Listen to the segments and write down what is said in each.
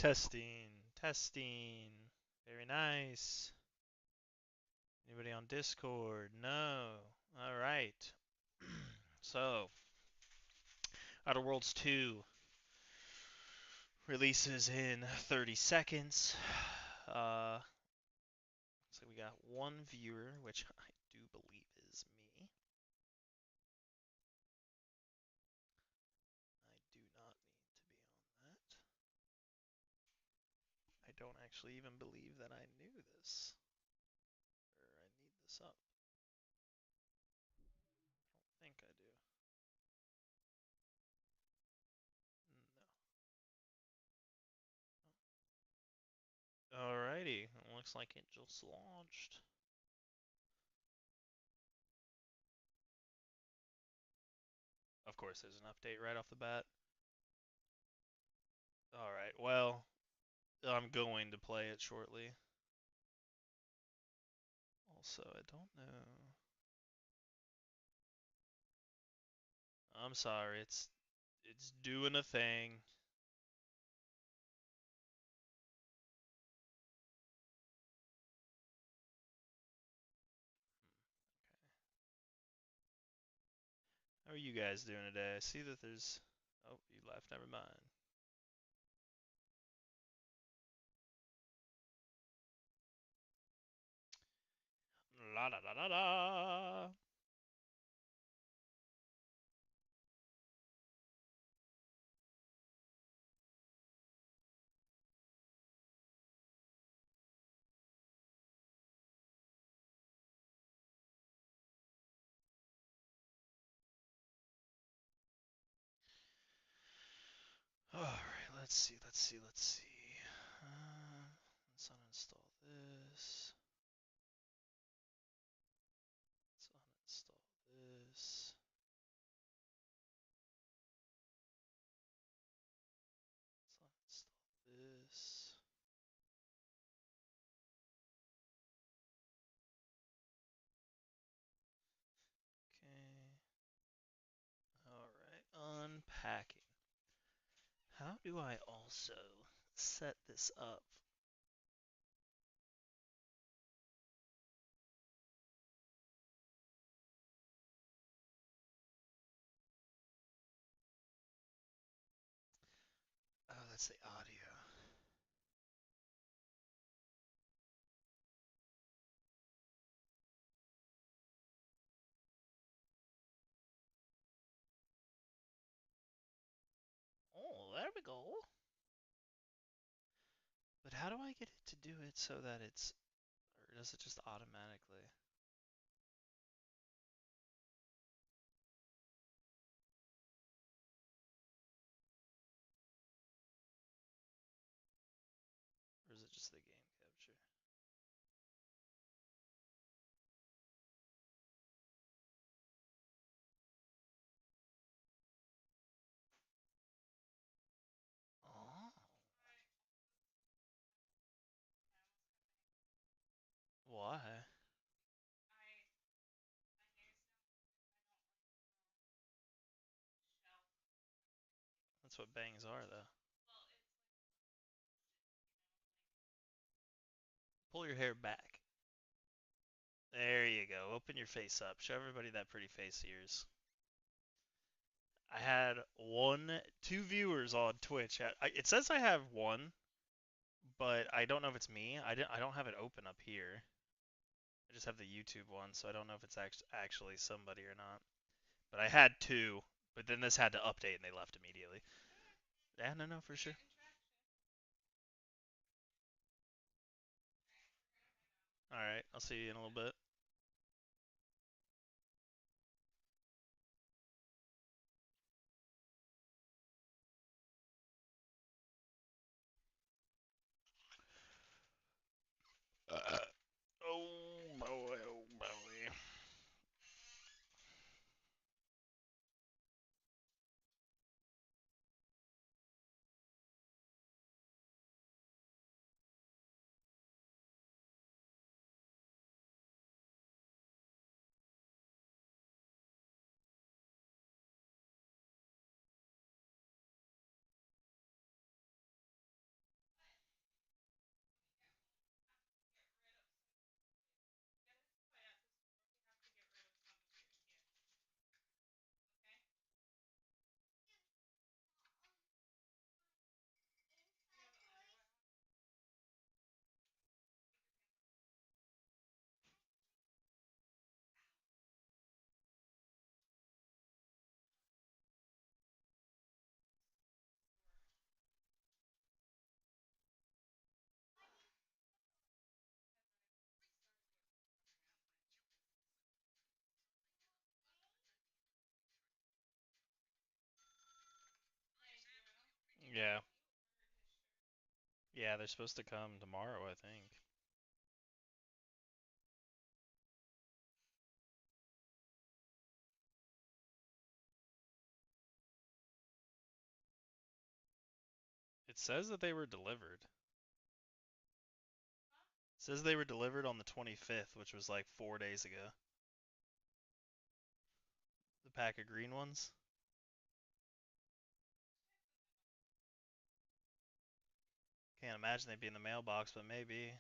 Testing, testing. Very nice. Anybody on Discord? No. All right. So, Outer Worlds 2 releases in 30 seconds. So we got one viewer, which I do believe is me. I do not need to be on that. I don't actually even believe that I knew this. Or I need this up. I don't think I do. No. Alrighty. It looks like it just launched. Of course, there's an update right off the bat. Alright, well, I'm going to play it shortly. Also, I don't know. I'm sorry, it's doing a thing. How are you guys doing today? I see that there's. Oh, you left. Never mind. La da da da da. Alright, let's see. Let's uninstall this. Let's uninstall this. Let's uninstall this. Okay. Alright, unpacking. How do I also set this up? Oh, that's the audio. Oh, there we go. But how do I get it to do it so that it's, or does it just automatically? Or is it just the game capture? Oh. Why? That's what bangs are, though. Pull your hair back. There you go. Open your face up. Show everybody that pretty face of yours. I had two viewers on Twitch. It says I have one, but I don't know if it's me. I don't have it open up here. I just have the YouTube one, so I don't know if it's actually somebody or not. But I had two, but then this had to update and they left immediately. Yeah, no, for sure. All right, I'll see you in a little bit. Oh boy, oh boy. Yeah. Yeah, they're supposed to come tomorrow, I think. It says that they were delivered. It says they were delivered on the 25th, which was like 4 days ago. The pack of green ones. Can't imagine they'd be in the mailbox, but maybe.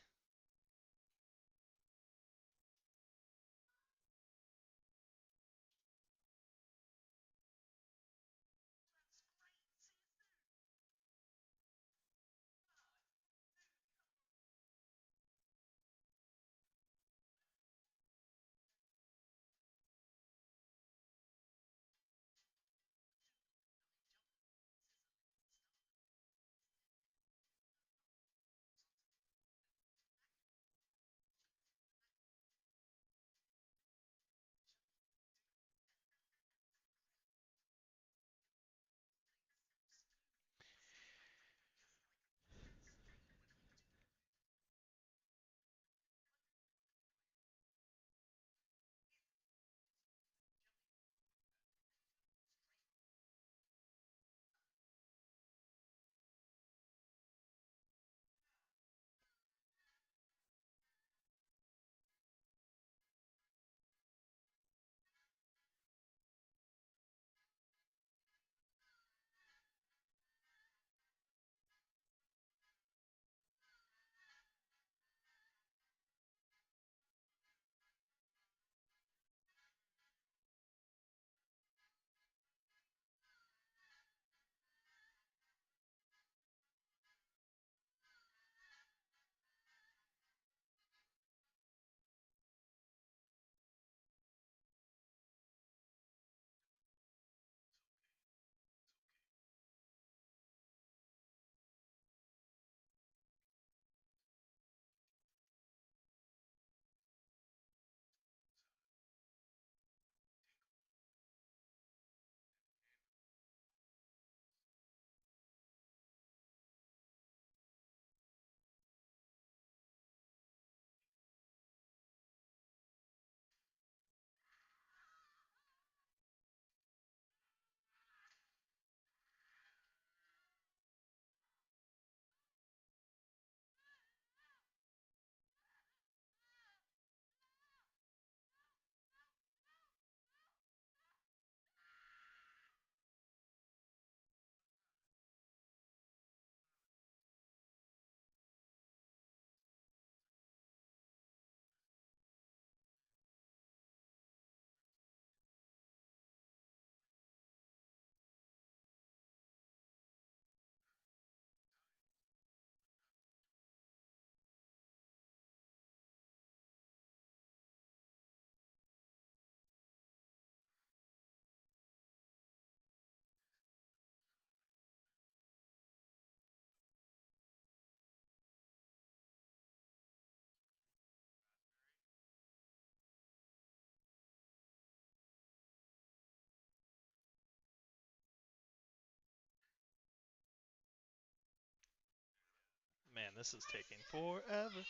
Man, this is taking forever.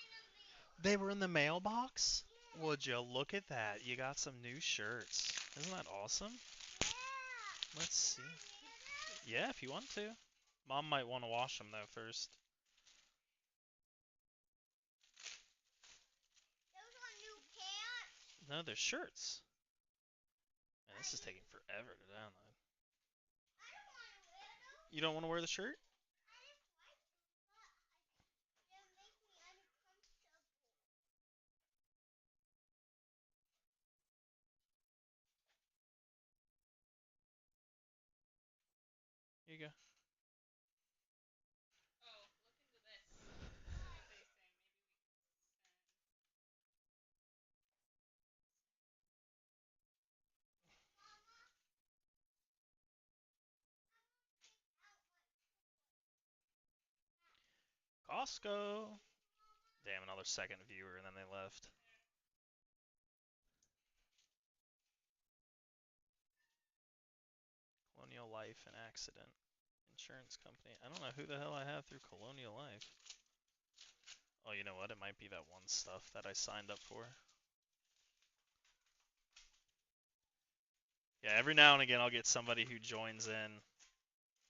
They were in the mailbox? Would you look at that? You got some new shirts. Isn't that awesome? Let's see. Yeah, if you want to. Mom might want to wash them though first. No, they're shirts. Man, this is taking forever to download. You don't want to wear the shirt? Here you go. Costco. Damn, another second viewer and then they left. Colonial Life and Accident. insurance company. I don't know who the hell I have through Colonial Life. Oh, you know what? It might be that one stuff that I signed up for. Yeah, every now and again I'll get somebody who joins in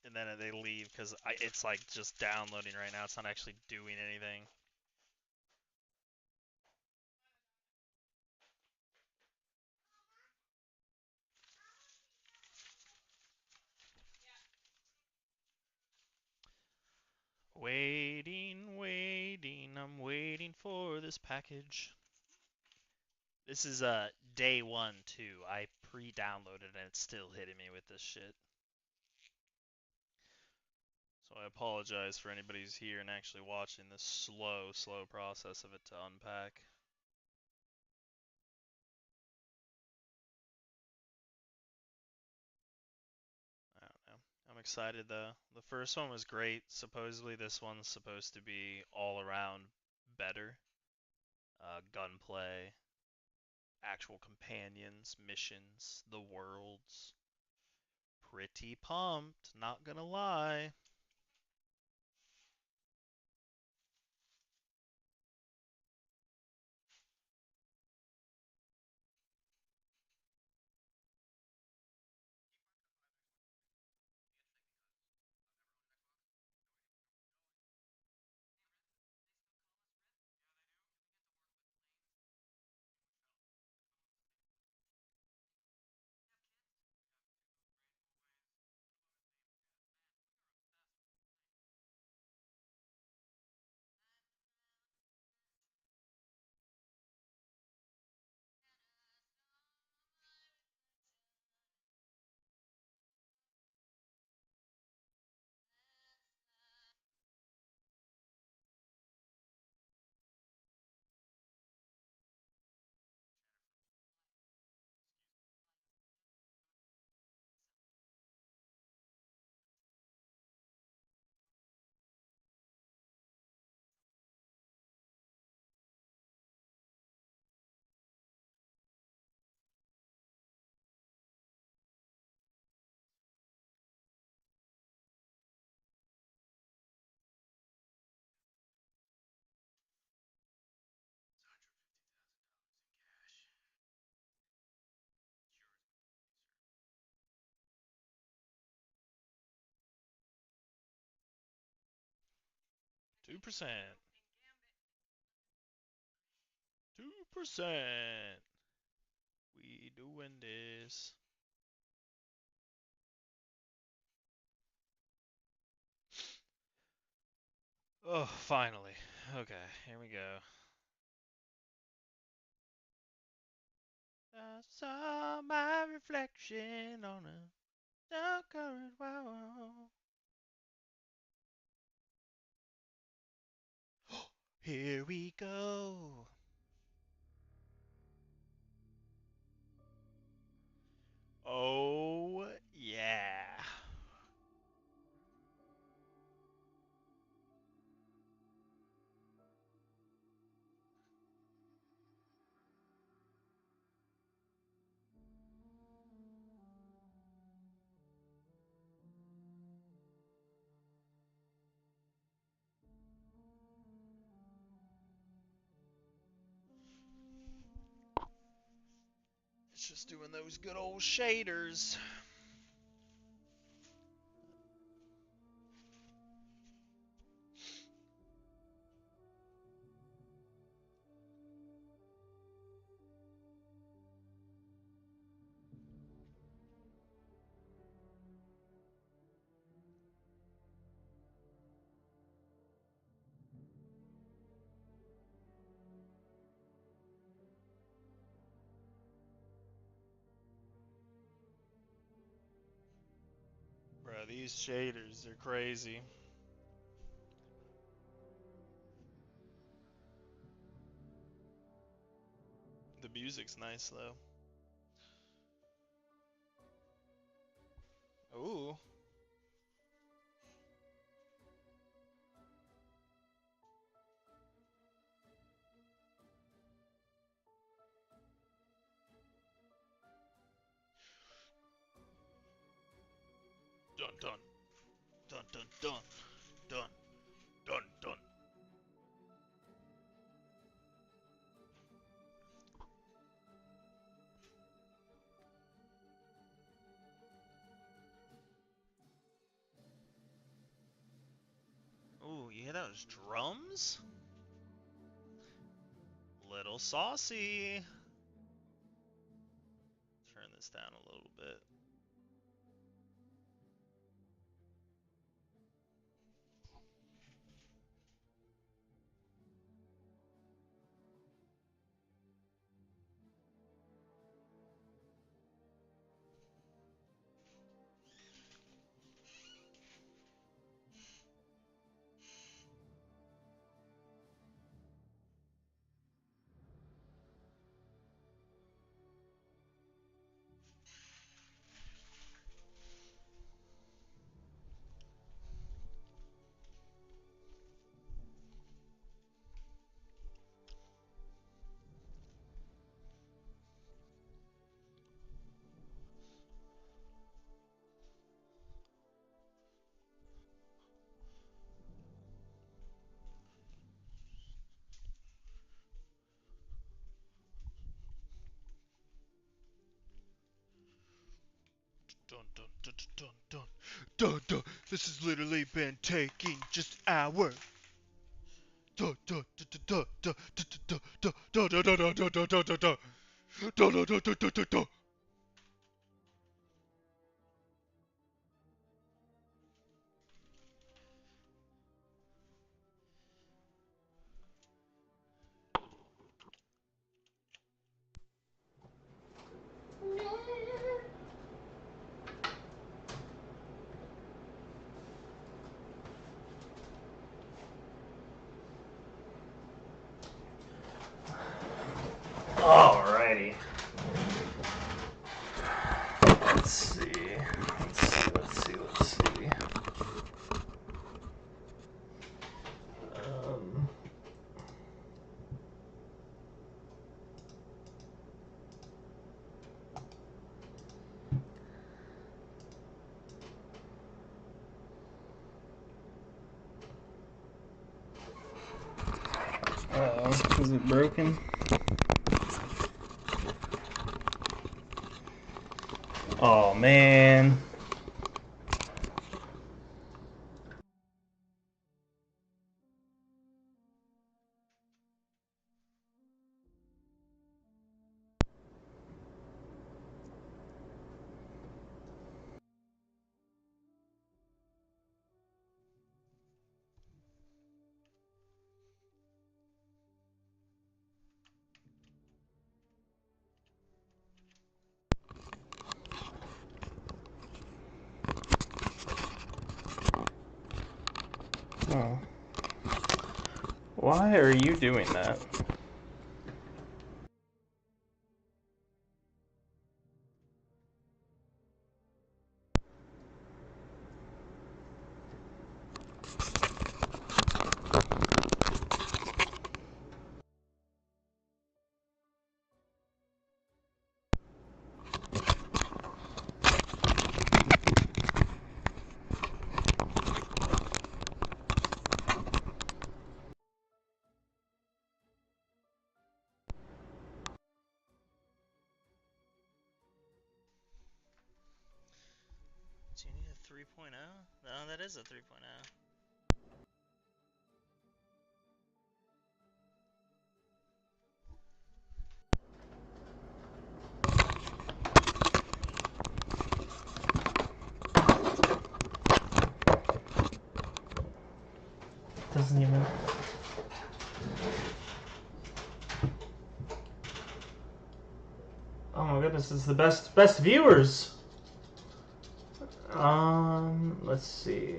and then they leave because it's like just downloading right now. It's not actually doing anything. Waiting, waiting, I'm waiting for this package. This is day one too. I pre-downloaded and it's still hitting me with this shit. So I apologize for anybody who's here and actually watching this slow process of it to unpack. I don't know. I'm excited though. The first one was great. Supposedly this one's supposed to be all around better. Gunplay, actual companions, missions, the worlds. Pretty pumped, not gonna lie. Two percent. 2%. We doing this. Oh, finally. Okay, here we go. I saw my reflection on a dark-colored wall. Here we go. Oh, yeah. It's just doing those good old shaders. Bro, these shaders are crazy. The music's nice though. Ooh. Dun dun. Dun dun dun dun dun dun. Ooh, you hear those drums? Little saucy. Turn this down a little bit. Dun dun dun dun dun dun dun. This has literally been taking just hours. Dun dun dun dun dun dun dun dun dun dun dun dun dun dun dun dun. Dun dun dun dun dun dun dun. Alrighty. Let's see. Let's see. Uh-oh, is it broken? Oh man. Oh. Why are you doing that? Do you need a 3.0? No, that is a 3.0. Doesn't even. Oh my goodness, it's the best viewers. Let's see.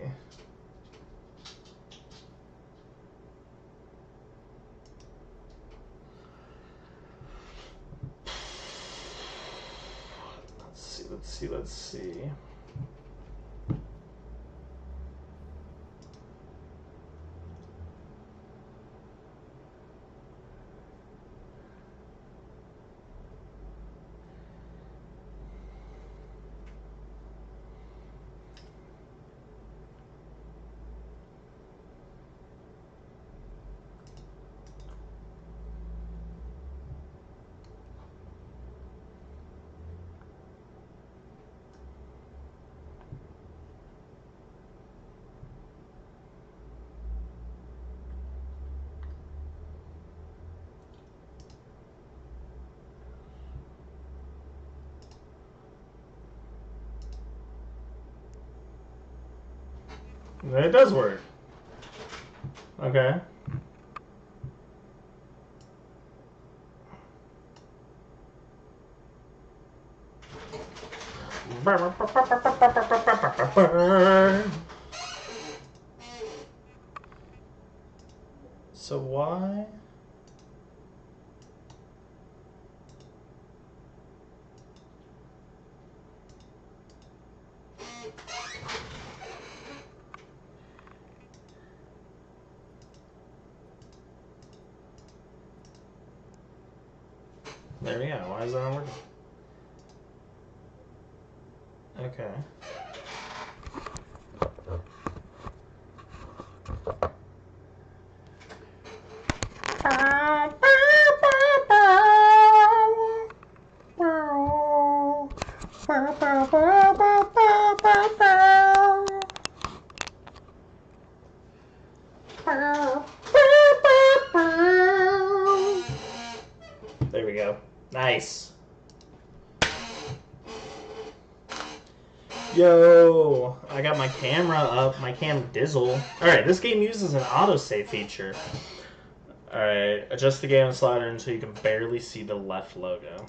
Let's see. It does work. Okay. So why? There we go. Why is that not working? Okay. There we go. Nice. Yo, I got my camera up, my cam dizzle. Alright, this game uses an autosave feature. Alright, adjust the game slider until you can barely see the left logo.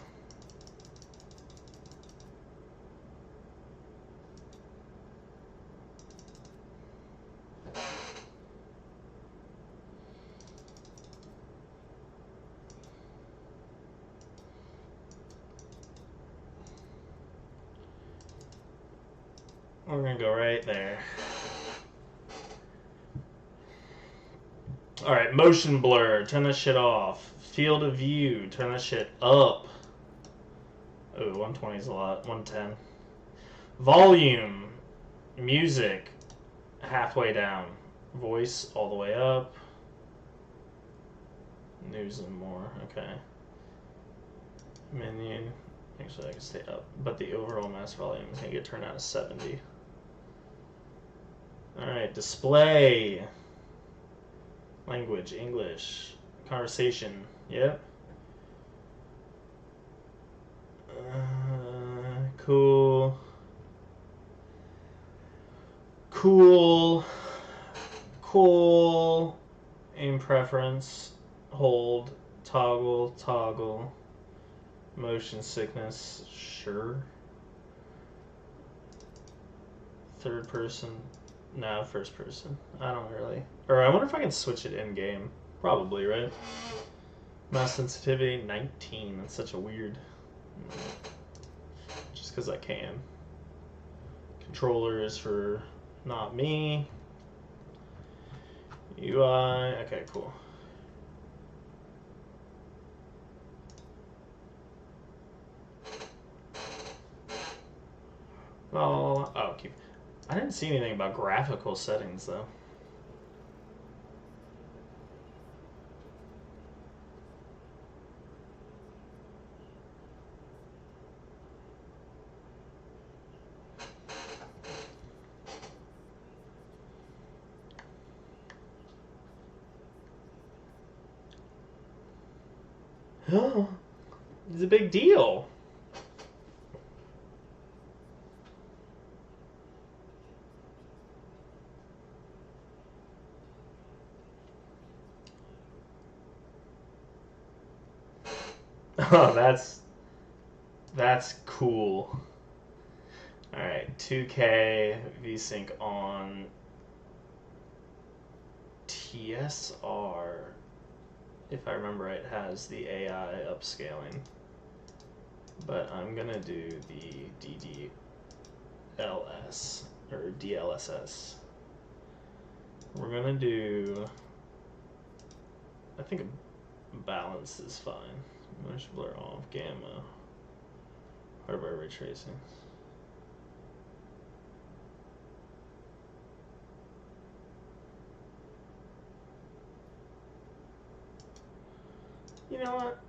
We're gonna go right there. Alright, motion blur, turn that shit off. Field of view, turn that shit up. Oh, 120 is a lot. 110. Volume, music, halfway down. Voice, all the way up. News and more, okay. Menu, actually I can stay up. But the overall mass volume is gonna get turned down to 70. Alright, display. Language, English. Conversation, yep. Cool. Cool. Cool. Aim preference. Hold. Toggle. Toggle. Motion sickness. Sure. Third person. No, first person. I don't really. Or I wonder if I can switch it in game. Probably, right? Mouse sensitivity 19. That's such a weird. Just because I can. Controller is for not me. UI. Okay, cool. Oh, keep. I didn't see anything about graphical settings though. Oh, it's a big deal. Oh, that's cool. All right, 2K VSync on TSR. If I remember right, has the AI upscaling. But I'm gonna do the DDLS or DLSS. We're gonna do. I think a balance is fine. Motion blur off, gamma, hardware ray tracing. You know what?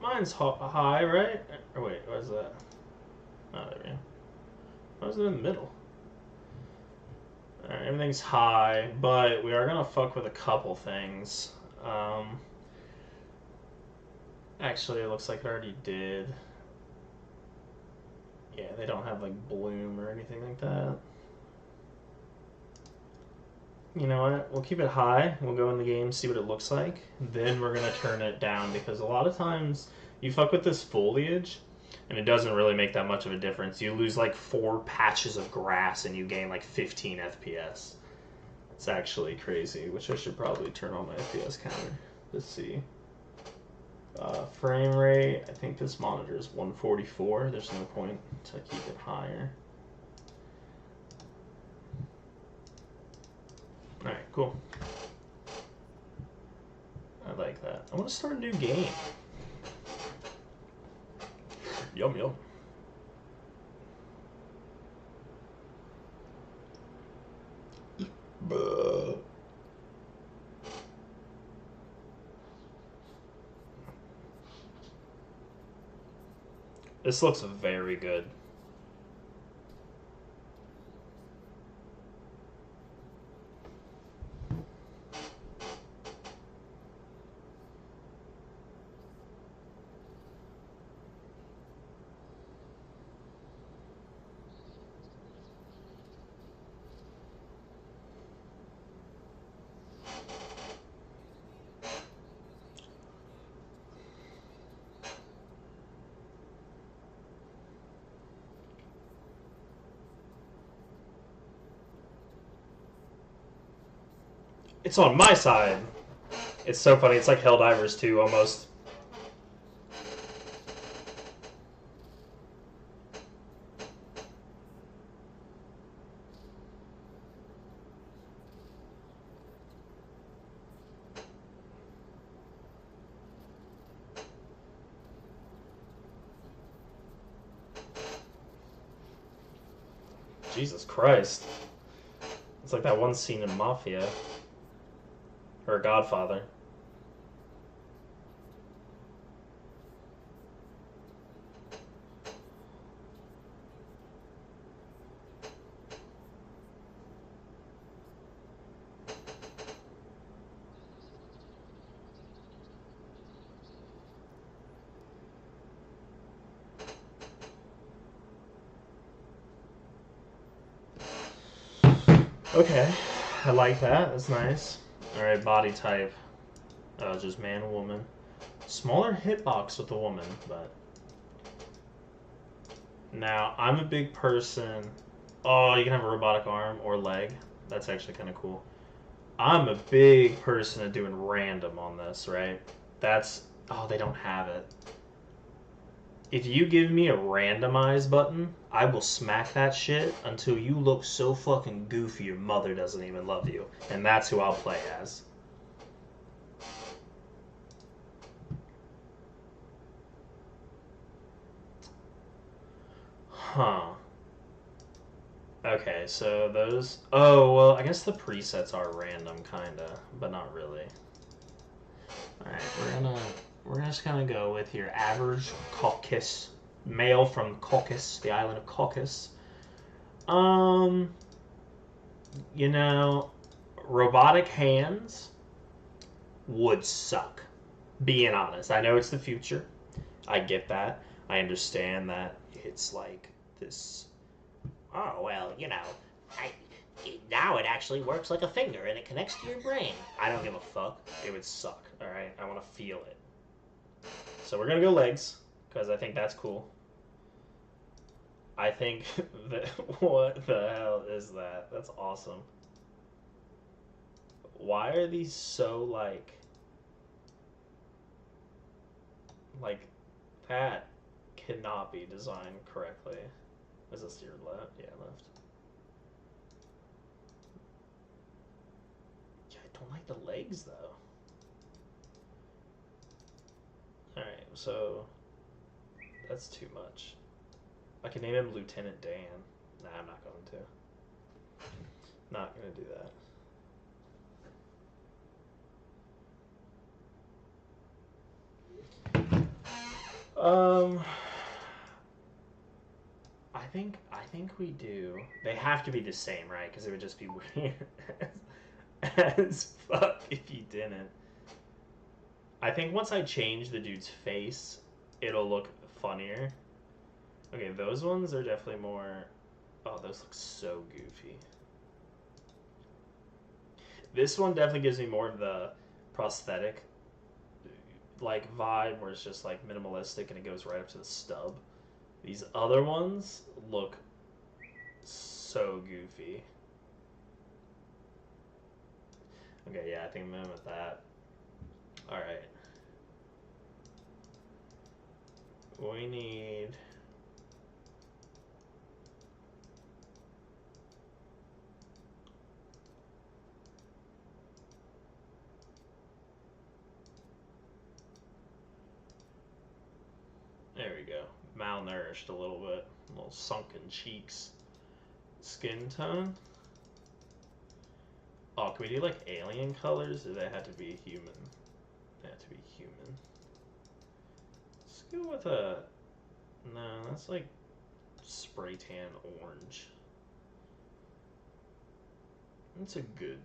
Mine's high, right? Or wait, what is that? Oh, there we go. Why was it in the middle? Alright, everything's high, but we are gonna fuck with a couple things. Actually, it looks like it already did. Yeah, they don't have like bloom or anything like that. You know what? We'll keep it high. We'll go in the game, see what it looks like. Then we're gonna turn it down because a lot of times you fuck with this foliage, and it doesn't really make that much of a difference. You lose like 4 patches of grass, and you gain like 15 FPS. It's actually crazy. Which I should probably turn on my FPS counter. Let's see. Frame rate. I think this monitor is 144. There's no point to keep it higher. Alright, cool. I like that. I want to start a new game. Yum yum. Buh. This looks very good. It's on my side. It's so funny. It's like Helldivers 2 almost. Jesus Christ. It's like that one scene in Mafia. Or Godfather. Okay, I like that. That's nice. Alright, body type. Just man, woman. Smaller hitbox with the woman, but... Now, I'm a big person... Oh, you can have a robotic arm or leg. That's actually kind of cool. I'm a big person at doing random on this, right? That's... Oh, they don't have it. If you give me a randomize button, I will smack that shit until you look so fucking goofy your mother doesn't even love you. And that's who I'll play as. Huh. Okay, so those... Oh, well, I guess the presets are random, kinda, but not really. Alright, we're just gonna go with your average Caucasus male from Caucasus, the island of Caucasus. You know, robotic hands would suck. Being honest, I know it's the future. I get that. I understand that it's like this. Oh, well, you know, I, now it actually works like a finger and it connects to your brain. I don't give a fuck. It would suck. All right, I want to feel it. So we're gonna go legs because I think that's cool. I think that what the hell is that? That's awesome. Why are these so like that cannot be designed correctly? Is this your left? Yeah, left. Yeah, I don't like the legs though. Alright, so that's too much. I can name him Lieutenant Dan. Nah, I'm not going to. Not gonna do that. I think we do. They have to be the same, right? Because it would just be weird as fuck if you didn't. I think once I change the dude's face, it'll look funnier. Okay, those ones are definitely more... Oh, those look so goofy. This one definitely gives me more of the prosthetic like vibe where it's just like minimalistic and it goes right up to the stub. These other ones look so goofy. Okay, yeah, I think I'm in with that. Alright. We need... There we go. Malnourished a little bit. A little sunken cheeks. Skin tone. Oh, can we do like alien colors? Or they have to be human? They have to be human. Let's go with a... No, that's like spray tan orange. That's a good...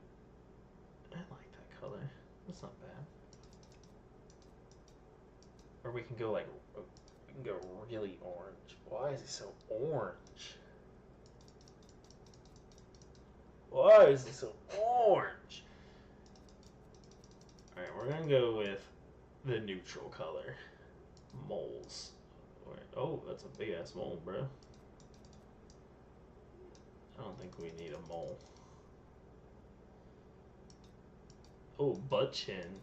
I like that color. That's not bad. Or we can go like... We can go really orange. Why is he so orange? Why is he so orange? Alright, we're gonna go with the neutral color. Moles. Oh, that's a big ass mole, bro. I don't think we need a mole. Oh, butt chin.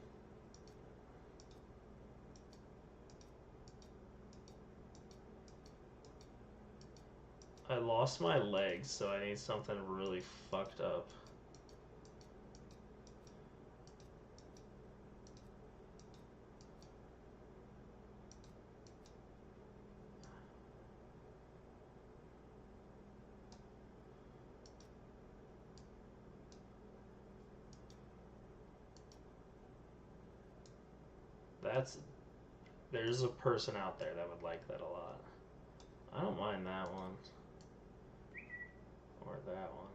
I lost my legs, so I need something really fucked up. There's a person out there that would like that a lot. I don't mind that one. Or that one.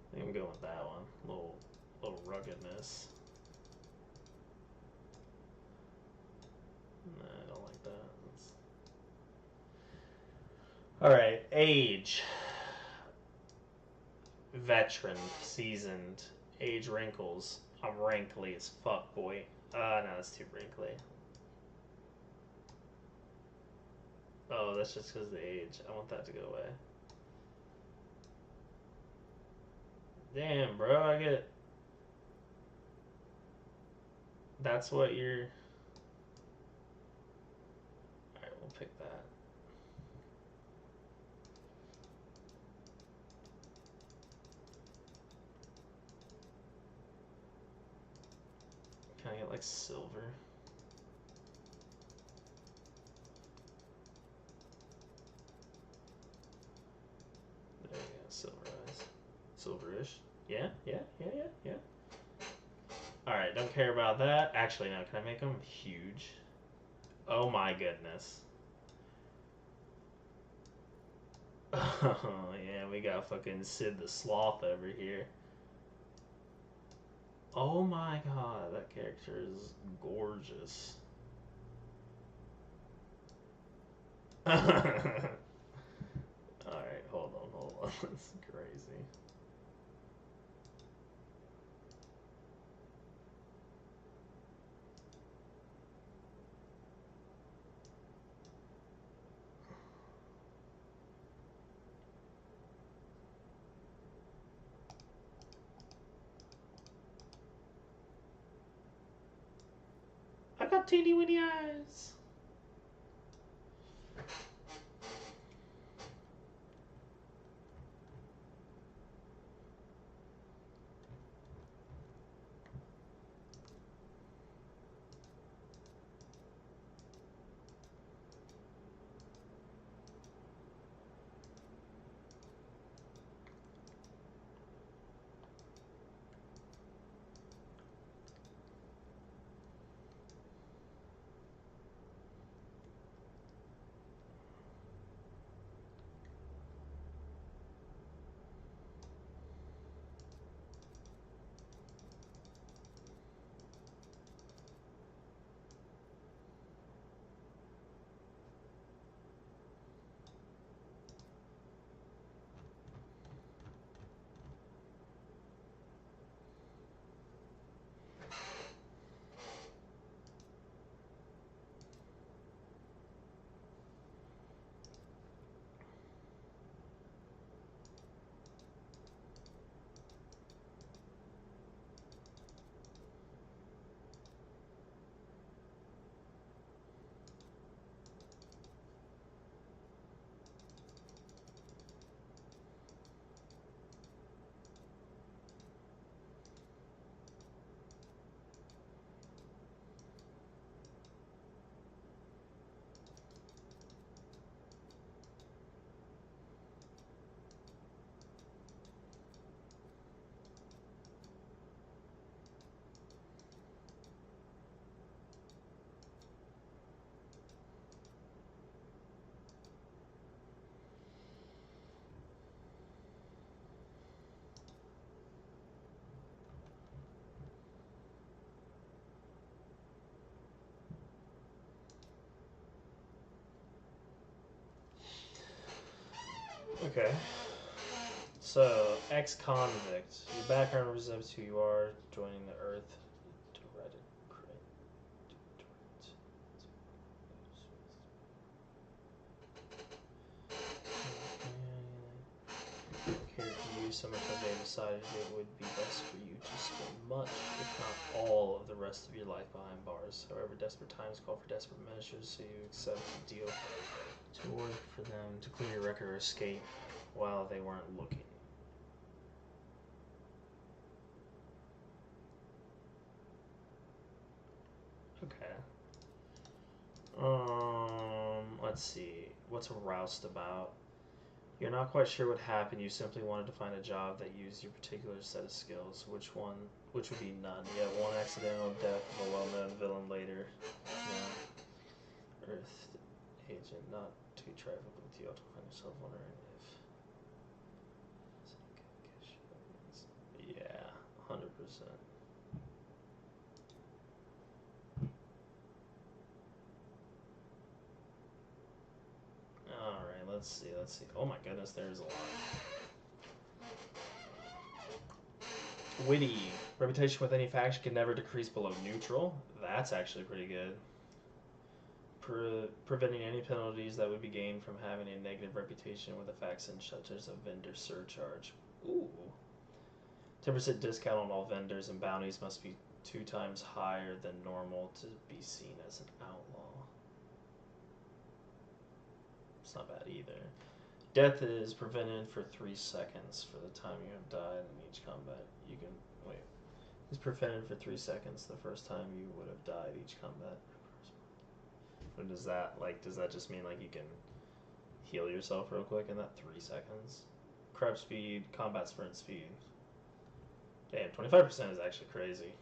I think I'm going with that one. Little ruggedness. Nah, I don't like that. Alright, age. Veteran, seasoned, age wrinkles. I'm wrinkly as fuck, boy. No, that's too wrinkly. Oh, that's just because of the age. I want that to go away. Damn, bro, I get... That's what you're... Alright, we'll pick that. Can I get, like, silver? There we go, silver eyes. Silverish. Yeah. Alright, don't care about that. Actually, no, can I make them huge? Oh my goodness. Oh, yeah, we got fucking Sid the Sloth over here. Oh my god, that character is gorgeous. Alright, hold on. That's crazy. I got teeny weeny eyes. Okay. So, ex-convict. Your background represents who you are, joining the Earth. Care for you so much that they decided it would be best for you to spend much, if not all, of the rest of your life behind bars. However, desperate times call for desperate measures, so you accept the deal to work for them to clear your record or escape while they weren't looking. Okay. Let's see. What's Roust about? You're not quite sure what happened. You simply wanted to find a job that used your particular set of skills. Which one? Which would be none. Yeah, one accidental death of a well-known villain later. Yeah. Earth agent, not too trifling with you. Often find yourself wondering if. Yeah, 100%. All right, let's see. Let's see. Oh my goodness, there's a lot. Witty. Reputation with any faction can never decrease below neutral. That's actually pretty good. Preventing any penalties that would be gained from having a negative reputation with a faction such as a vendor surcharge. Ooh. 10% discount on all vendors and bounties must be 2 times higher than normal to be seen as an outlaw. It's not bad either. Death is prevented for 3 seconds for the time you have died in each combat. You can wait. It's prevented for 3 seconds the first time you would have died each combat. What does that like? Does that just mean like you can heal yourself real quick in that 3 seconds? Crouch speed, combat sprint speed. Damn, 25% is actually crazy.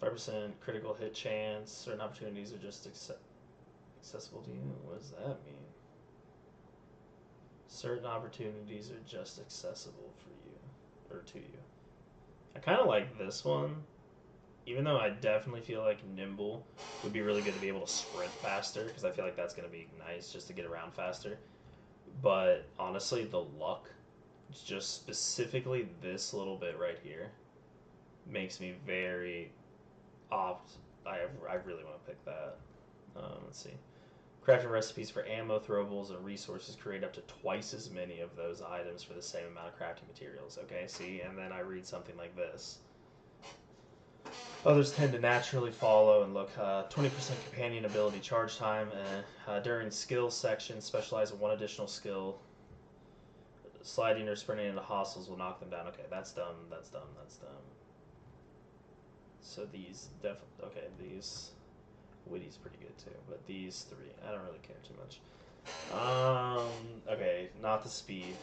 5% critical hit chance. Certain opportunities are just accessible to you. What does that mean? Certain opportunities are just accessible for you, or to you. I kind of like this one, even though I definitely feel like nimble would be really good to be able to sprint faster, because I feel like that's going to be nice just to get around faster. But honestly, the luck, just specifically this little bit right here, makes me very opt. I really want to pick that. Let's see. Crafting recipes for ammo, throwables, and resources create up to twice as many of those items for the same amount of crafting materials. Okay, see? And then I read something like this. Others tend to naturally follow and look 20% companion ability charge time. During skill section, specialize in one additional skill. Sliding or sprinting into hostiles will knock them down. Okay, that's dumb. That's dumb. That's dumb. So these definitely. Okay, these. Witty's pretty good too, but these 3, I don't really care too much. Okay, not the speed.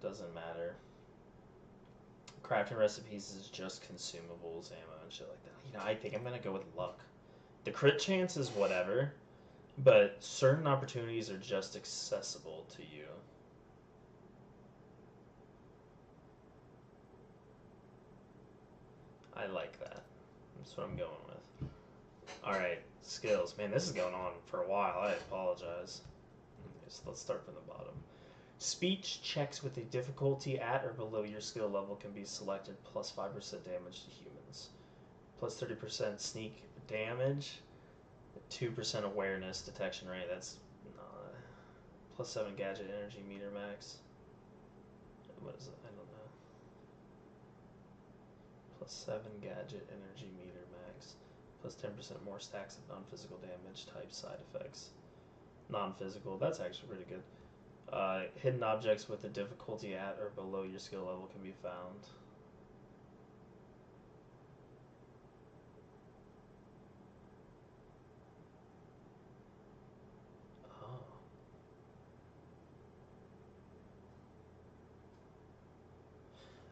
Doesn't matter. Crafting recipes is just consumables, ammo, and shit like that. You know, I think I'm gonna go with luck. The crit chance is whatever, but certain opportunities are just accessible to you. I like that. That's what I'm going with. Alright, skills. Man, this is going on for a while. I apologize. So let's start from the bottom. Speech checks with a difficulty at or below your skill level can be selected, plus 5% damage to humans. Plus 30% sneak damage, 2% awareness detection rate. That's plus 7 gadget energy meter max. What is it? I don't know. Plus 7 gadget energy meter max. Plus 10% more stacks of non-physical damage type side effects. Non-physical, that's actually pretty good. Hidden objects with a difficulty at or below your skill level can be found.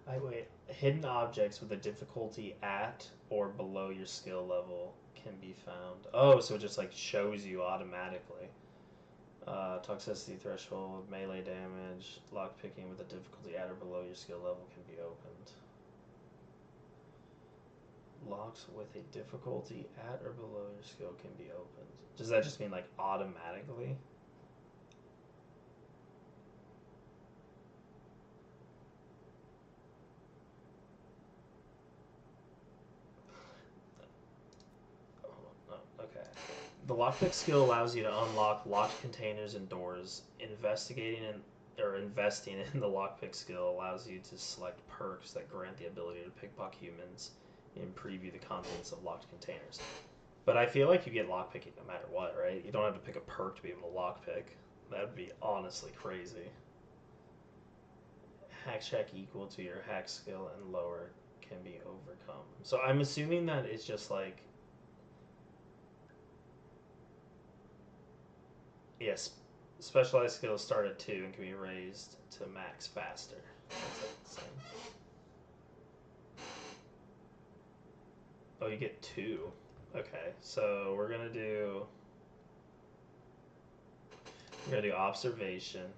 Oh. Wait. Hidden objects with a difficulty at or below your skill level can be found. Oh, so it just like shows you automatically. Toxicity threshold, melee damage, lockpicking with a difficulty at or below your skill level can be opened. Locks with a difficulty at or below your skill can be opened. Does that just mean like automatically? The lockpick skill allows you to unlock locked containers and doors. Investing in the lockpick skill allows you to select perks that grant the ability to pickpocket humans and preview the contents of locked containers. But I feel like you get lockpicking no matter what, right? You don't have to pick a perk to be able to lockpick. That would be honestly crazy. Hack check equal to your hack skill and lower can be overcome. So I'm assuming that it's just like, yes, specialized skills start at 2 and can be raised to max faster. That's like the same. Oh, you get 2. Okay, so we're gonna do observation.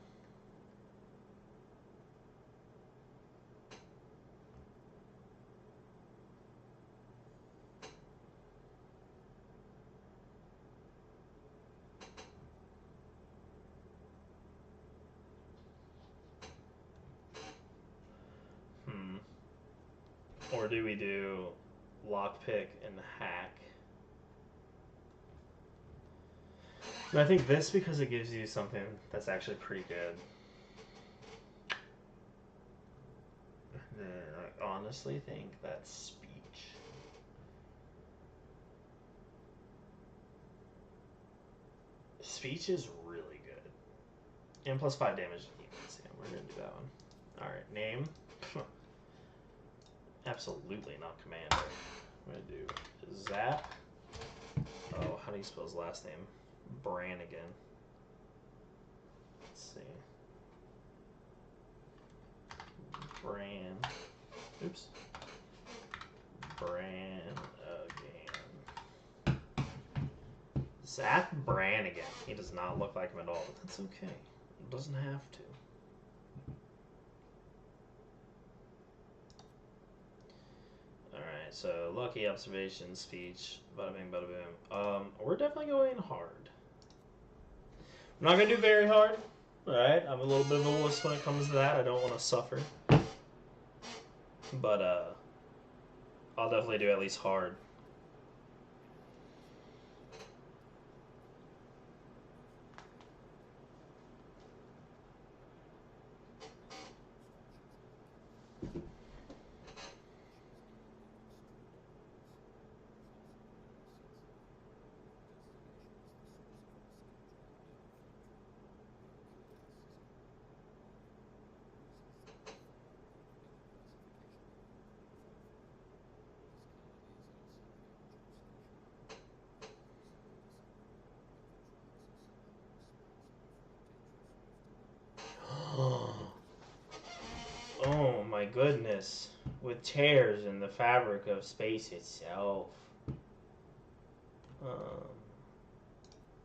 Or do we do lockpick and hack? And I think this because it gives you something that's actually pretty good. And I honestly think that's speech. Speech is really good. And plus 5 damage to humans. Yeah, we're gonna do that one. Alright, name. Absolutely not commander. I'm gonna do Zap. Oh, how do you spell his last name? Brannigan. Let's see. Oops. Zap Brannigan. He does not look like him at all, but that's okay. It doesn't have to. Alright, so lucky, observation, speech, bada bing, bada boom. We're definitely going hard. I'm not gonna do very hard. Alright, I'm a little bit of a wuss when it comes to that. I don't want to suffer. But, I'll definitely do at least hard. Oh my goodness. With tears in the fabric of space itself. I'm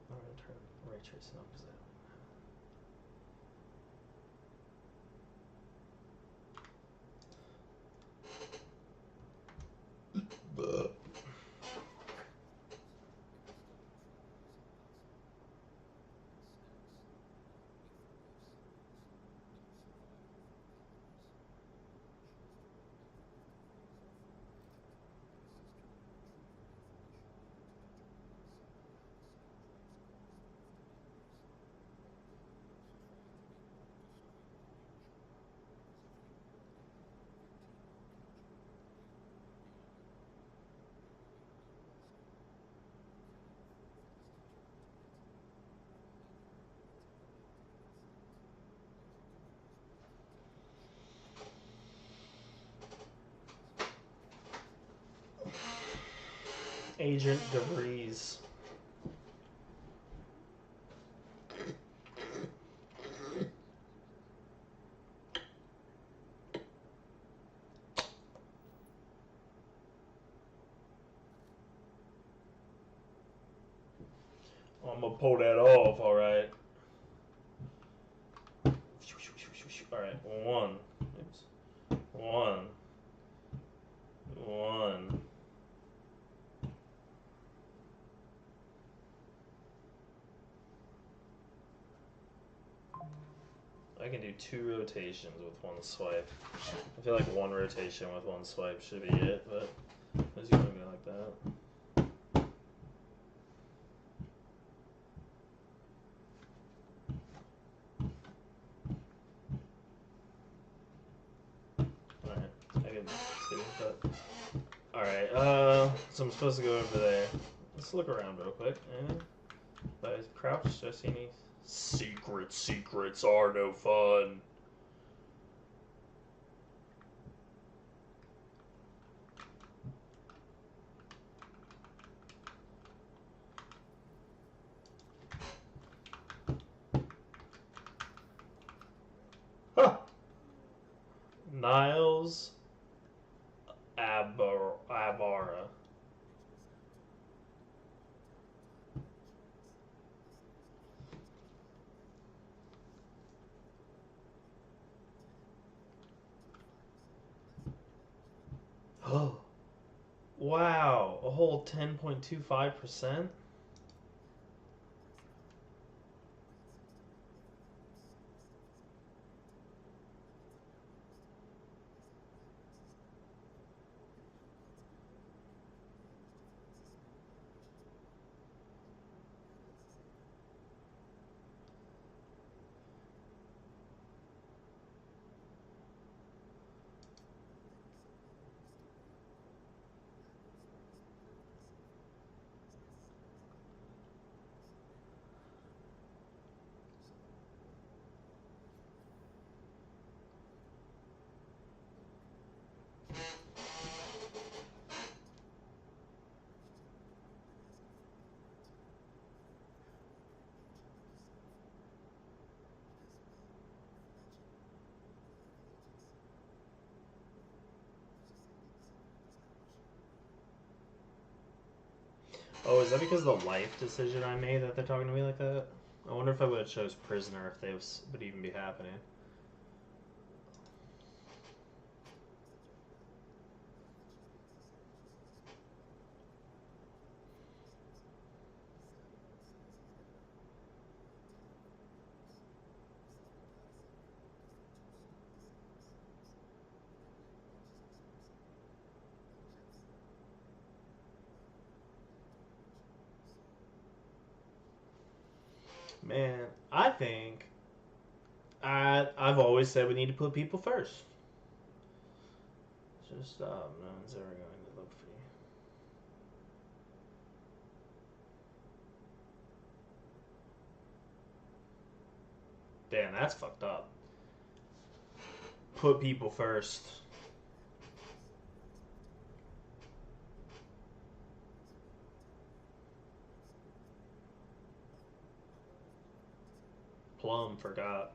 gonna turn ray tracing up because that. Agent DeVries. I'm gonna pull that off, alright. Alright, 1. Oops. 1. 1. I can do 2 rotations with 1 swipe. I feel like 1 rotation with 1 swipe should be it, but it's gonna go like that. but alright, so I'm supposed to go over there. Let's look around real quick. Anything? If I crouch, do I see any? Secrets are no fun. Huh. Niles Abara. Oh. Wow, a whole 10.25%? Oh, is that because of the life decision I made that they're talking to me like that? I wonder if I would have chose prisoner if they would even be happening. Man, I think I've always said we need to put people first. Just no one's ever going to look for you. Damn, that's fucked up. Put people first. Plum forgot.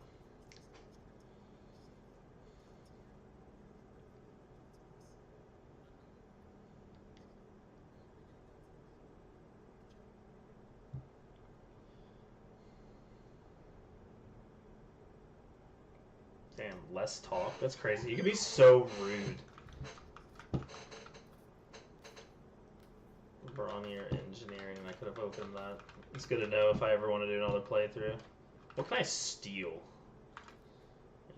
Damn, less talk? That's crazy. You can be so rude. Bronnier Engineering, I could have opened that. It's good to know if I ever want to do another playthrough. What can I steal?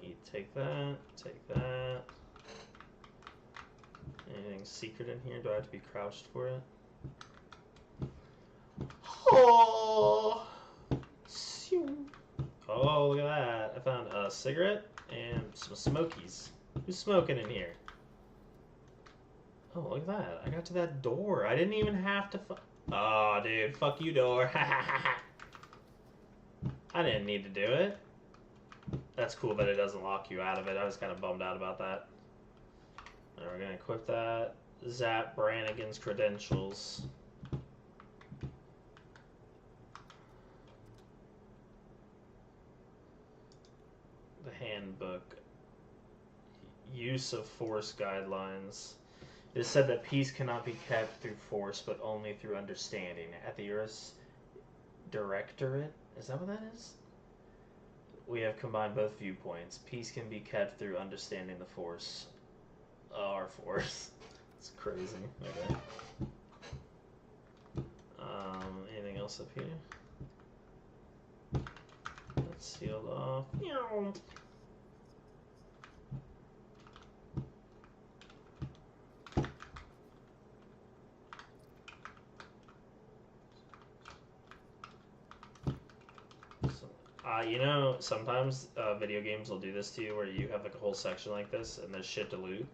You take that, take that. Anything secret in here? Do I have to be crouched for it? Oh, oh, look at that. I found a cigarette and some smokies. Who's smoking in here? Oh, look at that. I got to that door. I didn't even have to oh, dude. Fuck you, door. I didn't need to do it. That's cool that it doesn't lock you out of it. I was kind of bummed out about that. And we're going to equip that. Zap Brannigan's credentials. The handbook. Use of force guidelines. It is said that peace cannot be kept through force, but only through understanding. At the Earth's Directorate, is that what that is? We have combined both viewpoints. Peace can be kept through understanding the force. Our force. It's crazy. Okay. Anything else up here? That's sealed off. You know, sometimes video games will do this to you where you have like a whole section like this and there's shit to loot.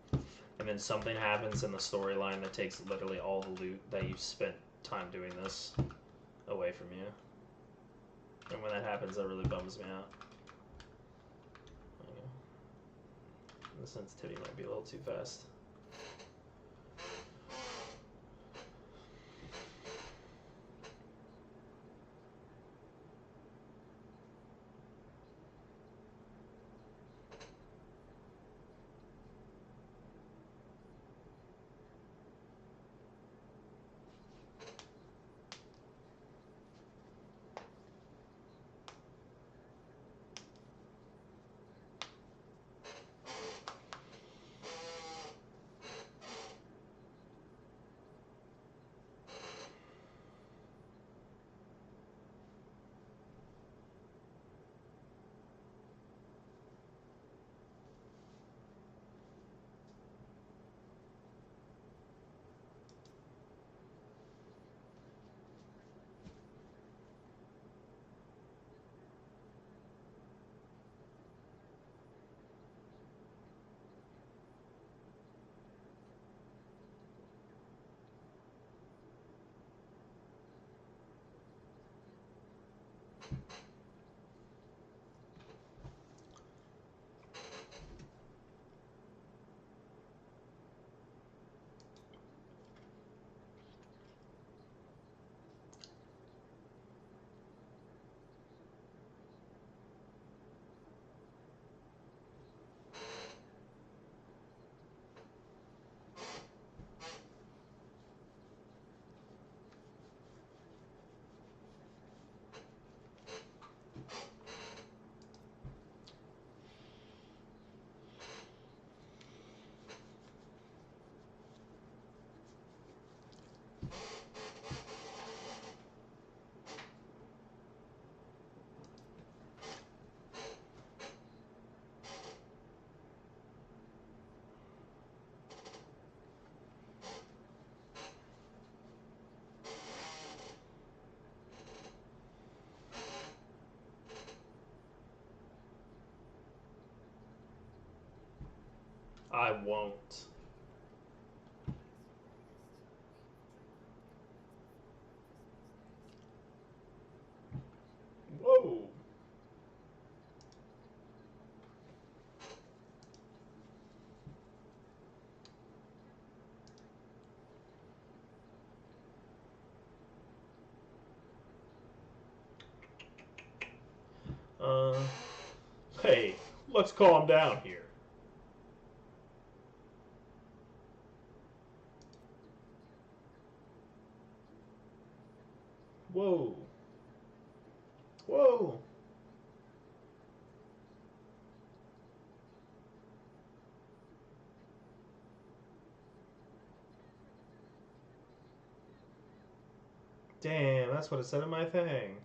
and then something happens in the storyline that takes literally all the loot that you've spent time doing this away from you. And when that happens, that really bums me out. Okay. The sensitivity might be a little too fast. I won't. Whoa. Hey, let's calm down here. Whoa. Whoa. Damn, that's what it said in my thing.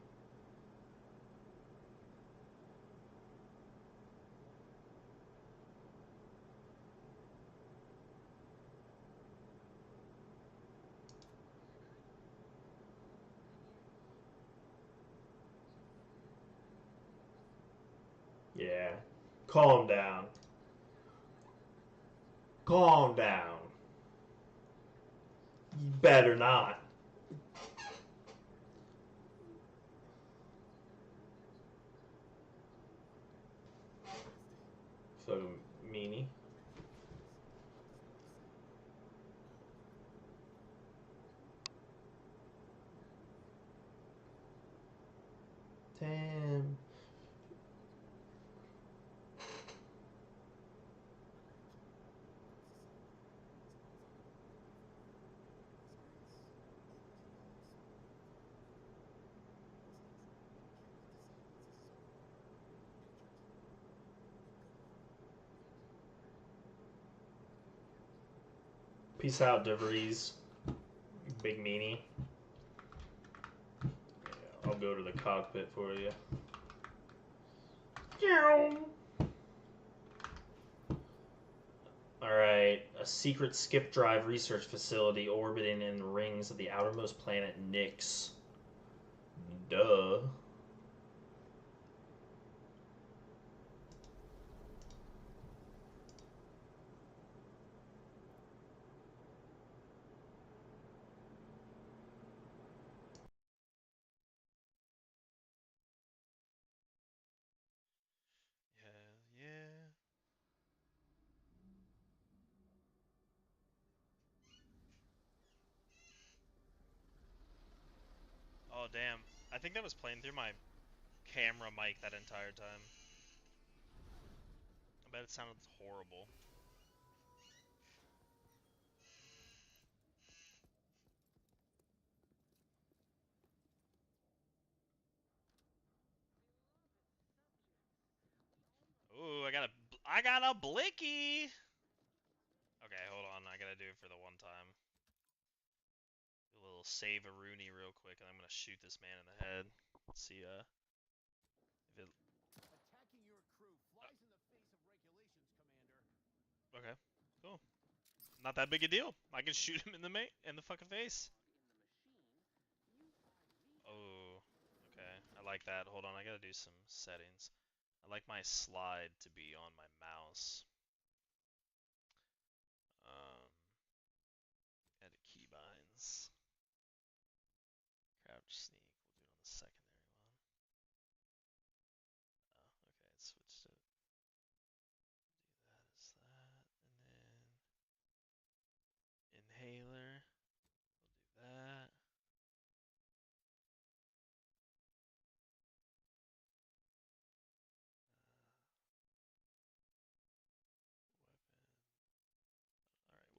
Yeah. Calm down. Calm down. You better not. Fucking meanie. Damn. Peace out, DeVries. Big meanie. I'll go to the cockpit for you. Alright, a secret skip drive research facility orbiting in the rings of the outermost planet Nyx. Duh. damn. I think that was playing through my camera mic that entire time. I bet it sounded horrible. Ooh, I got a blicky. Okay, hold on. I gotta do it for the one time. Do a little save a Rooney real quick, and I'm gonna shoot this man in the head. Let's see, if it. Attacking your crew flies in the face of regulations, Commander. Okay, cool. Not that big a deal. I can shoot him in the fucking face. Oh, okay. I like that. Hold on, I gotta do some settings. I like my slide to be on my mouse. Edit keybinds. Crouch sneak. We'll do it on the secondary one. Oh, okay. It switched it. Do that as that, and then inhaler. We'll do that. Weapon.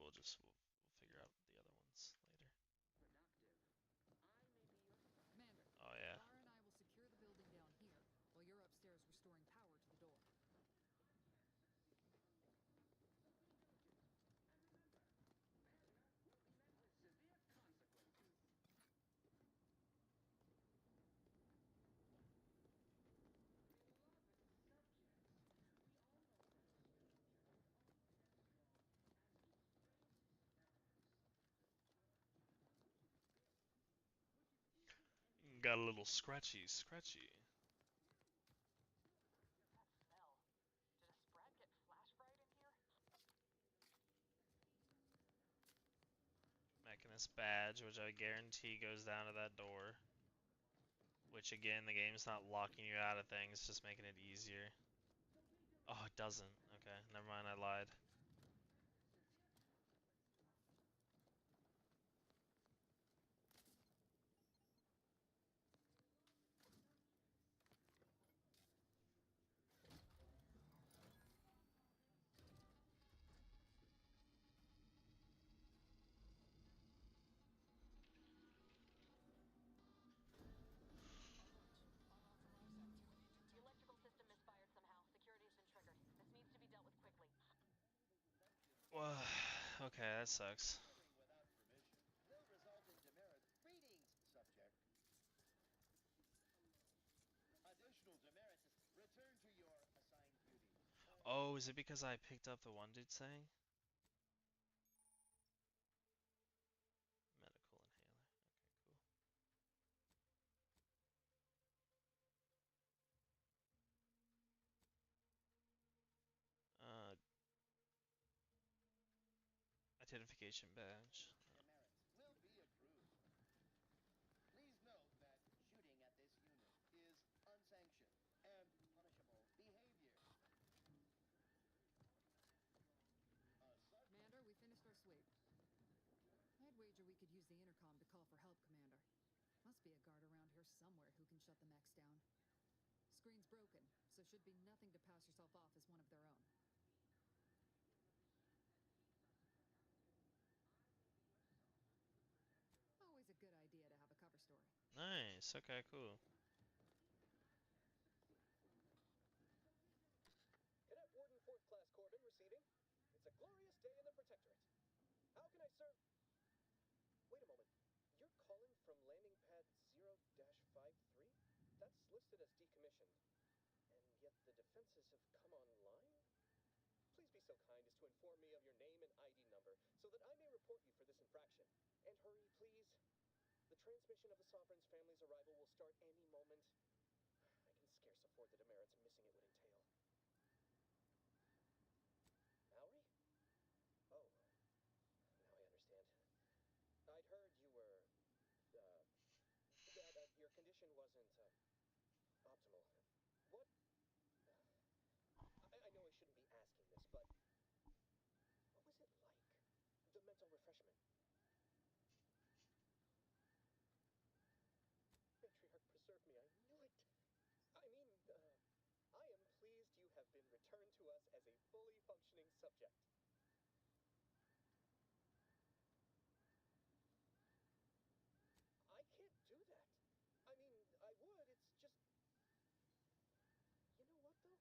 All right. We'll figure out the other ones later. Commander, Oh yeah. Lara and I will secure the building down here while you're upstairs restoring power to the door. Got a little scratchy. Mechanist badge, which I guarantee goes down to that door. Which again, the game's not locking you out of things, just making it easier. Oh, it doesn't. Okay, never mind, I lied. Well, okay, that sucks. Oh, is it because I picked up the one dude saying? Medical inhaler. Okay, cool. Identification badge. Commander, we finished our sweep. I'd wager we could use the intercom to call for help, Commander. Must be a guard around here somewhere who can shut the mechs down. Screen's broken, so should be nothing to pass yourself off as one of their own. Always a good idea to have a cover story. Nice. Okay, cool. Cadet Warden 4th Class Corbin receiving. It's a glorious day in the Protectorate. How can I serve? Wait a moment. You're calling from landing pad 0-53? That's listed as decommissioned. And yet the defenses have come online? Please be so kind as to inform me of your name and ID number so that I may report you for this infraction. And hurry, please. The transmission of the Sovereign's family's arrival will start any moment. I can scarce afford the demerits missing it would entail. Mallory? Oh, now I understand. I'd heard you were, that your condition wasn't, optimal. What? I know I shouldn't be asking this, but what was it like? The mental refreshment? returned to us as a fully functioning subject. I can't do that. I mean, I would, it's just... You know what, though?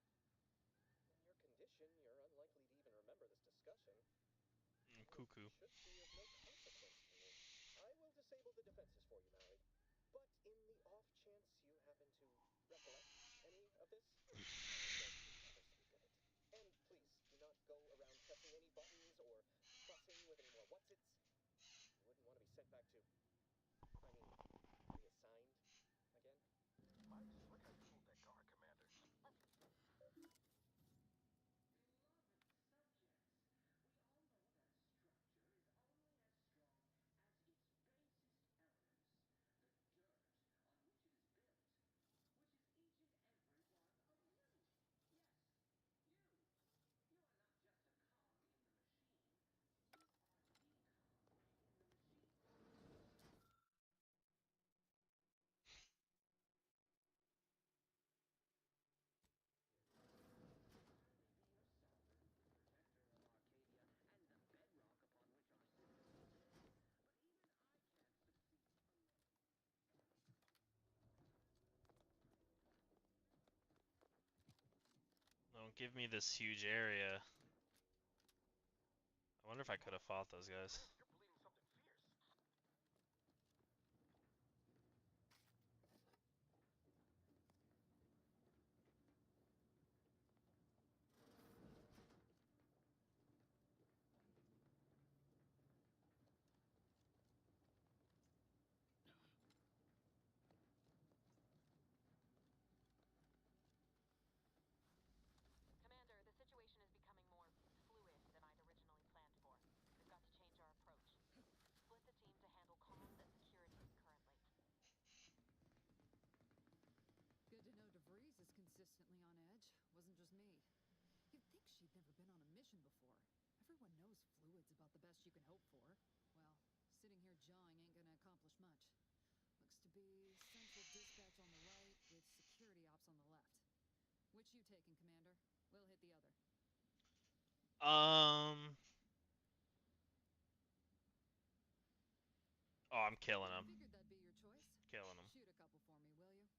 In your condition, you're unlikely to even remember this discussion. Cuckoo. It should be of no consequence to me. I will disable the defenses for you, Maui. But in the off chance you happen to recollect any of this, don't ever speak of it. And please, do not go around pressing any buttons or fussing with any more whatsits. You wouldn't want to be sent back to... I mean, reassigned again. Mighty slick how you pulled that car, Commander. Don't give me this huge area. I wonder if I could have fought those guys. You're bleeding something fierce. Commander, the situation is becoming more fluid than I'd originally planned for. We've got to change our approach. Split the team to handle comms and security currently. Good to know DeVries is consistently on edge. Wasn't just me. You'd think she'd never been on a mission before. Everyone knows fluid's about the best you can hope for. Well, sitting here jawing ain't gonna accomplish much. Looks to be central dispatch on the right with security ops on the left. Which you taking, Commander? We'll hit the other. Oh, I'm killing him. Figured that'd be your choice. Killing him. Shoot a couple for me, will you?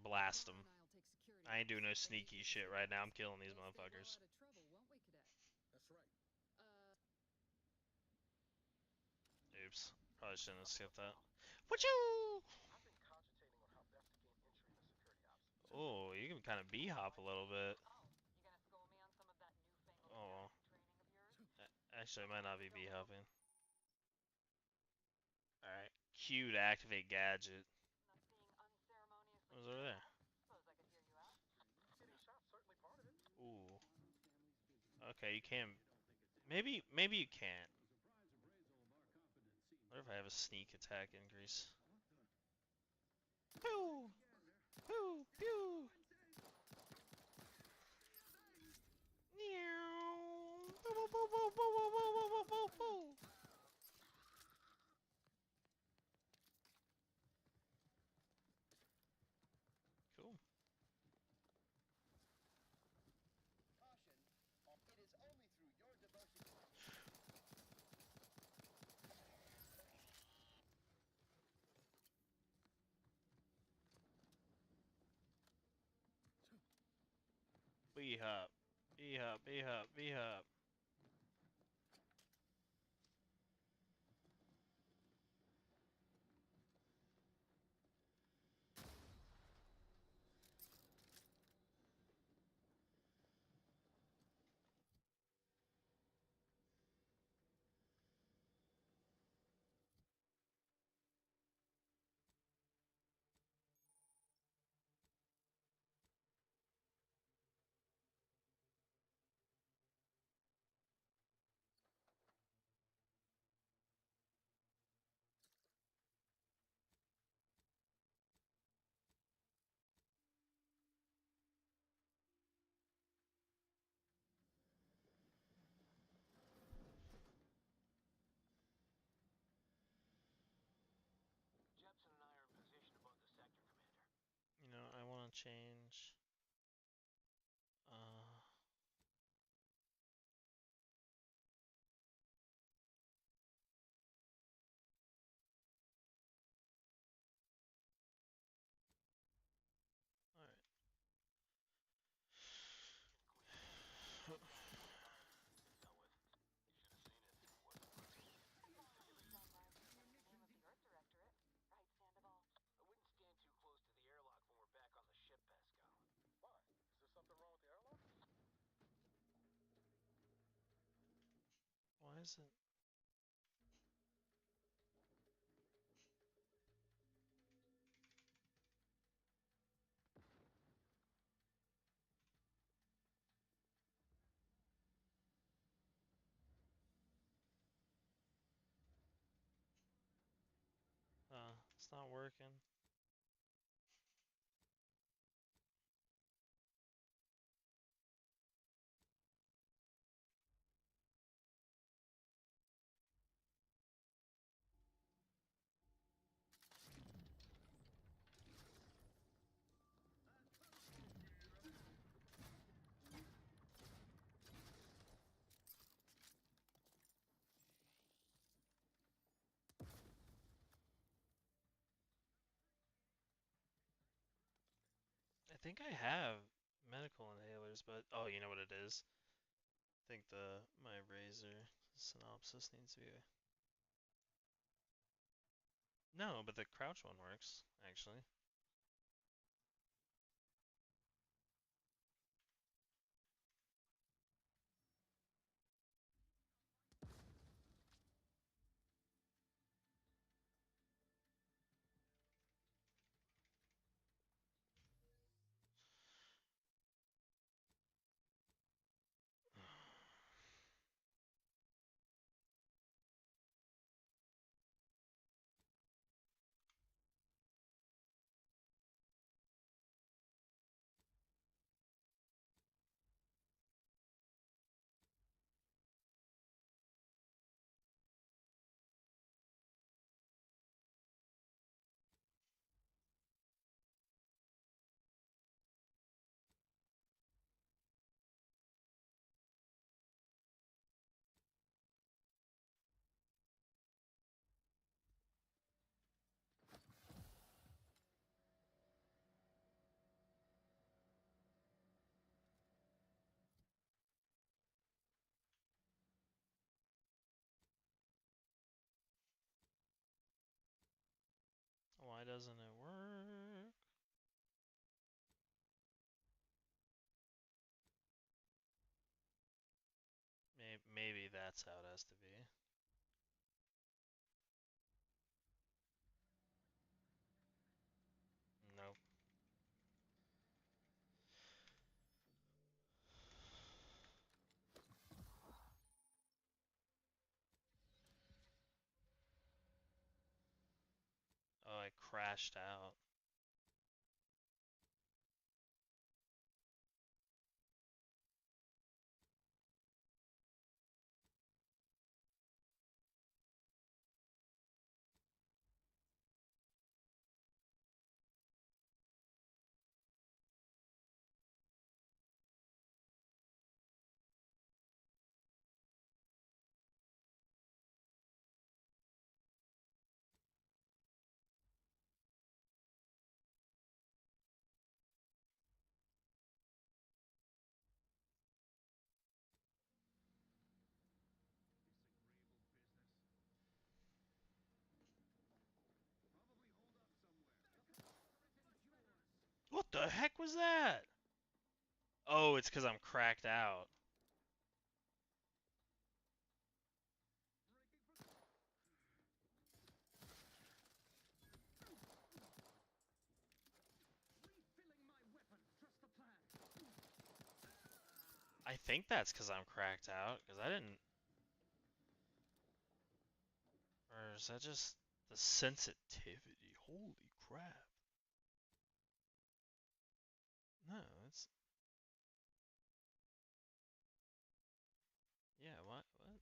Blast him. Laura and I'll take security I ain't doing no ops, and we sneaky can shit see right now. I'm what's killing these We'll stay well motherfuckers. out of trouble, won't we, Cadet? That's right. Oops. Probably shouldn't have skipped that. Wachoo! I've been cogitating on how best to gain entry in the security ops. Oh, you can kind of b-hop a little bit. Oh, you gonna school me on some of that newfangled Oh. training of yours? Actually, I might not be b-hopping. Alright. Q to activate gadget. Not being unceremoniously What was over there? Suppose I could hear you out. Getting shot's certainly part of it. Ooh. Okay, you can. Maybe you can't. What if I have a sneak attack increase? Pew! Pew! Pew! Meow! Boo, boo, boo, boo, boo, boo, boo, boo, boo, boo. Cool. Caution, it is only through your devotion to... B-hop. B-hop, B-hop, B-hop. Jepson and I are in position above the sector, Commander. You know, I want to change. is it? It's not working. I think I have medical inhalers, but oh, you know what it is? I think my razor synopsis needs to be. No, but the crouch one works actually. Why doesn't it work? Maybe that's how it has to be. Nope. Oh, I crashed out. What the heck was that? Oh, it's because I'm cracked out. I think that's because I'm cracked out, because I didn't. Or is that just the sensitivity? Holy crap. No, it's. Yeah, what? What?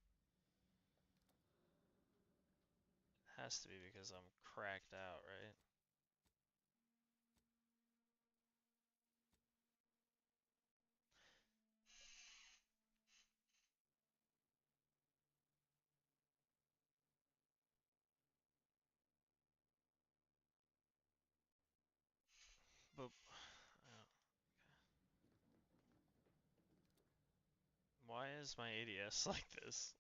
It has to be because I'm cracked out, right? But. Why is my ADS like this?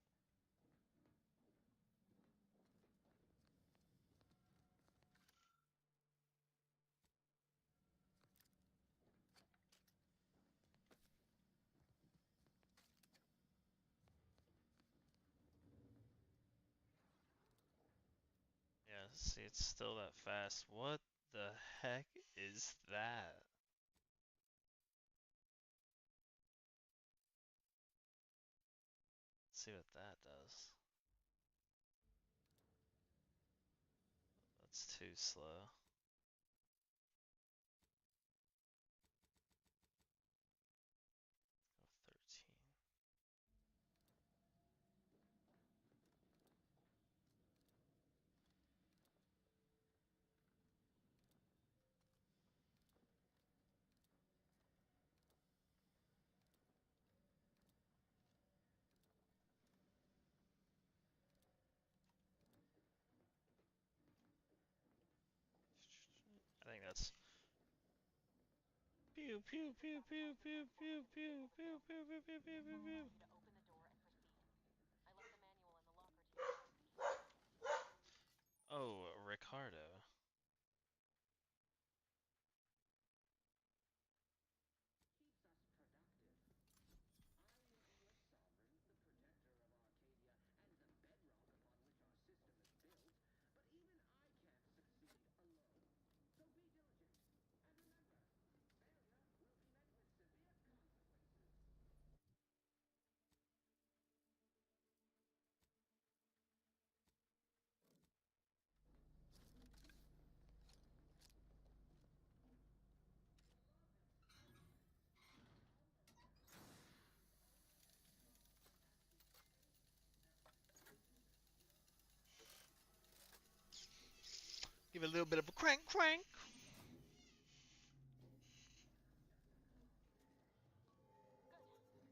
see, it's still that fast. What the heck is that? Let's see what that does. That's too slow. Go 13. I think that's pew pew pew pew pew pew pew pew pew pew pew pew pew pew. To open the door and proceed. I left the manual in the locker to use. Oh, Ricardo. Give it a little bit of a crank crank. Now that that's done, did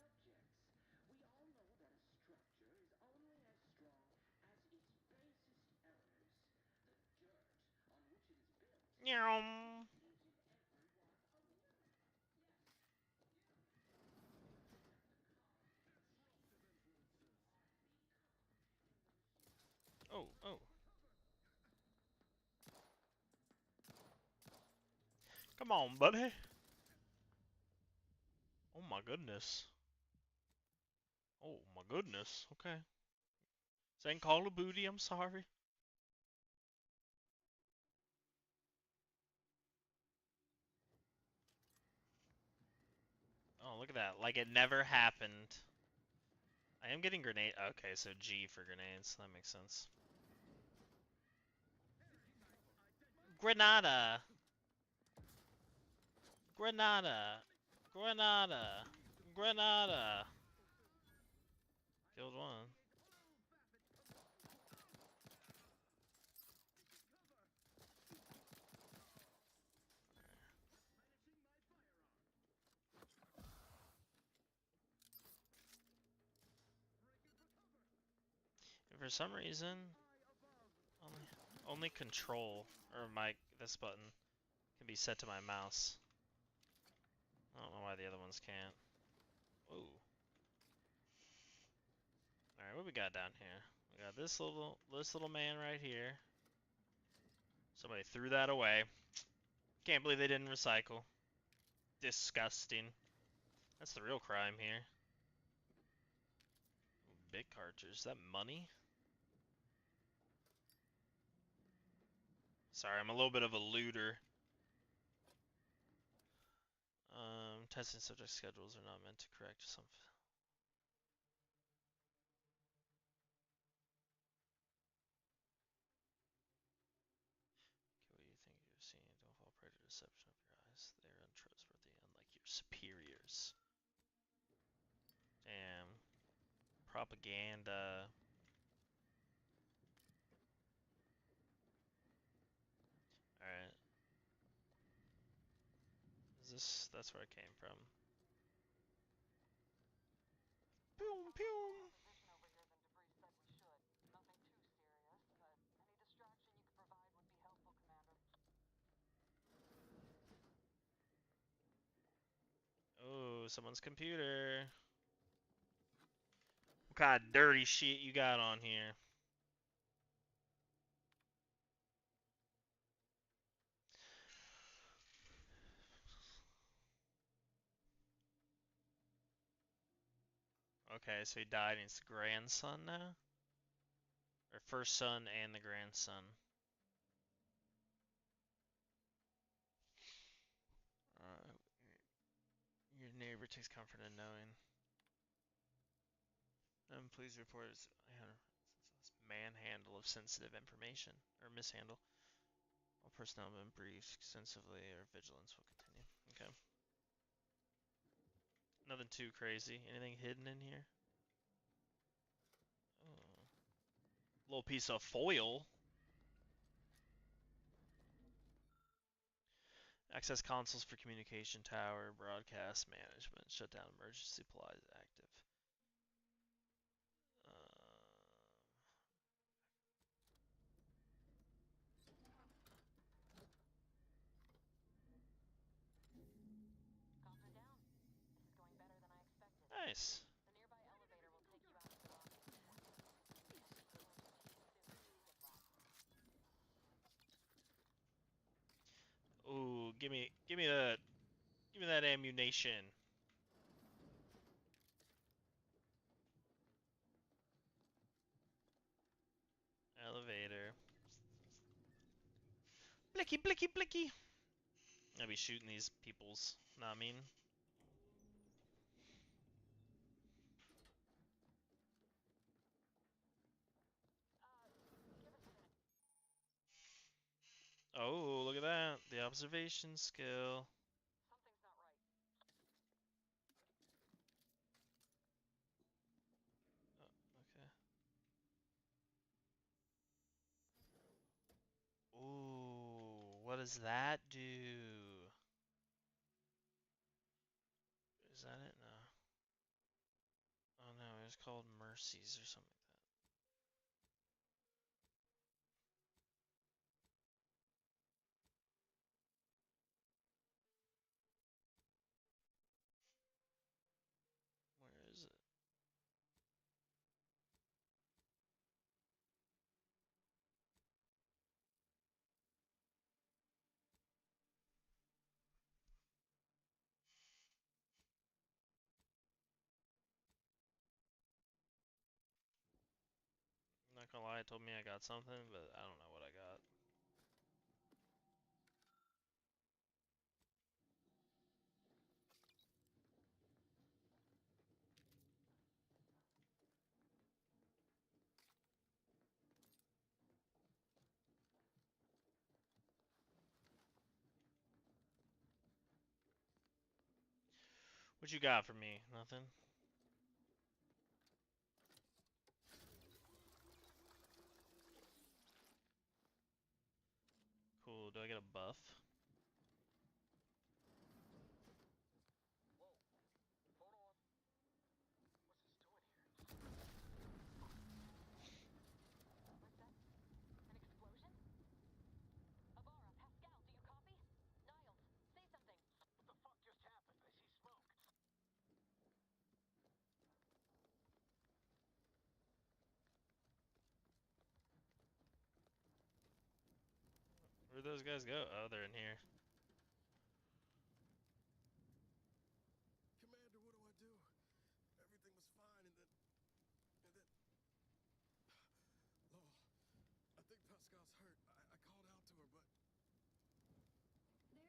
I forget to mention the alarm? Just ignore it and get to the manual override in the control room as soon as you can. Meow. Oh, oh. Come on, buddy. Oh my goodness. Oh my goodness. Okay. This ain't Call of Booty, I'm sorry. Oh, look at that. Like it never happened. I am getting grenade. Okay, so G for grenades. That makes sense. Granada. Granada. Granada. Granada. Killed one. And for some reason, only control or this button can be set to my mouse. I don't know why the other ones can't. Ooh. Alright, what we got down here? We got this little man right here. Somebody threw that away. Can't believe they didn't recycle. Disgusting. That's the real crime here. Ooh, big cartridge. Is that money? Sorry, I'm a little bit of a looter. Testing subject schedules are not meant to correct some. Okay, what do you think you're seeing? Don't fall prey to deception of your eyes. They're untrustworthy, unlike your superiors. Damn. Propaganda. Alright. That's where I came from. Pew, pew. Position over here than Debris said we should. Nothing too serious, but any distraction you could provide would be helpful, Commander. someone's computer. What kind of dirty shit you got on here? Okay, so he died and it's grandson now? Or first son and the grandson. Your neighbor takes comfort in knowing. Please report manhandle of sensitive information or mishandle. All personnel have been briefed extensively. Or vigilance will continue. Okay. Nothing too crazy. Anything hidden in here? Oh. Little piece of foil. Access consoles for communication tower, broadcast management, shut down emergency supplies active. Comms are down. This is going better than I expected. Nice. The nearby elevator will take you out to the lobby. Ooh, give me that ammunition. Elevator. Blicky, blicky, blicky. I'll be shooting these peoples. Know what I mean? Oh, look at that. The observation skill. Something's not right. Okay. Ooh, what does that do? Is that it? No. Oh no, it was called Mercies or something like that. Where is it? Not gonna lie, it told me I got something, but I don't know what I got. What you got for me? Nothing? Cool, do I get a buff? Whoa. Hold on. What's this doing here? What's that? An explosion? Abara, Pascal, do you copy? Niles, say something. What the fuck just happened? I see smoke. Where'd those guys go? Oh, they're in here. Commander, what do? Everything was fine, and then... Lowell, I think Pascal's hurt. I called out to her, but... There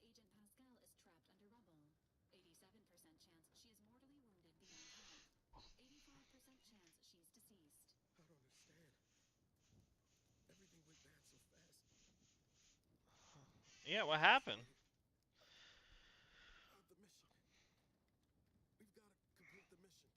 is a 90% chance Agent Pascal is trapped under rubble. 87% chance she is mortally wounded beyond help. 85% chance she's deceased. I don't understand. Everything went bad so fast. Yeah, what happened? The mission. We've got to complete the mission.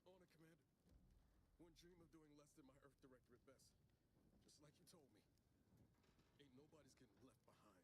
On it, Commander. Wouldn't dream of doing less than my Earth Directorate best. Just like you told me. Ain't nobody's getting left behind.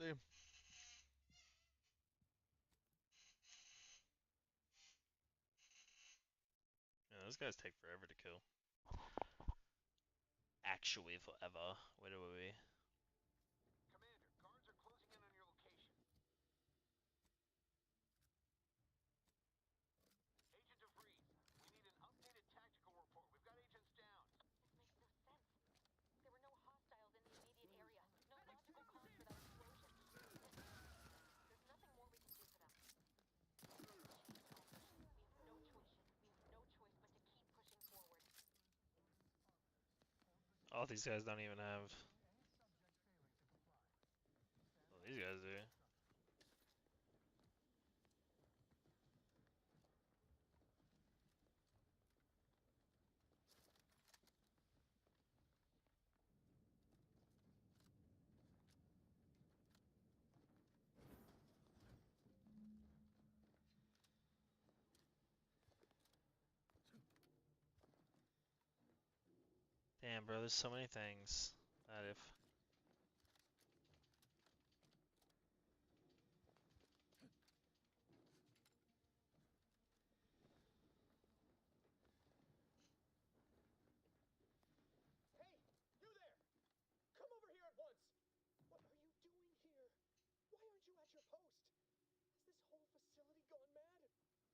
Damn. Yeah, those guys take forever to kill. Actually, forever. Wait, wait, wait. Commander, guards are closing in on your location. Agent DeVries, we need an updated tactical report. We've got agents down. This makes no sense. There were no hostiles in the immediate area. No logical cause for that explosion. There's nothing more we can do for them. We have no choice. We have no choice but to keep pushing forward. All these guys don't even have. Well, these guys do. Damn, bro, there's so many things that if. Hey, you there! Come over here at once! What are you doing here? Why aren't you at your post? Has this whole facility gone mad?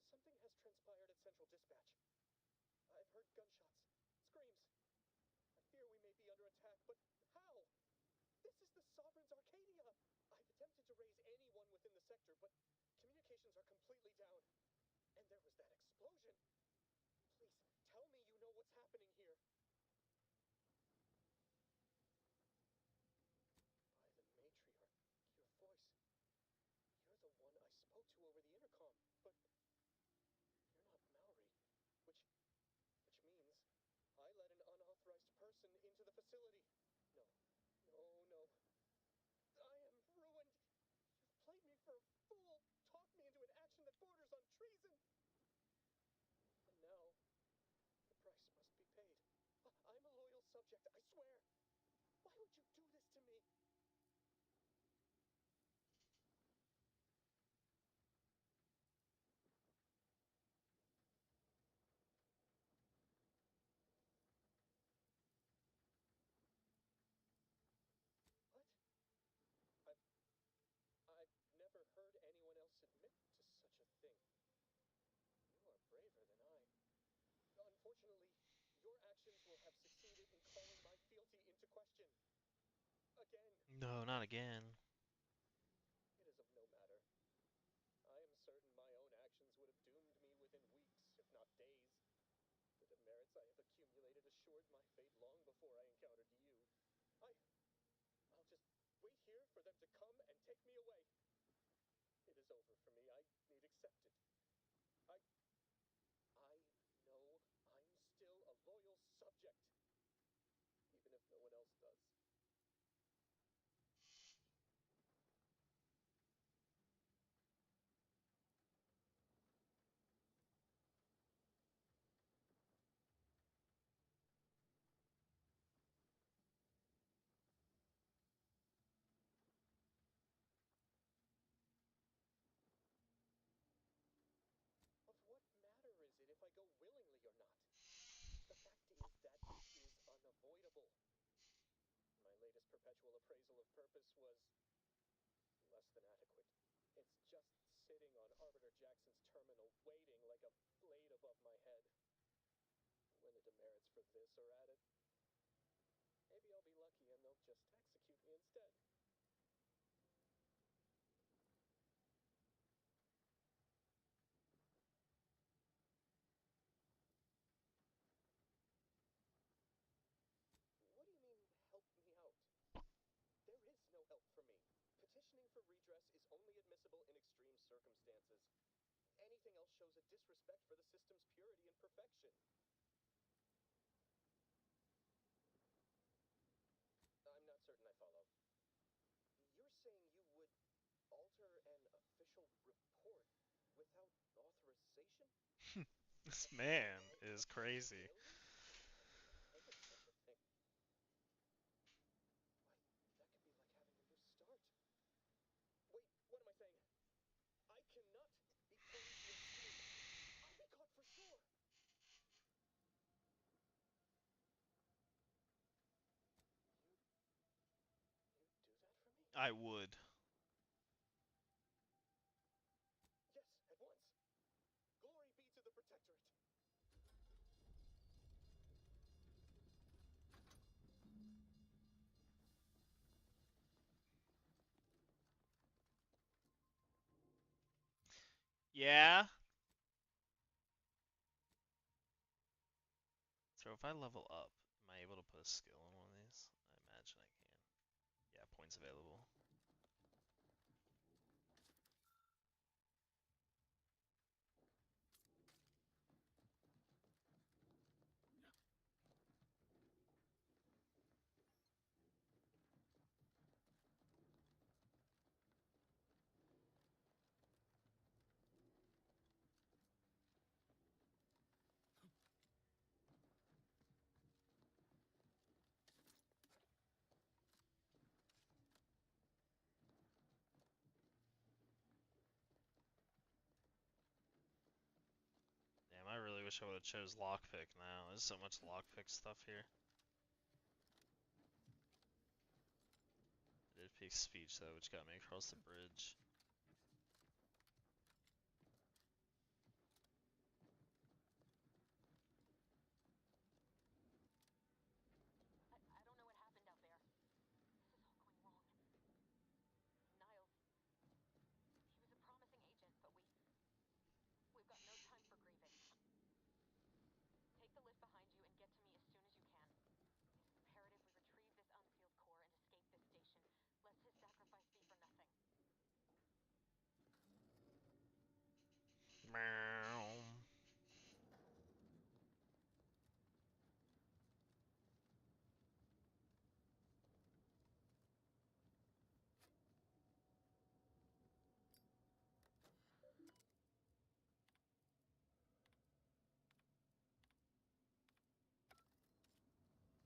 Something has transpired at Central Dispatch. I've heard gunshots, screams. I fear we may be under attack, but how? This is the Sovereign's Arcadia! I've attempted to raise anyone within the sector, but communications are completely down. And there was that explosion. Please, tell me you know what's happening here. By the matriarch, your voice. You're the one I spoke to over the intercom, but you're not Mallory, which means I let an unauthorized person into the facility. No, no. I am ruined. You've played me for a fool, talked me into an action that borders on treason. And now, the price must be paid. I'm a loyal subject, I swear. Why would you do this to me? What? I've never heard anyone else admit to such a thing. You are braver than I. Unfortunately, your actions will have succeeded in calling my fealty into question. Again. No, not again. It is of no matter. I am certain my own actions would have doomed me within weeks, if not days. The demerits I have accumulated assured my fate long before I encountered you. I'll just wait here for them to come and take me away. It is over for me. I need accept it. I know I'm still a loyal subject, even if no one else does. Of what matter is it if I go willingly or not? The fact is that it is unavoidable. My latest perpetual appraisal of purpose was less than adequate. It's just sitting on Arbiter Jackson's terminal, waiting like a blade above my head. When the demerits for this are added, maybe I'll be lucky and they'll just execute me instead. What do you mean, help me out? There is no help for me. Petitioning for redress is only admissible in extreme circumstances. Anything else shows a disrespect for the system's purity and perfection. I'm not certain I follow. You're saying you would alter an official report without authorization? This man is crazy. I never did such a thing. Why, that could be like having a new start. I would. Yes, at once. Glory be to the Protectorate. Yeah. So if I level up, am I able to put a skill on one of these? I imagine I can. Yeah, points available. Damn, I really wish I would have chose lockpick now. There's so much lockpick stuff here. I did pick speech though, which got me across the bridge. I don't know what happened out there. This is all going wrong. Niles, he was a promising agent, but we've got no time for grieving. Take the lift behind you and get to me as soon as you can. It's imperative we retrieve this unsealed core and escape this station, lest his sacrifice be for nothing. Meow.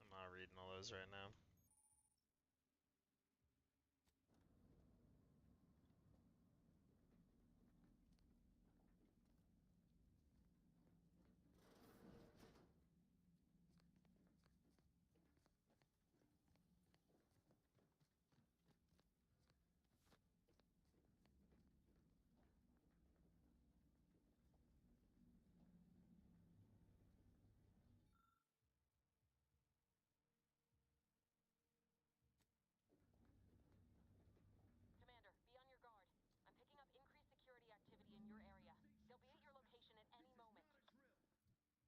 I'm not reading all those right now. Commander, be on your guard. I'm picking up increased security activity in your area. They'll be at your location at any moment.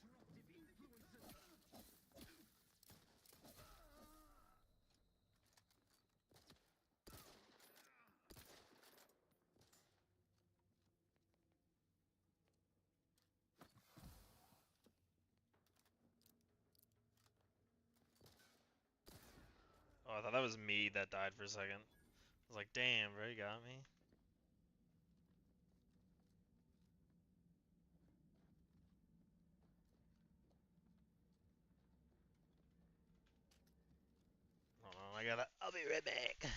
Or is it? It is not our place to question. Now what? Disruptive influences. Oh, I thought that was me that died for a second. I was like, damn, bro, you got me. Hold on, I'll be right back.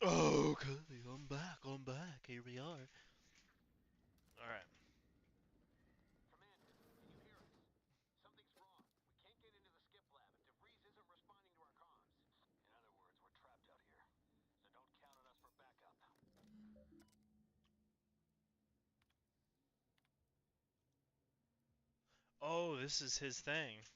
Oh, Cody, I'm back. I'm back. Here we are. All right. Commander, can you hear us? Something's wrong. We can't get into the skip lab, and DeVries isn't responding to our comms. In other words, we're trapped out here. So don't count on us for backup. Oh, this is his thing.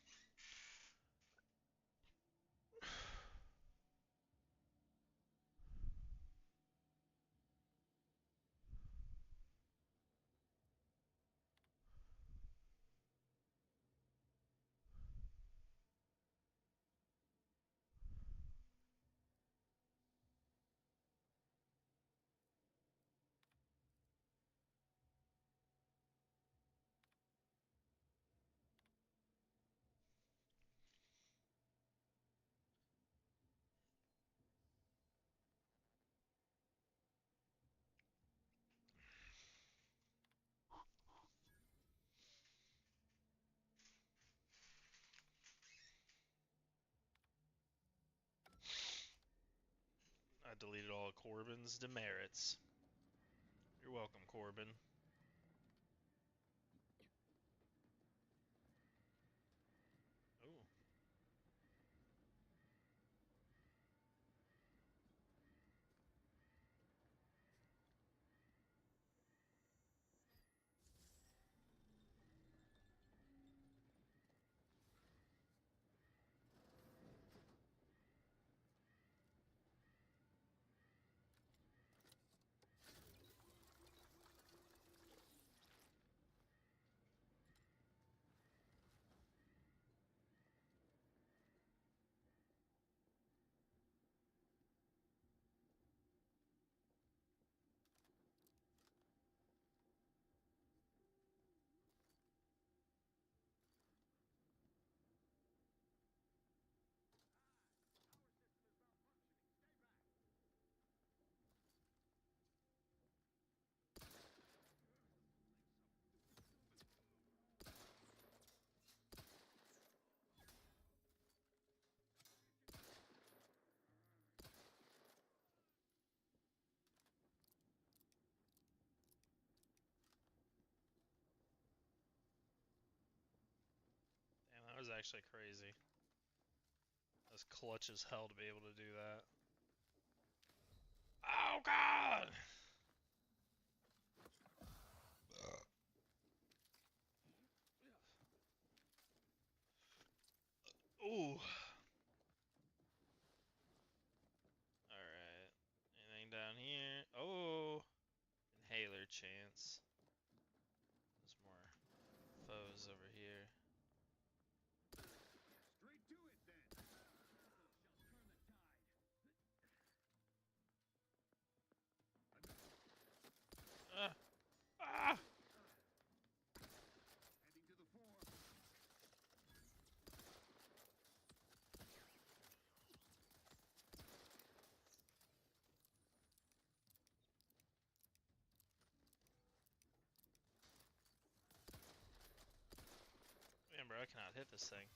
I deleted all of Corbin's demerits. You're welcome, Corbin. Oh. Damn, that was actually crazy. That's clutch as hell to be able to do that. Oh, God! Ooh. Alright. Anything down here? Oh! Inhaler chance. There's more foes over here. Straight to it, then. Shall turn the tide. Ah! Ah! Heading to the fore. Man, bro, I cannot hit this thing.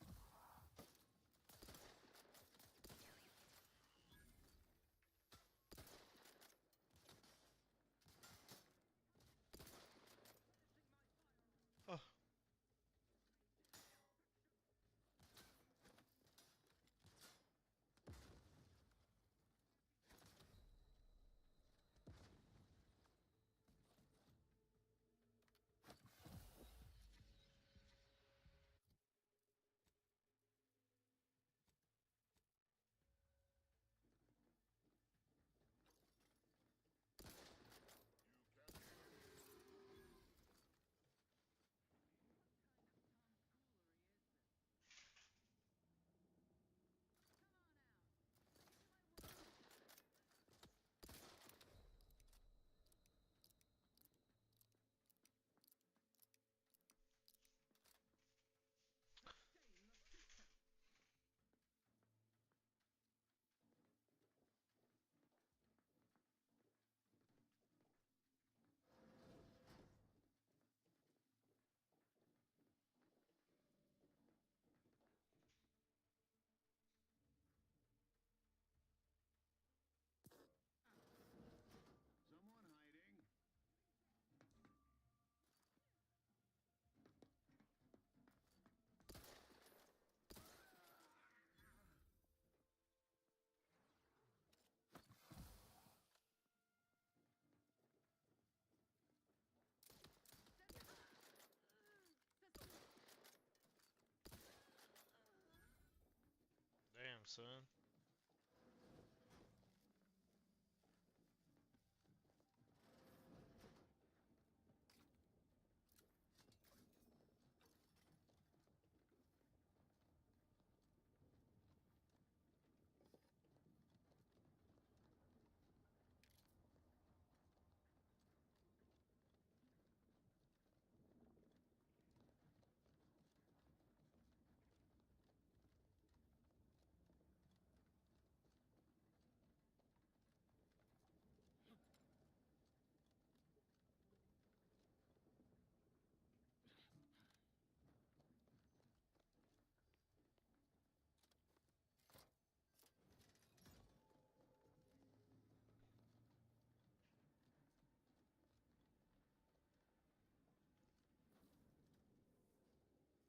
Oh. time, son.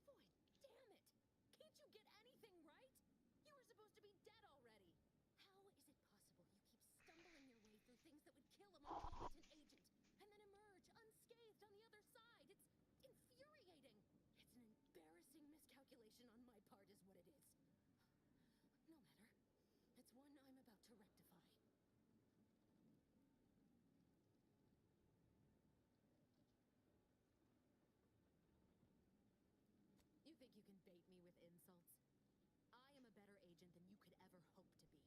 Boy, damn it! Can't you get anything right? You were supposed to be dead already. How is it possible you keep stumbling your way through things that would kill a more competent agent, and then emerge unscathed on the other side? It's infuriating. It's an embarrassing miscalculation on my part is what it is. No matter. It's one I'm about to rectify. You think you can bait me with insults? I am a better agent than you could ever hope to be.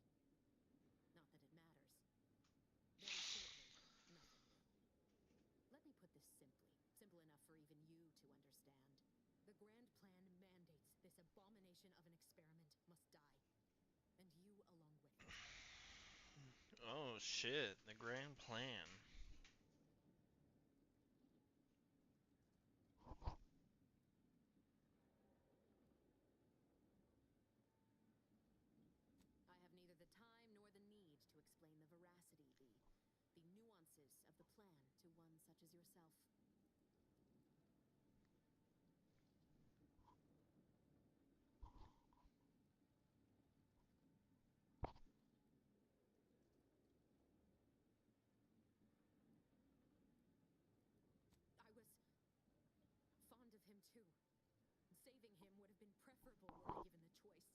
Not that it matters. Very shortly, nothing will. Let me put this simply. Simple enough for even you to understand. The grand plan mandates this abomination of an experiment must die. And you along with it. Oh shit, the grand plan. I have neither the time nor the need to explain the veracity, the nuances of the plan to one such as yourself. I was fond of him too. Saving him would have been preferable were I given the choice.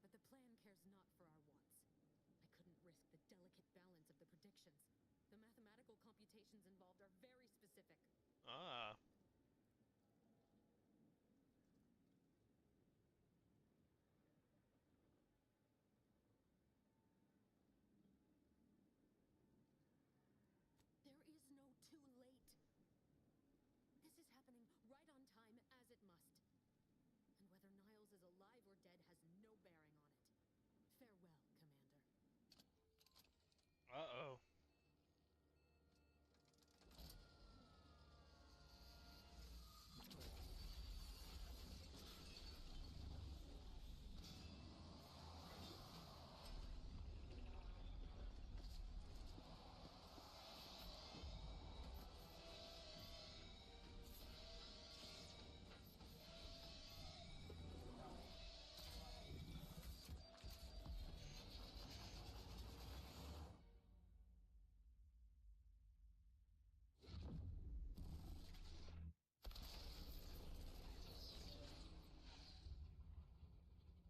But the plan cares not for our wants. I couldn't risk the delicate balance of the predictions. The mathematical computations involved are very specific. Ah. There is no too late. This is happening right on time, as it must. And whether Niles is alive or dead has no bearing on it. Farewell, Commander. Uh-oh.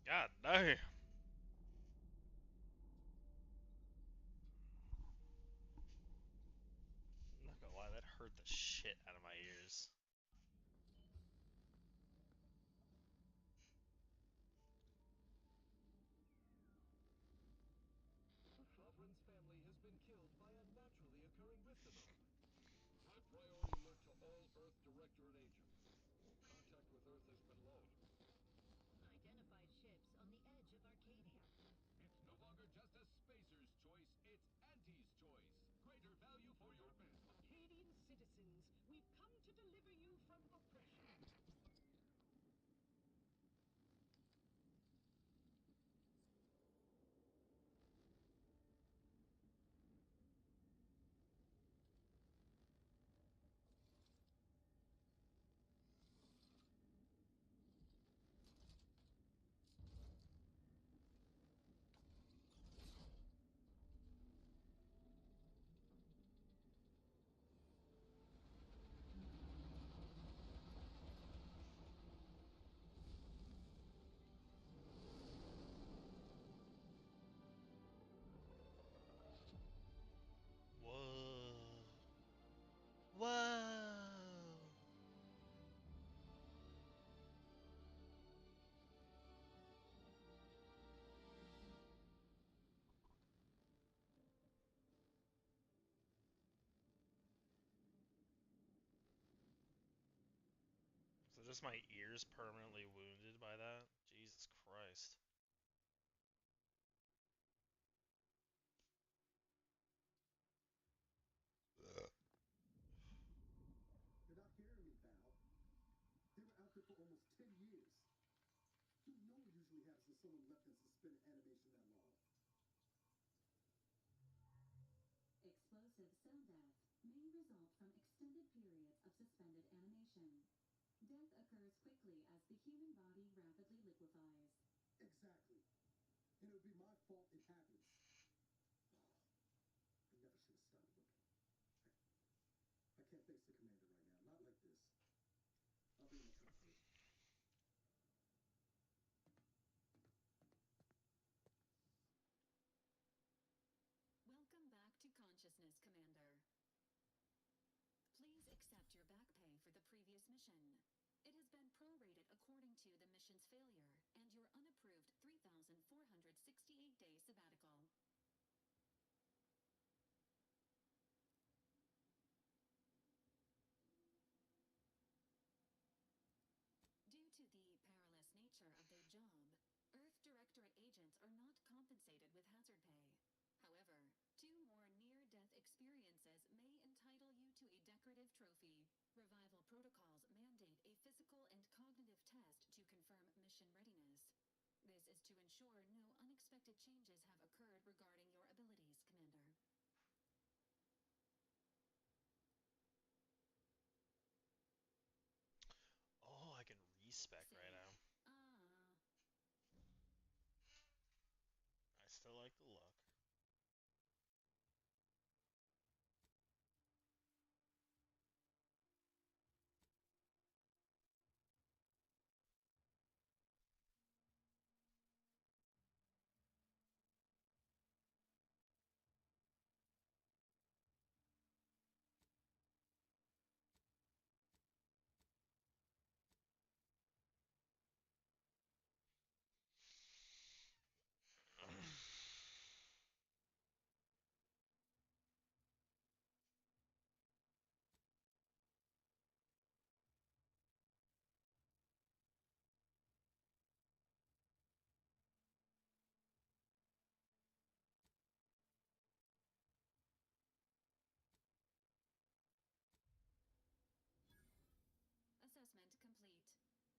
God damn. I'm not gonna lie, that hurt the shit out of my ears. Lovren's family has been killed by a naturally occurring rift anomaly. High priority alert to all Earth Directorate agents. Contact with Earth has been low. Identify ships on the edge of Arcadia. It's no longer just a spacer's choice, it's Auntie's choice. Greater value for your men. Arcadian citizens, we've come to deliver you Was my ears permanently wounded by that? Jesus Christ. You're not hearing me, pal. They were out there for almost 10 years. You know what usually happens when someone left in suspended animation that long. Explosive cell death may result from extended periods of suspended animation. Death occurs quickly as the human body rapidly liquefies. Exactly. And it would be my fault it happens. I never should have stopped looking. I can't face the commander right now. Not like this. I'll be in the cockpit. Welcome back to consciousness, Commander. Please accept your back pay for the previous mission. It has been prorated according to the mission's failure and your unapproved 3,468-day sabbatical. Due to the perilous nature of their job, Earth Directorate agents are not compensated with hazard pay. However, 2 more near-death experiences may entitle you to a decorative trophy. Revival protocols mandate a physical and cognitive test to confirm mission readiness. This is to ensure no unexpected changes have occurred regarding your abilities, Commander. Oh, I can respec right now. I still like the look. Assessment complete.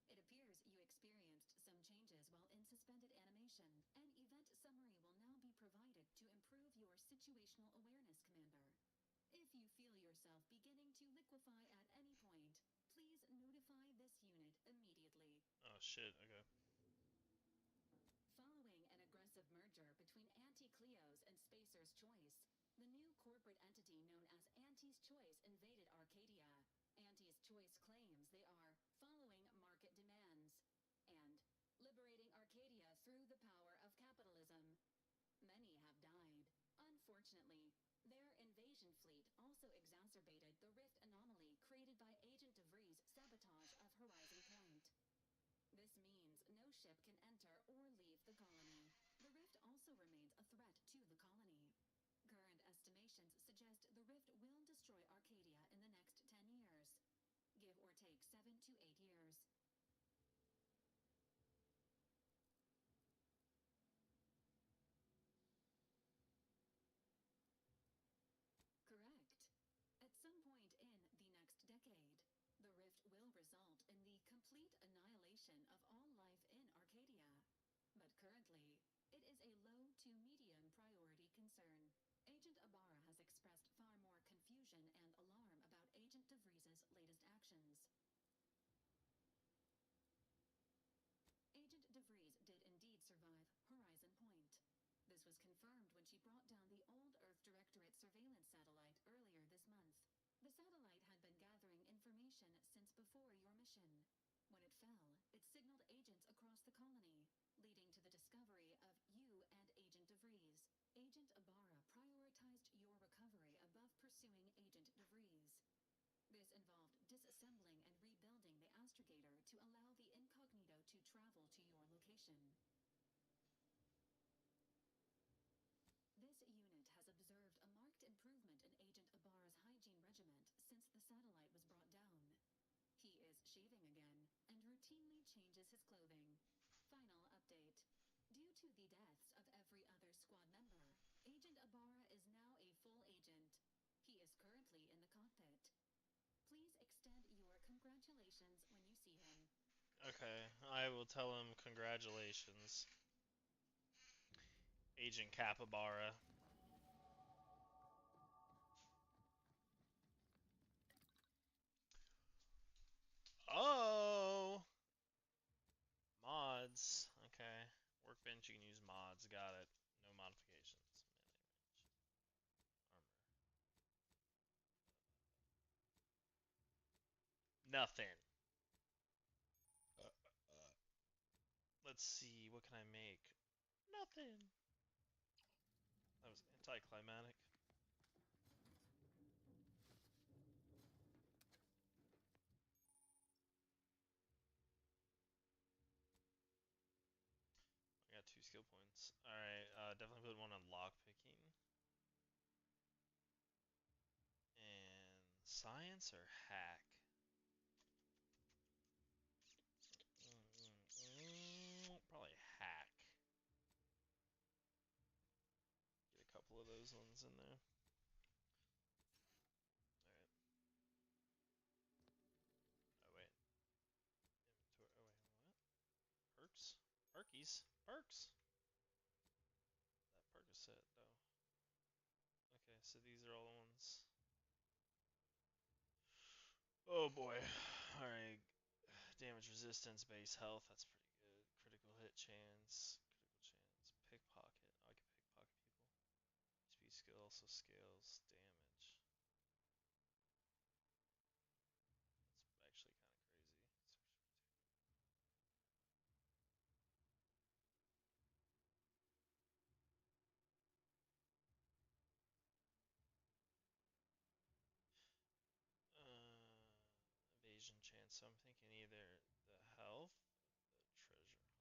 It appears you experienced some changes while in suspended animation. An event summary will now be provided to improve your situational awareness, Commander. If you feel yourself beginning to liquefy at any point, please notify this unit immediately. Oh shit, okay. Following an aggressive merger between Anti-Cleos and Spacer's Choice, the new corporate entity known as Anti's Choice invaded Arcadia. Anti's Choice claims they are following market demands and liberating Arcadia through the power of capitalism. Many have died. Unfortunately, their invasion fleet also exacerbated the rift anomaly created by Agent DeVries' sabotage of Horizon Point. This means no ship can enter or leave the colony. The rift also remains a threat to the colony. Current estimations suggest the rift will destroy Arcadia in the next 10 years. Give or take 7 to 8 years. Correct. At some point in the next decade, the rift will result in the complete annihilation of all life in Arcadia. But currently, it is a low to medium priority concern. Agent Ibarra has expressed far more confusion and alarm about Agent DeVries' latest actions. Agent DeVries did indeed survive Horizon Point. This was confirmed when she brought down the old Earth Directorate surveillance satellite earlier this month. The satellite had been gathering information since before your mission. When it fell, it signaled agents across the colony, leading to the discovery of you and Agent DeVries. Agent Ibarra prioritized your recovery above pursuing Agent DeVries. This involved disassembling and rebuilding the astrogator to allow the incognito to travel to your location. This unit has observed a marked improvement in Agent Ibarra's hygiene regiment since the satellite was brought down. He is shaving again and Okay, I will tell him congratulations, Agent Capybara. Oh, mods. Okay, workbench. You can use mods. Got it. No modifications. Armor. Nothing. Let's see. What can I make? Nothing. That was anticlimactic. I got 2 skill points. Alright, definitely put one on lockpicking. And science or hack? Probably hack. Get a couple of those ones in there. Alright. Oh, wait. Inventory. Oh, wait. What? Perks? Perkies? Perks? That Percocet, though. Okay, so these are all the ones. Oh boy. Alright. Damage resistance, base health, that's pretty good. Critical hit chance. Critical chance. Pickpocket. Oh, I can pickpocket people. Speed skill also scales damage. That's actually kind of crazy. Evasion chance. So I'm thinking either the health or the treasure hunter.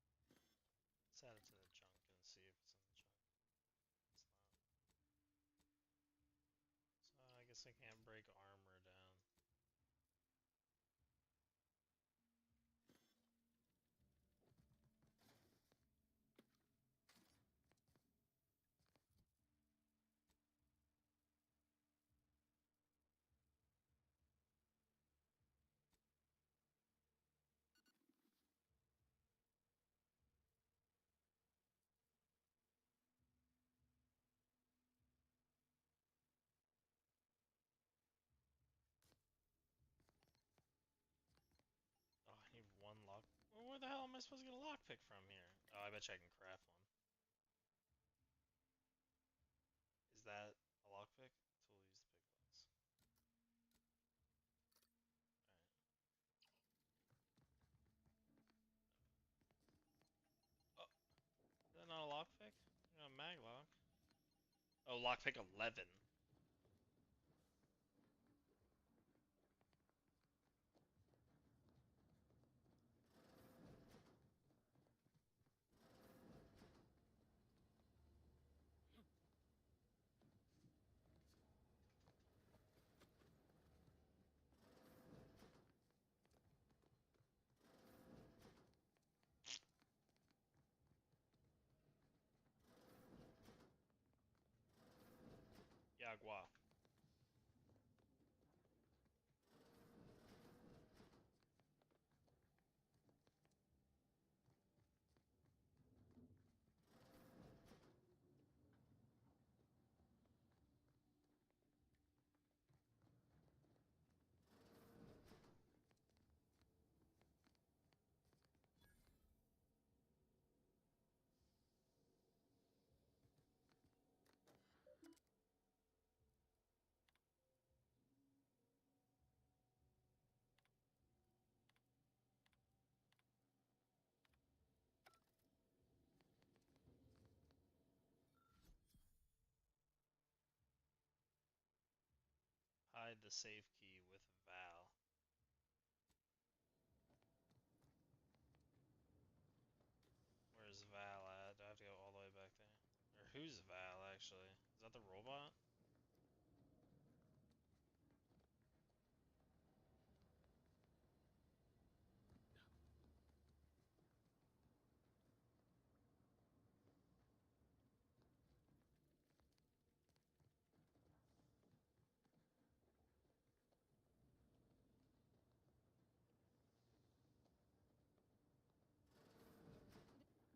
I don't write this down. Let's add it to the junk and see if it's in the junk. It's not. So I guess I can't break armor down. Oh, I need one lock. Well, where the hell am I supposed to get a lockpick from here? Oh, I bet you I can craft one. Is that a lockpick? Tool use the pick locks. Alright. Oh, is that not a lockpick? I got a mag lock. Oh, lockpick 11. Agua. Hide the safe key with Val. Where's Val at? Do I have to go all the way back there? Or who's Val, actually? Is that the robot?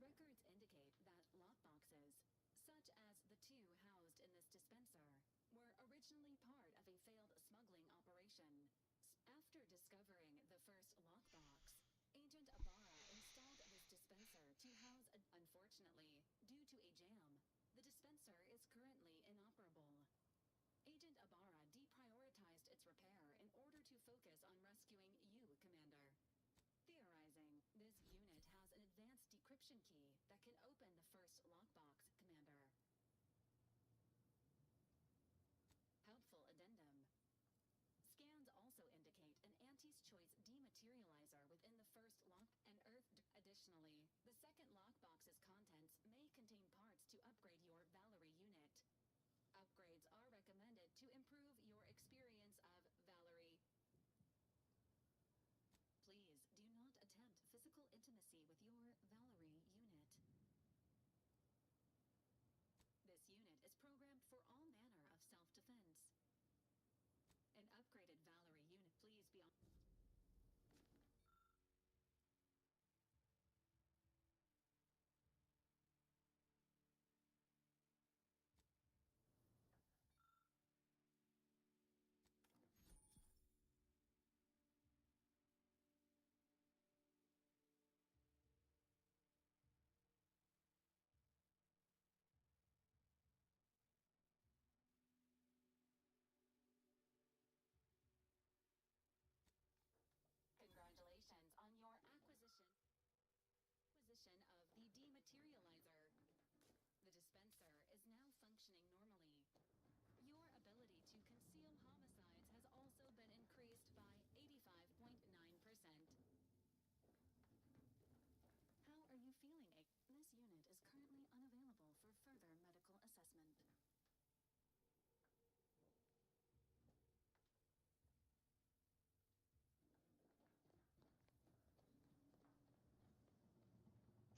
Records indicate that lockboxes, such as the two housed in this dispenser, were originally part of a failed smuggling operation. After discovering the first lockbox, Agent Ibarra installed this dispenser to house a... Unfortunately, due to a jam, the dispenser is currently inoperable. Agent Ibarra deprioritized its repair in order to focus on rescuing you, Commander. Theorizing, this unit has an advanced decryption key that can open the first lockbox, Commander. Helpful addendum. Scans also indicate an Auntie's Choice dematerializer within the first lock and Earth. Additionally, the second lockbox's contents may contain parts to upgrade your Valerie unit. Upgrades are recommended to improve your experience of Valerie. Please do not attempt physical intimacy with your Valerie unit. This unit is programmed for all manner of self-defense. An upgraded Valerie unit, please be on... Congratulations on your acquisition of the dematerializer. The dispenser is now functioning normally. Your ability to conceal homicides has also been increased by 85.9%. How are you feeling? This unit is currently unavailable for further medical assessment.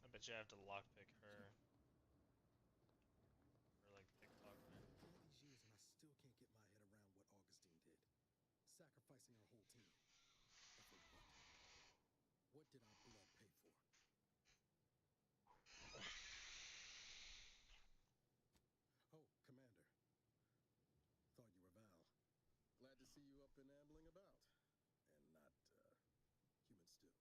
I bet you have to lockpick her. Or like pickpocket her. All these years and I still can't get my head around what Augustine did. Sacrificing our whole team. And for what? What did our blood pay for? Oh, Commander. Thought you were Val. Glad to see you up and ambling about. And not, human stew.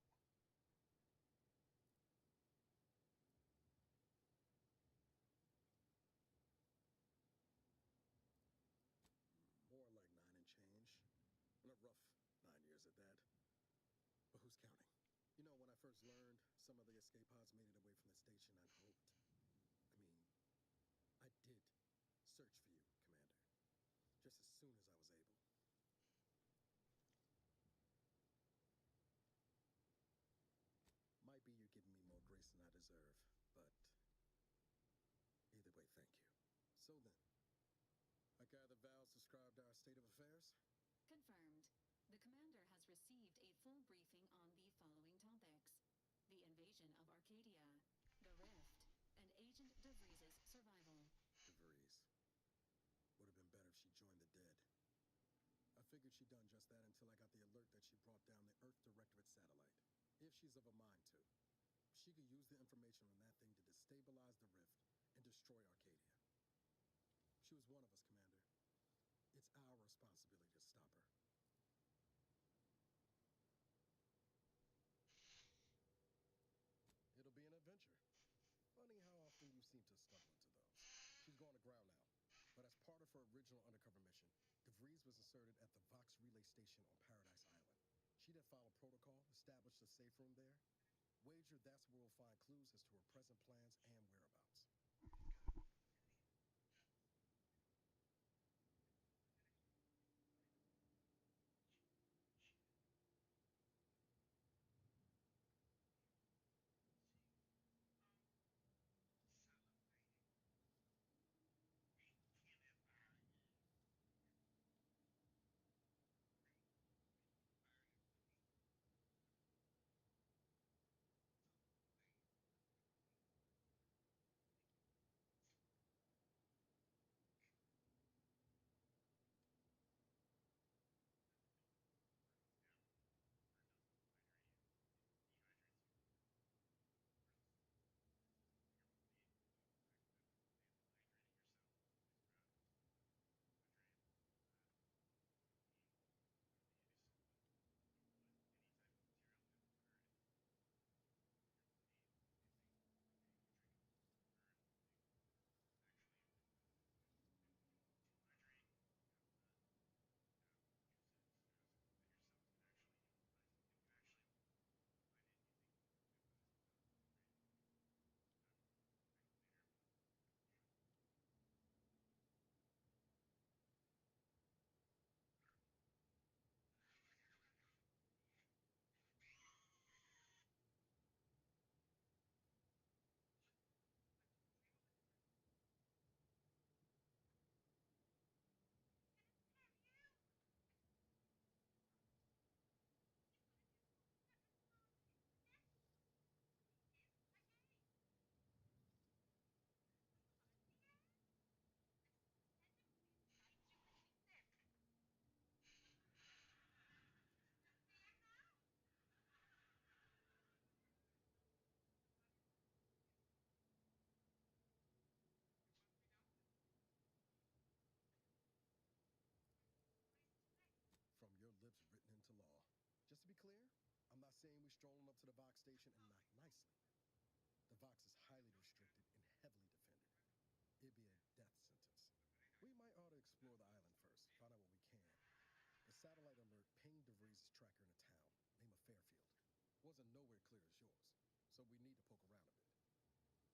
More like 9 and change. And a rough 9 years at that. But who's counting? You know, when I first learned some of the escape pods made it away from the station, I'd hoped. I did search for you, Commander. Just as soon as I was able. Might be you're giving me more grace than I deserve, but either way, thank you. So then, I gather Val subscribed to our state of affairs? Confirmed. The commander has received a full briefing on the following topics: the invasion of Arcadia, the Rift, and Agent DeVries's survival. DeVries. Would have been better if she joined until I got the alert that she brought down the Earth Directorate satellite. If she's of a mind to. She could use the information on that thing to destabilize the rift and destroy Arcadia. She was one of us, Commander. It's our responsibility to stop her. It'll be an adventure. Funny how often you seem to stumble into those. She's going to ground now. But as part of her original undercover mission, DeVries was inserted at the Vox relay station on Paradise Island. She'd have followed protocol, established a safe room there. Wager that's where we'll find clues as to her present plans and whereabouts. From your lips written into law. Just to be clear, I'm not saying we strolling up to the Vox station and knock nicely. The Vox is highly restricted and heavily defended. It'd be a death sentence. We might ought to explore the island first, find out what we can. The satellite alert pinged DeVries' tracker in a town, name of Fairfield. Wasn't nowhere clear as yours, so we need to poke around a bit.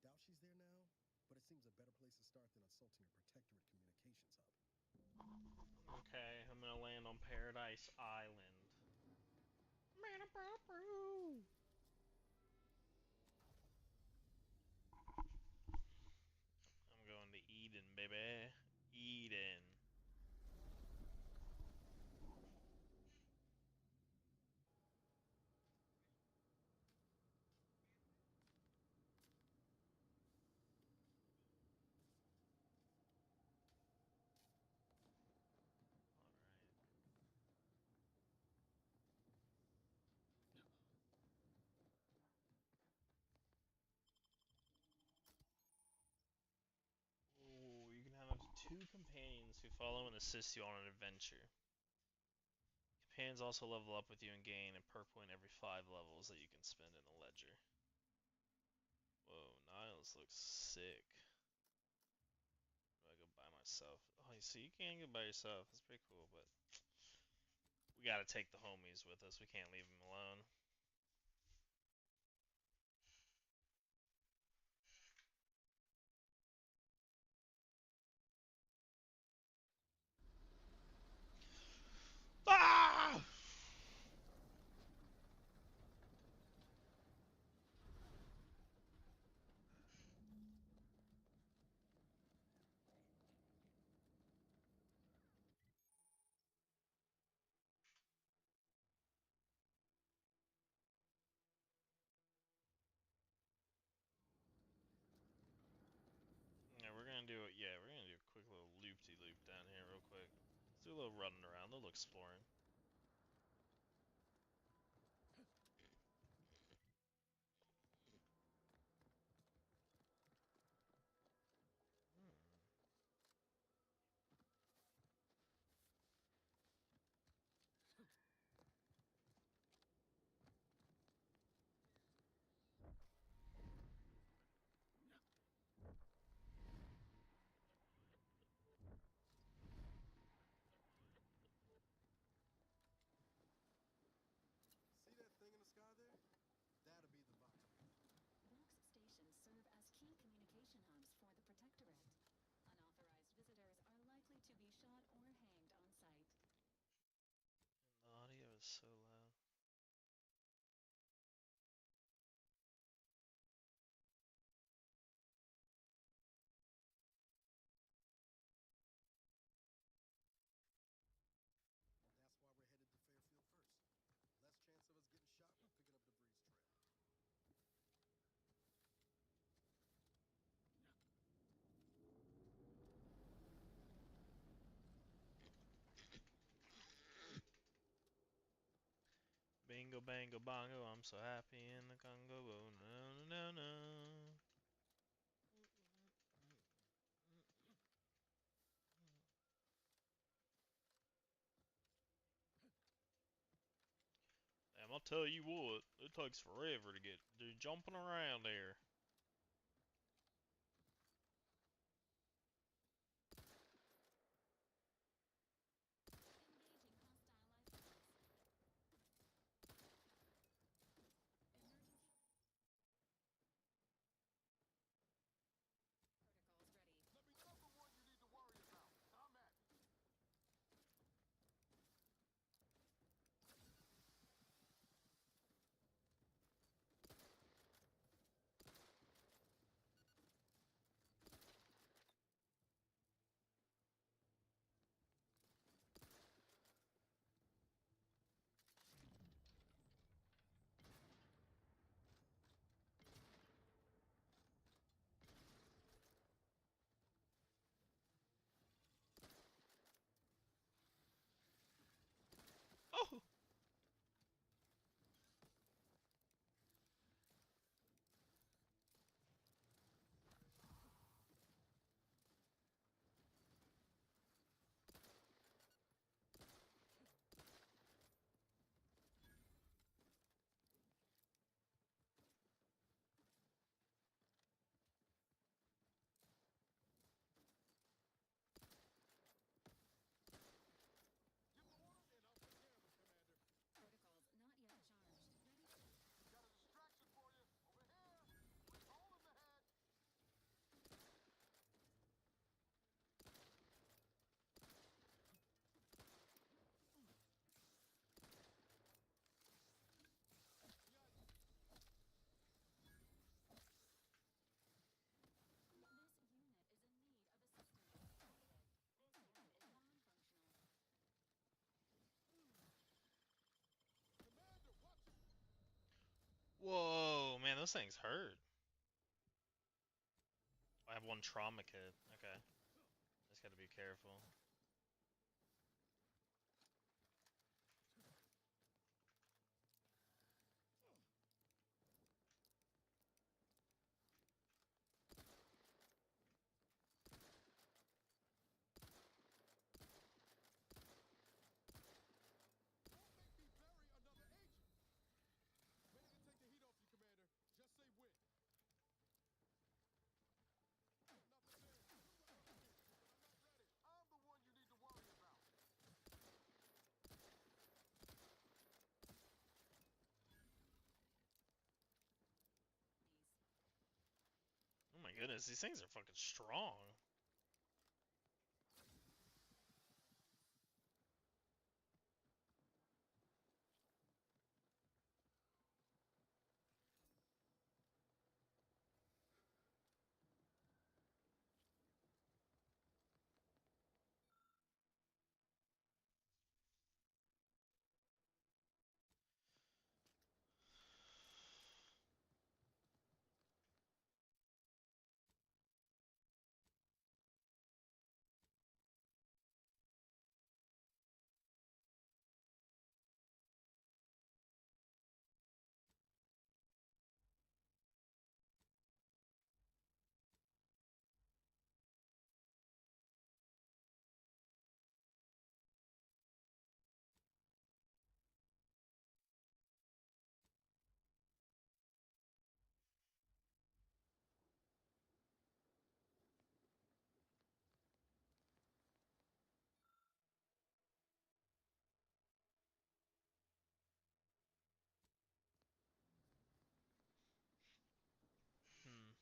Doubt she's there now, but it seems a better place to start than assaulting a protectorate communications hub. Okay, I'm gonna land on Paradise Island. I'm going to Eden, baby. Eden. Ooh, you can have up to 2 companions who follow and assist you on an adventure. Companions also level up with you and gain a perk point every 5 levels that you can spend in a ledger. Whoa, Niles looks sick. Do I go by myself? Oh, you see, you can go by yourself. That's pretty cool, but we gotta take the homies with us. We can't leave them alone. Ah! Yeah, we're gonna do it. Yeah, we're gonna do a quick little loop-de-loop down here real quick. Let's do a little running around, a little exploring. Bingo, bango, bongo, I'm so happy in the Congo. Oh, no, no, no. Damn, I'll tell you what, it takes forever to get jumping around there. Engaging hostile life forms. Emergency protocols ready. Let me know the one you need to worry about. I'm at it. Oh! Give the order and I'll take care of it, Commander. Protocols not yet charged. Ready? Got a distraction for you. Over here. With a hole in the head. This unit is in need of assistance. This unit is non-functional. Commander, watch it. Whoa, man, those things hurt. I have one trauma kit. Okay. Just gotta be careful. Don't make me bury another agent. Ready to take the heat off you, Commander. Just say when. Nothing there. You're right here, but I'm not ready. I'm the one you need to worry about. These. Oh my goodness, these things are fucking strong. Hmm.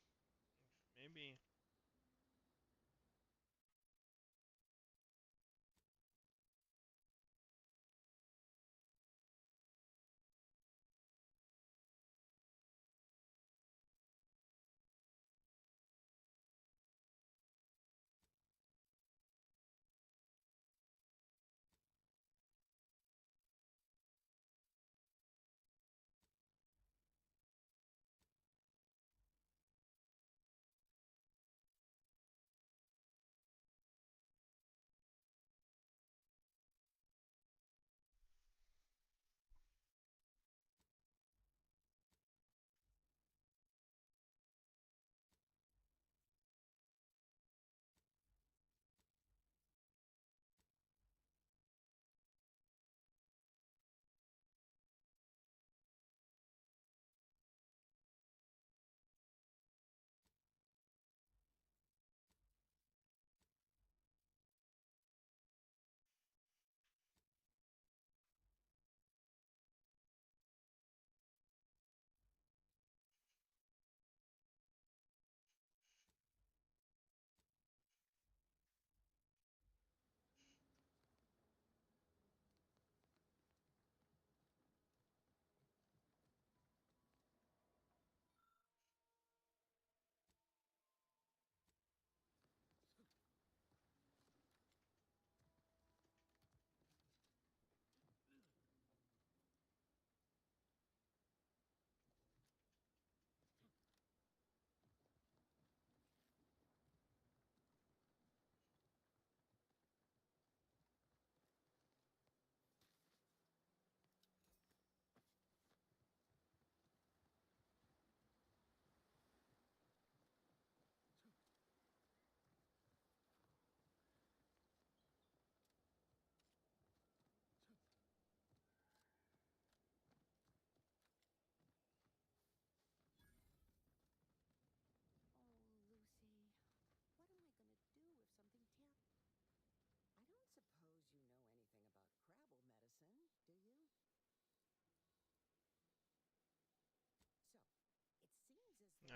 Maybe.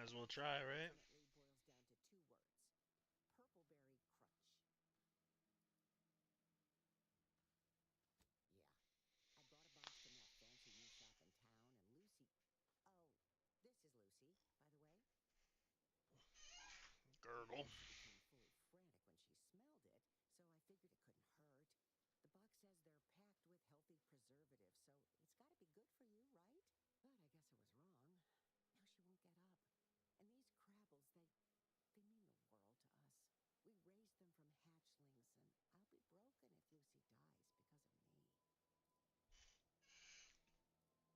Might as well try, right? Ultimately boils down to 2 words. Purpleberry Crunch. Yeah, I bought a box from that fancy new shop in town, and Lucy... Oh, this is Lucy, by the way. Gurgle. So I figured it couldn't hurt. The box says they're packed with healthy preservatives, so it's gotta be good for you, right? But I guess I was wrong. Now she won't get up. And these crabbles, they mean the world to us. We raised them from hatchlings, and I'll be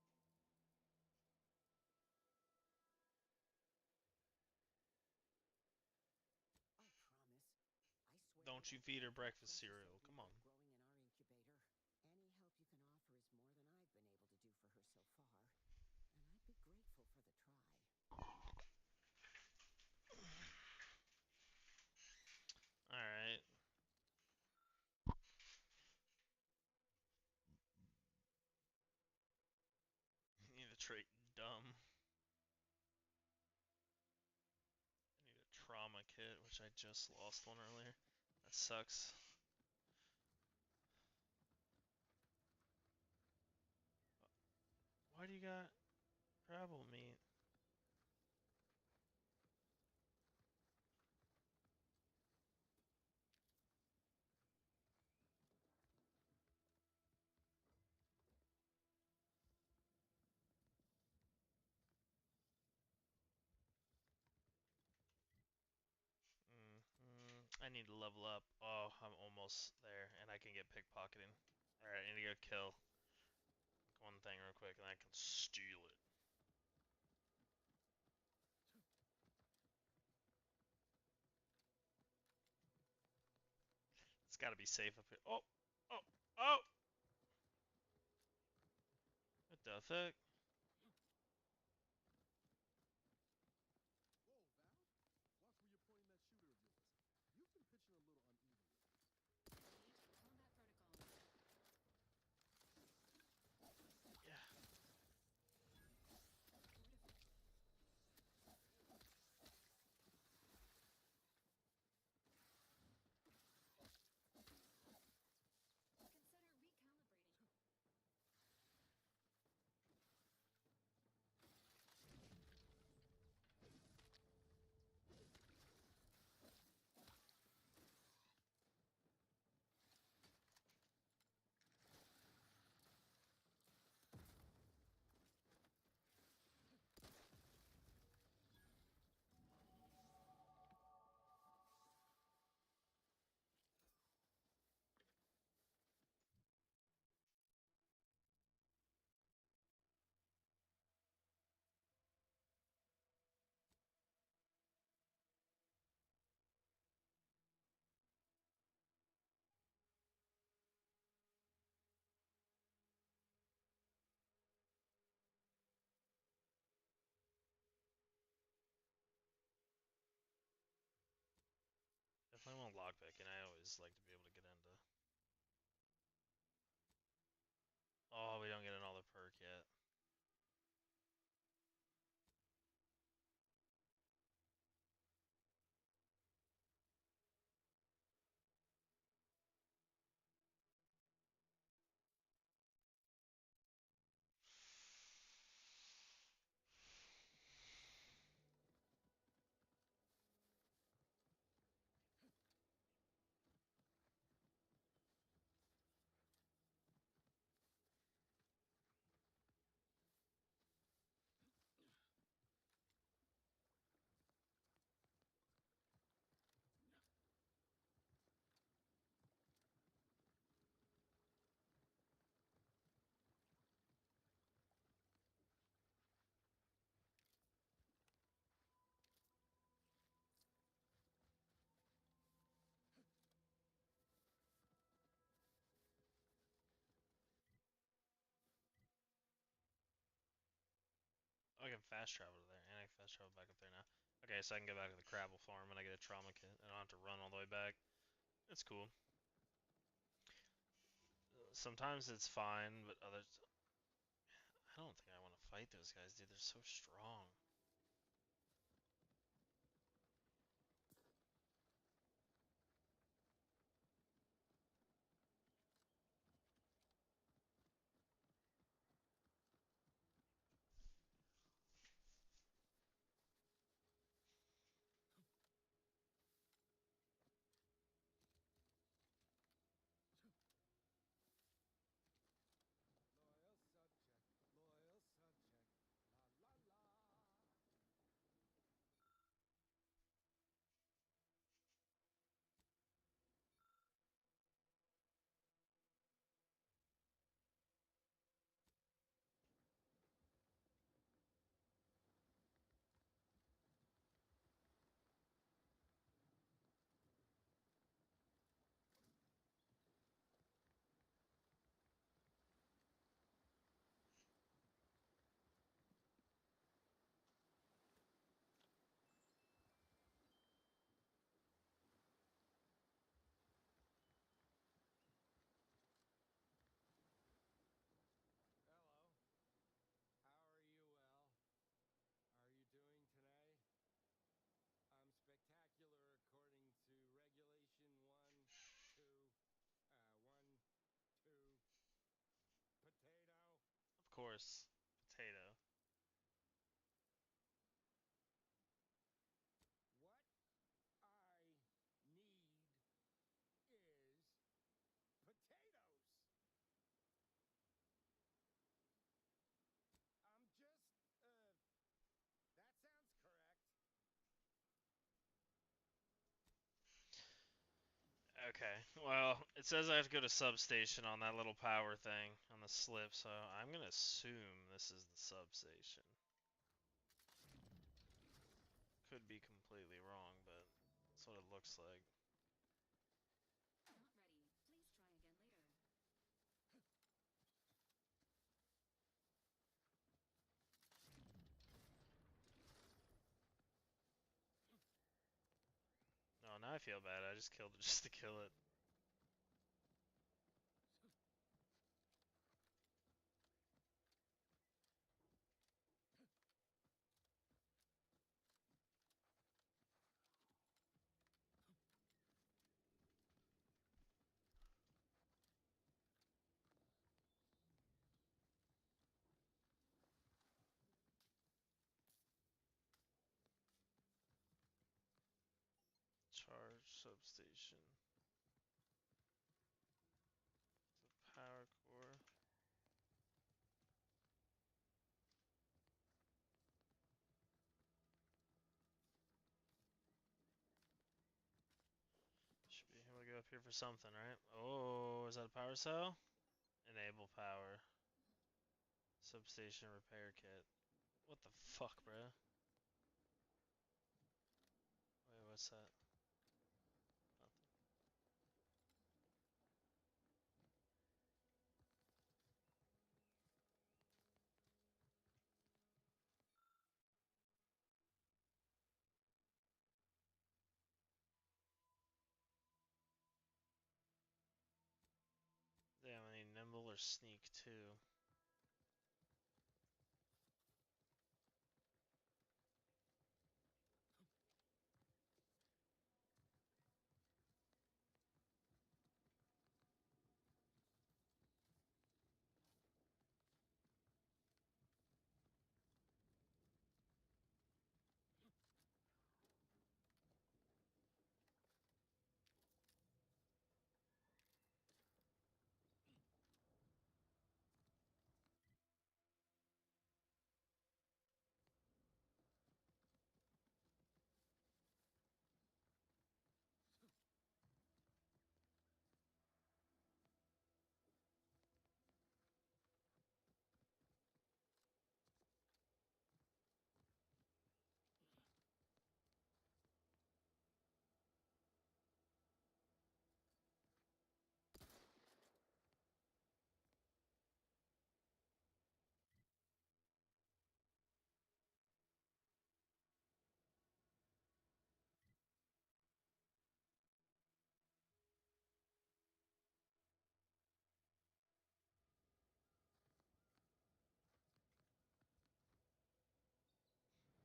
broken if Lucy dies because of me. I promise. I swear Don't you that feed her that breakfast precious cereal? that Come we've on. got growing in our incubator. Any help you can offer is more than I've been able to do for her so far, and I'd be grateful for the try. Alright. You need a trait dumb. I need a trauma kit, which I just lost one earlier. That sucks. Why do you got crabble meat? I need to level up. Oh, I'm almost there, and I can get pickpocketing. Alright, I need to go kill one thing real quick, and I can steal it. It's gotta be safe up here. Oh! Oh! Oh! What the fuck? Whoa, Val. Watch where you're pointing that shooter of yours. You've been pitching a little unevenly. Combat protocols. Yeah. Consider recalibrating. Definitely want lockpicking. I always like to be able to get into. Oh, we don't get another perk yet. I can fast travel to there, and I can fast travel back up there now. Okay, so I can get back to the Crabble farm, and I get a trauma kit. I don't have to run all the way back. It's cool. Sometimes it's fine, but others... I don't think I want to fight those guys, dude. They're so strong. course. Potato. Okay, well, it says I have to go to substation on that little power thing on the slip, so I'm gonna assume this is the substation. Could be completely wrong, but that's what it looks like. Not ready. Please try again later. Oh, now I feel bad. I just killed it just to kill it. Charge substation. The power core. Should be able to go up here for something, right? Oh, is that a power cell? Enable power. Substation repair kit. What the fuck, bruh? Wait, what's that? Nothing. Damn, I need nimble or sneak too.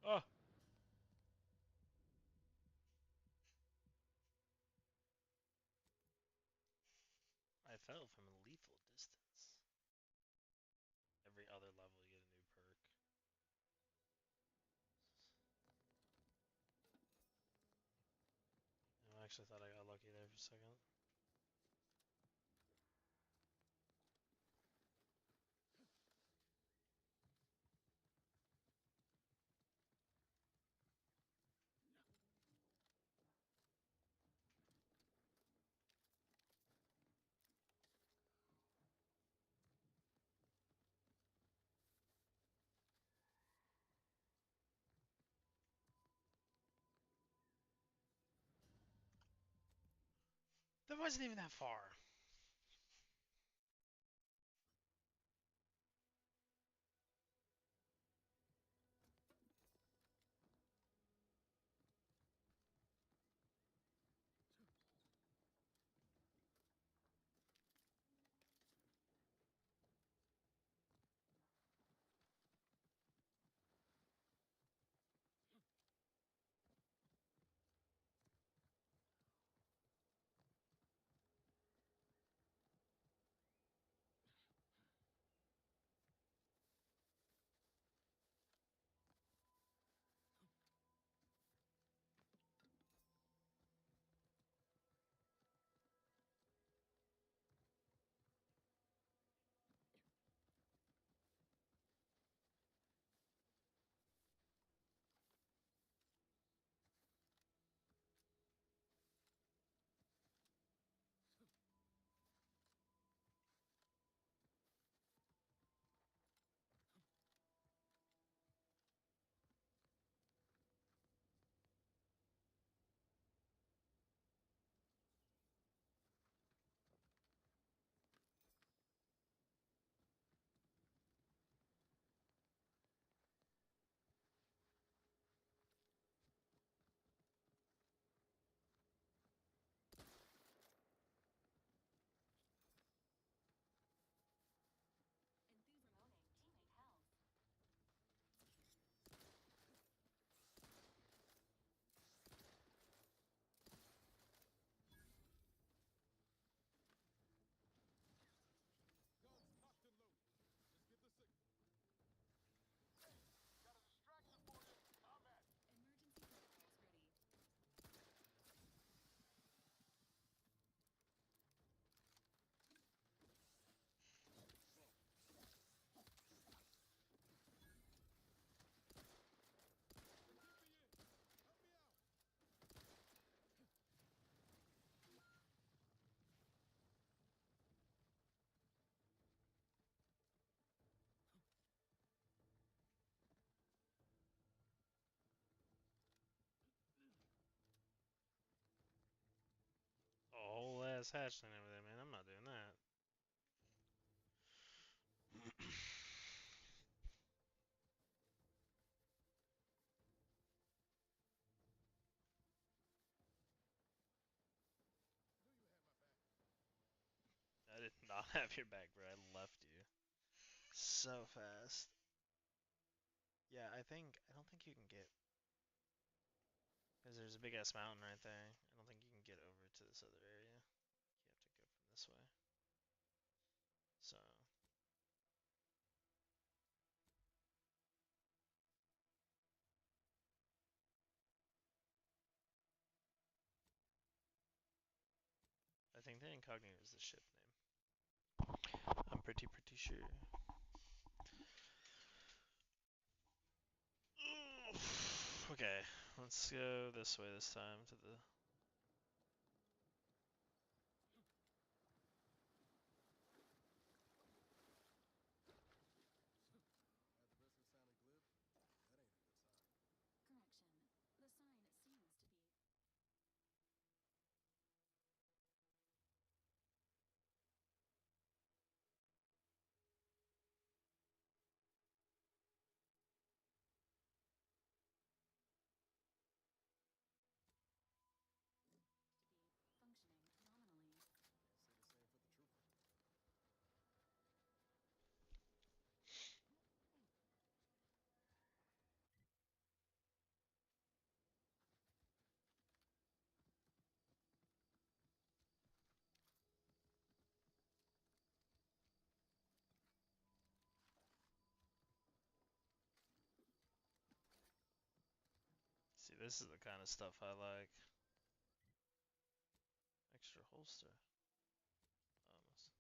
Oh! I fell from a lethal distance. Every other level you get a new perk. I actually thought I got lucky there for a second. That wasn't even that far. ass hatchling over there, man. I'm not doing that. I did not have your back, bro. I left you so fast. Yeah, I don't think you can get, because there's a big ass mountain right there. I don't think you can get over to this other area. You have to go from this way. So, I think the incognito is the ship name. I'm pretty sure. Okay, let's go this way this time to the. See, this is the kind of stuff I like. Extra holster. Almost.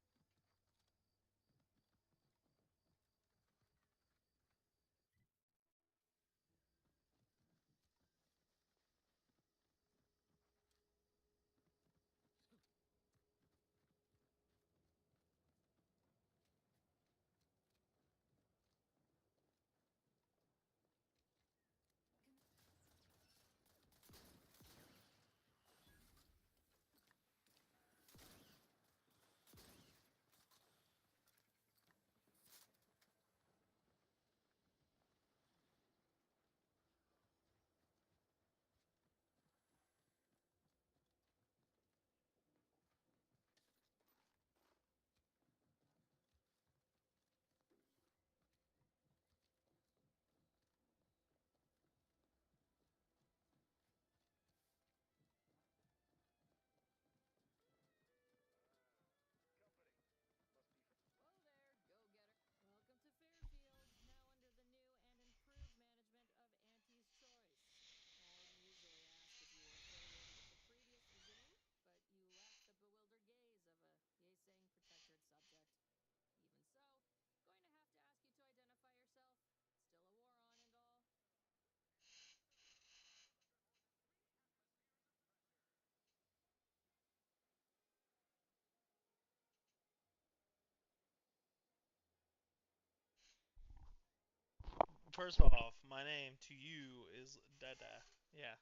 First off, my name to you is Dada. Yeah.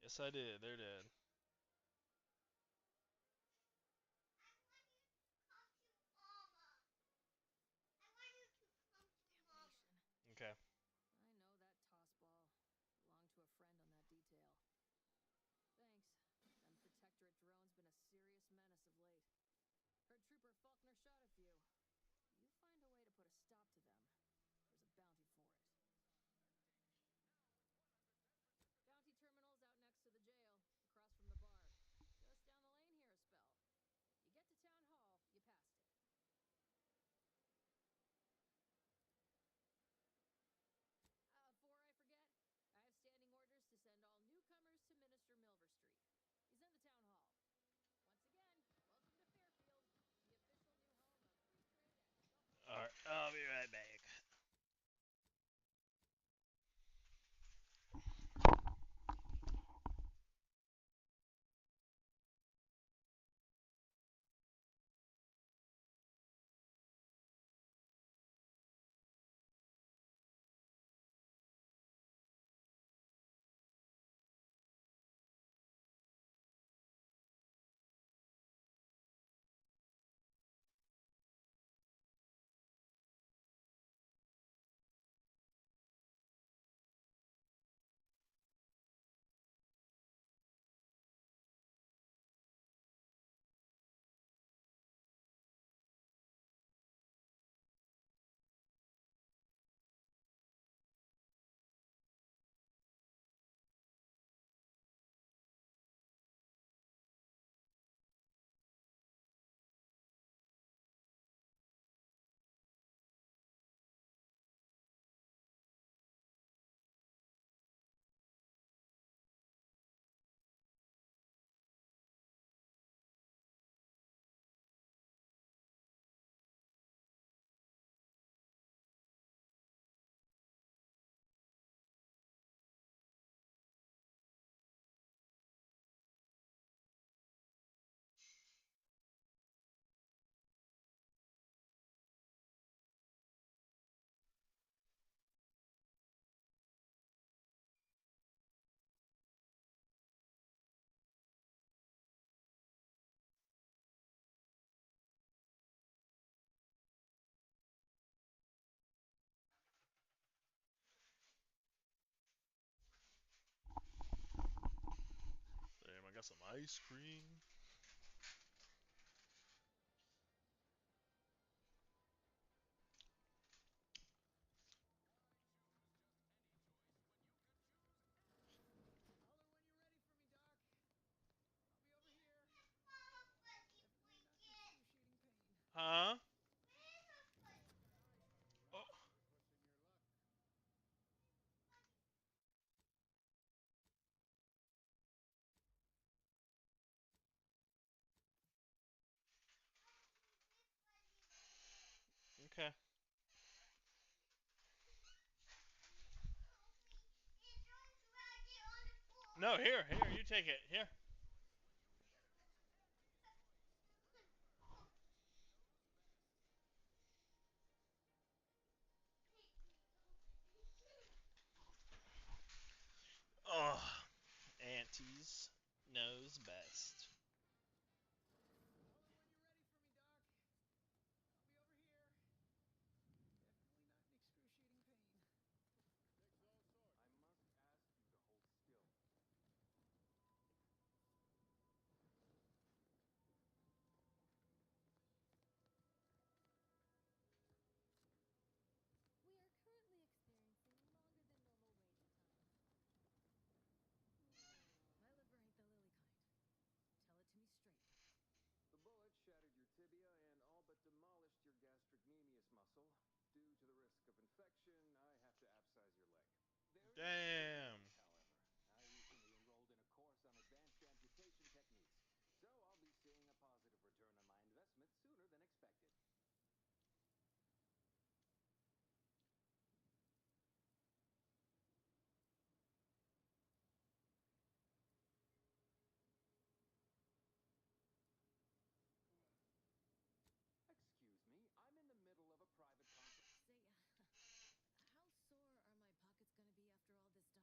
Yes, I did. They're dead. Okay. runner shot a few. You find a way to put a stop to them, there's a bounty for it. Bounty terminal's out next to the jail, across from the bar. Just down the lane here a spell. You get to town hall, you passed it. Before I forget, I have standing orders to send all newcomers to Minister Milver Street. He's in the town hall. Once again, welcome to Fairfield, the official new home of free trade and self-help. Alright, I'll be right back. Damn, I got some ice cream. Holler when you're ready for me, Doc. I'll be over here. Definitely not in excruciating pain. Huh? Oh. You're pushing your luck. Okay. No, here, you take it. Here. Oh, Auntie's knows best. Holler when you're ready for me, Doc. I'll be over here. Definitely not in excruciating pain. Takes all sorts. I must ask you to hold still. We are currently experiencing longer than normal waiting times. I live right the lily kind. Tell it to me straight, Doc. The bullet shattered your tibia and all but demolished your gastrocnemius muscle. Due to the risk of infection, I have to abscise your leg. There is Damn. good news, however. I recently enrolled in a course on advanced amputation techniques, so I'll be seeing a positive return on my investment sooner than expected. Excuse me, I'm in the middle of a private conference. Say, how sore are my pockets gonna be after all this,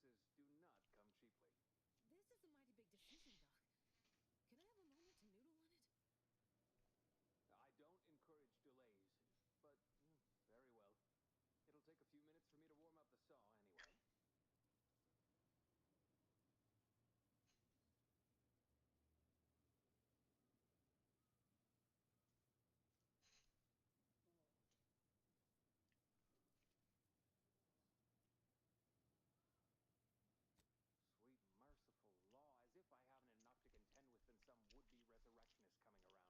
advances do not come cheaply. This is a mighty big decision, Doc. Can I have a moment to noodle on it? I don't encourage delays, but very well. It'll take a few minutes for me to warm up the saw anyway. Sweet merciful law, as if I haven't enough to contend with than some would-be resurrectionist coming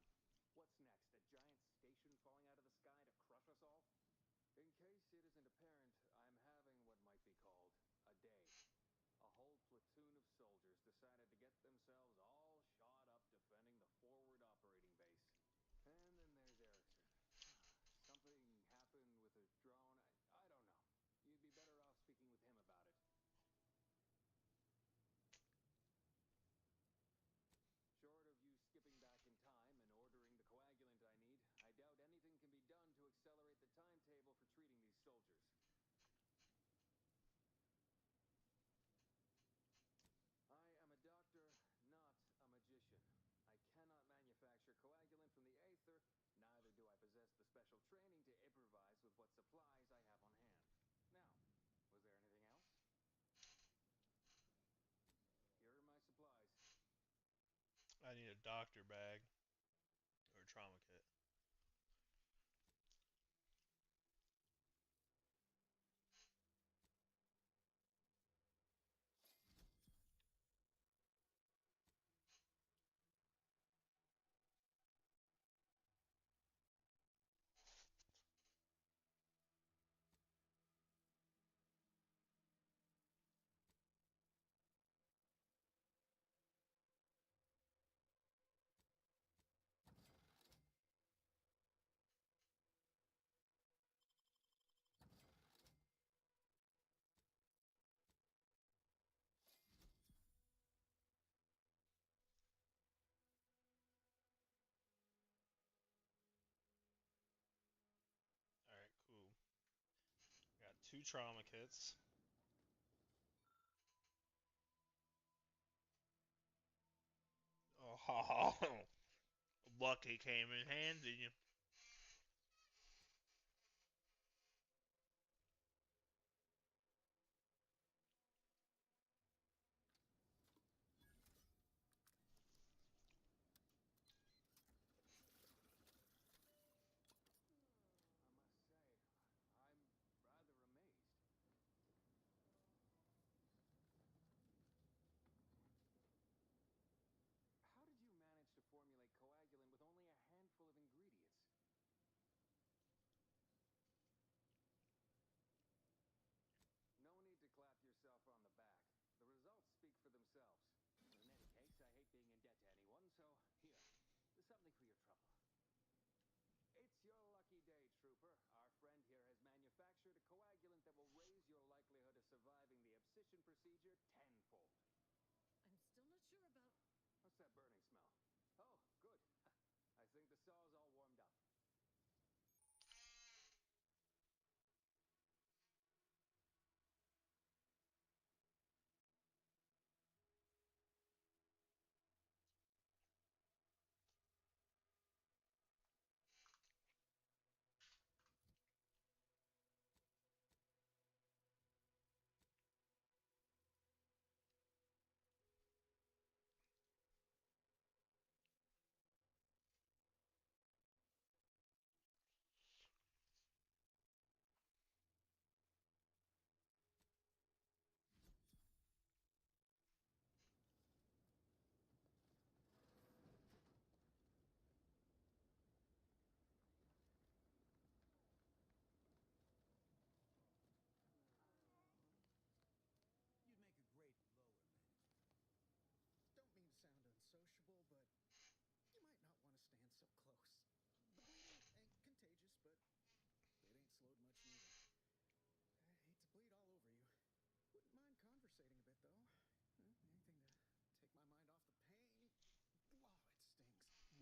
around. What's next? A giant station falling out of the sky to crush us all? In case it isn't apparent, I'm having what might be called a day. A whole platoon of soldiers decided to get themselves all shot up defending the forward operating base. And then there's Erickson. Something happened with his drone. I don't know. You'd be better off speaking with him about it. Short of you skipping back in time and ordering the coagulant I need, I doubt anything can be done to accelerate the timetable for treating these soldiers. I am a doctor, not a magician. I cannot manufacture coagulant from the aether, neither do I possess the special training to improvise with what supplies I have on hand. Now, was there anything else? Here are my supplies. I need a doctor bag or a trauma kit. Alright, cool. Got 2 trauma kits. Oh, lucky came in handy. I must say, I'm rather amazed. How did you manage to formulate coagulant with only a handful of ingredients? No need to clap yourself on the back. The results speak for themselves. In any case, I hate being in debt to anyone, so here, something for your trouble. It's your lucky day, Trooper. Our friend here has manufactured a coagulant that will raise your likelihood of surviving the abscission procedure tenfold. I'm still not sure about... What's that burning smell? Oh, good. I think the saw's all warmed up. You'd make a great lower manager. Don't mean to sound unsociable, but you might not want to stand so close. The bleeding ain't contagious, but it ain't slowed much neither. I hate to bleed all over you. Wouldn't mind conversating a bit, though. Anything to take my mind off the pain.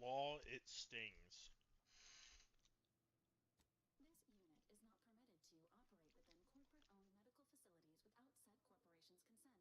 Law, it stings. Law, it stings. This unit is not permitted to operate within corporate-owned medical facilities without said corporation's consent.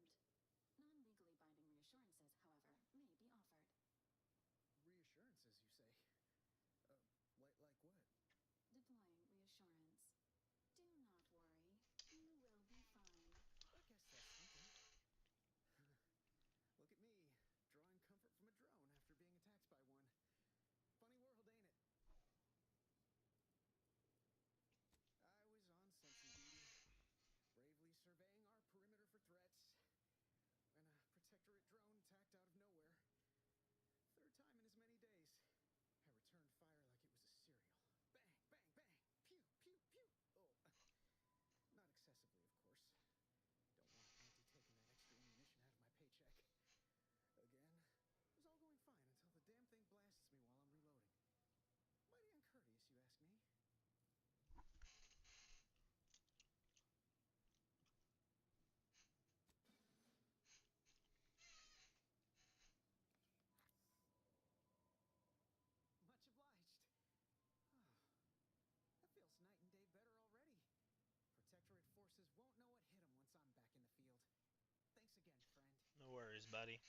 buddy.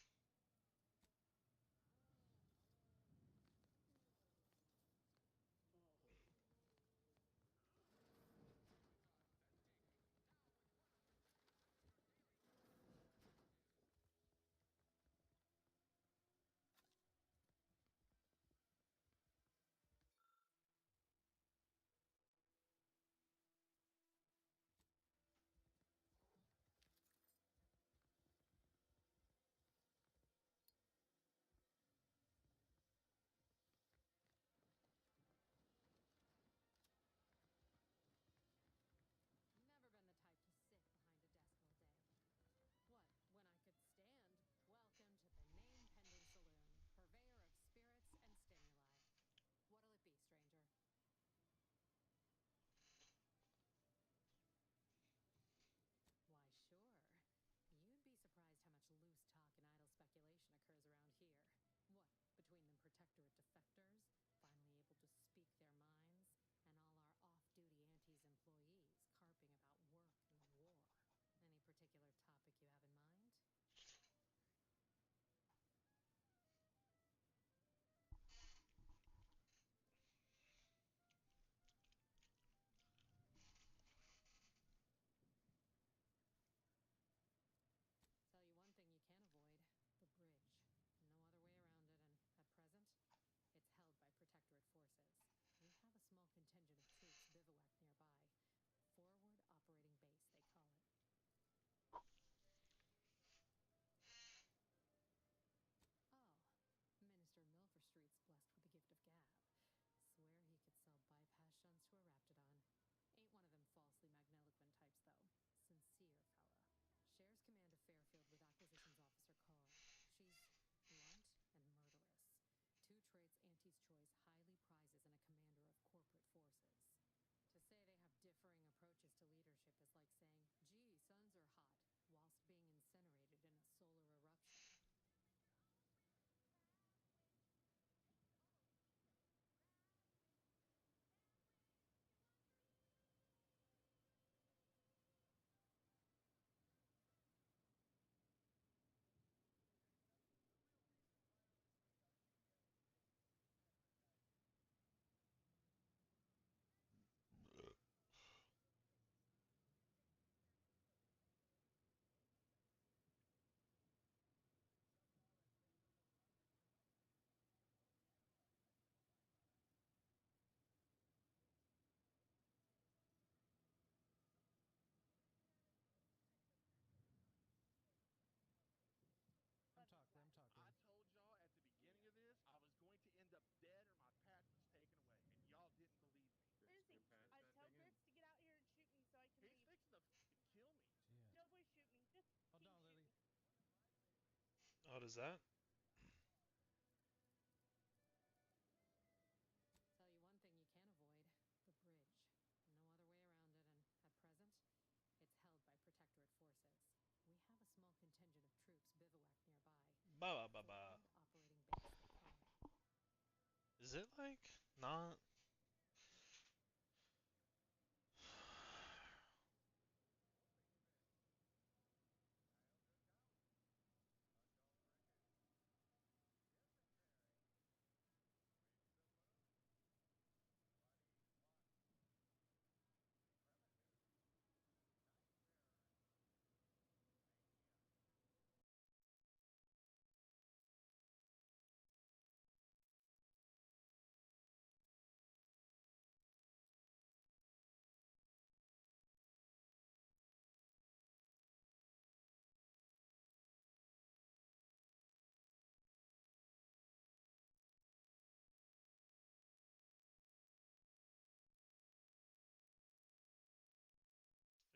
Never been the type to sit behind a desk all day. What, when I could stand? Welcome to the Name Pending Saloon, purveyor of spirits and stimuli. What'll it be, stranger? Why, sure. You'd be surprised how much loose talk and idle speculation occurs around here. What, between them protectorate defectors, finally able to speak their minds, and all our off-duty Antes employees carping about work and war. Any particular topic you have in mind? Tell you one thing you can't avoid, the bridge. No other way around it, and at present, it's held by Protectorate forces. We have a small contingent of troops bivouacked nearby. Forward Operating Base, they call it. Oh, Minister Milverstreet's blessed with the gift of gab. Swear he could sell bypass shunts to a Raptidon. Ain't one of them falsely magniloquent types, though. Sincere fella. Shares command of Fairfield with Acquisitions Officer Carr. She's blunt and murderous. Two traits Antes Choice highly prizes in a commander of corporate forces. To say they have differing approaches to leadership is like saying, gee, suns are hot, whilst being incinerated in a solar eruption. I'm talking. I told y'all at the beginning of this I was going to end up dead or my patch was taken away, and y'all didn't believe me. Lizzie, tell Fritz to get out here and shoot me so I can He's leave. fixing to fucking kill me. Yeah. No, boy, shoot me. Just Hold on, shoot Lily. me. Oh, does that? Tell you one thing you can't avoid, the bridge. No other way around it, and at present, it's held by Protectorate forces. We have a small contingent of troops bivouacked nearby. Ba ba ba ba. Forward Operating Base, they call it. Is it like not?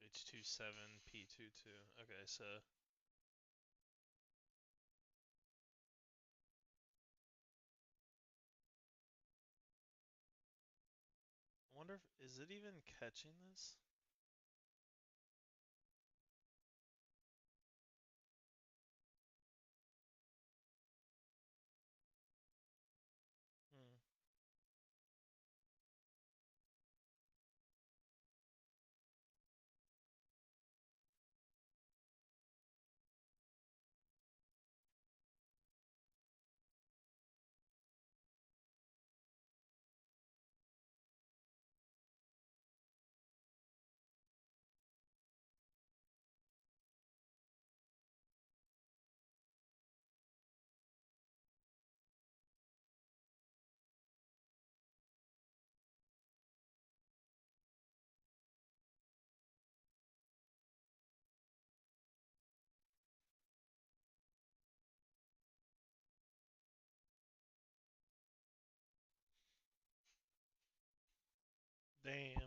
H27P22. Okay, so I wonder if is it even catching this? Hmm. Damn.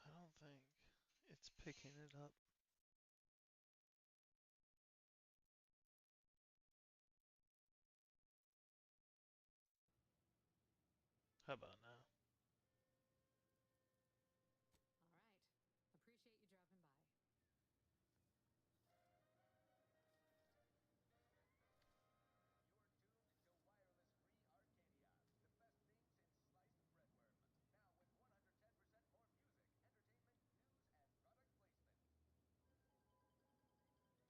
I don't think it's picking it up. How about now? All right. Appreciate you dropping by. You're tuned to wireless-free Arcadia, the best thing since sliced breadworm. Now with 110% more music,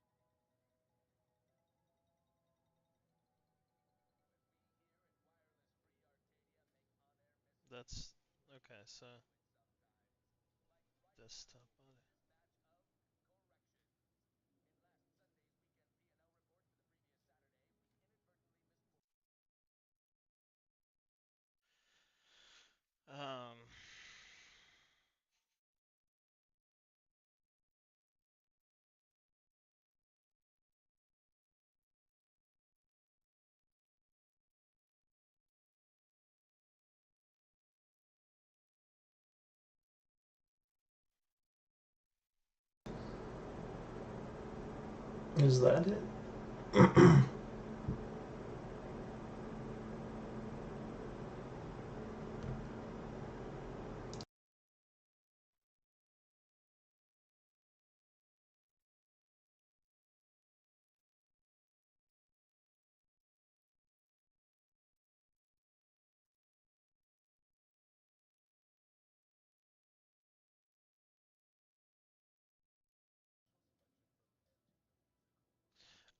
entertainment, news, and product placement. When we here at wireless-free Arcadia make on-air messages That's okay. So do it sometimes, like right desktop now audio. with this batch of corrections. In last Sunday's weekend P&L report for the previous Saturday, we inadvertently misquoted. Um. Is that it?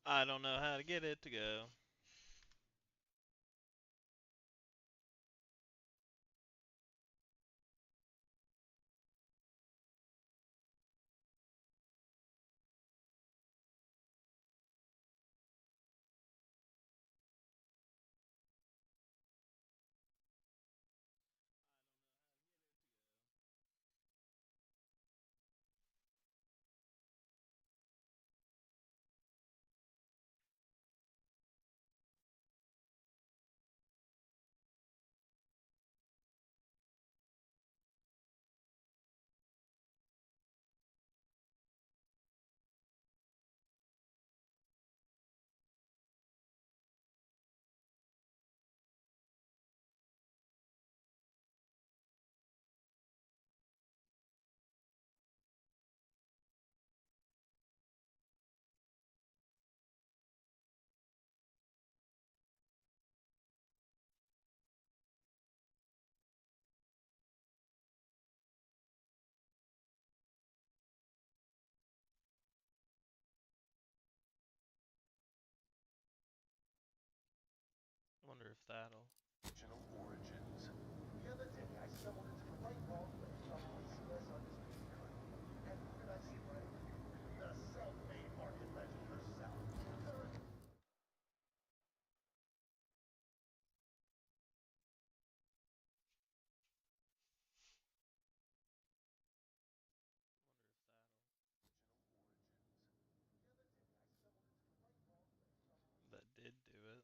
I don't know how to get it to go. Wonder if that'll. Original origins. The other day, I stumbled into the right vault with ACS Undisputed Crew. And who did I see right? The self-made market legend herself. That did do it.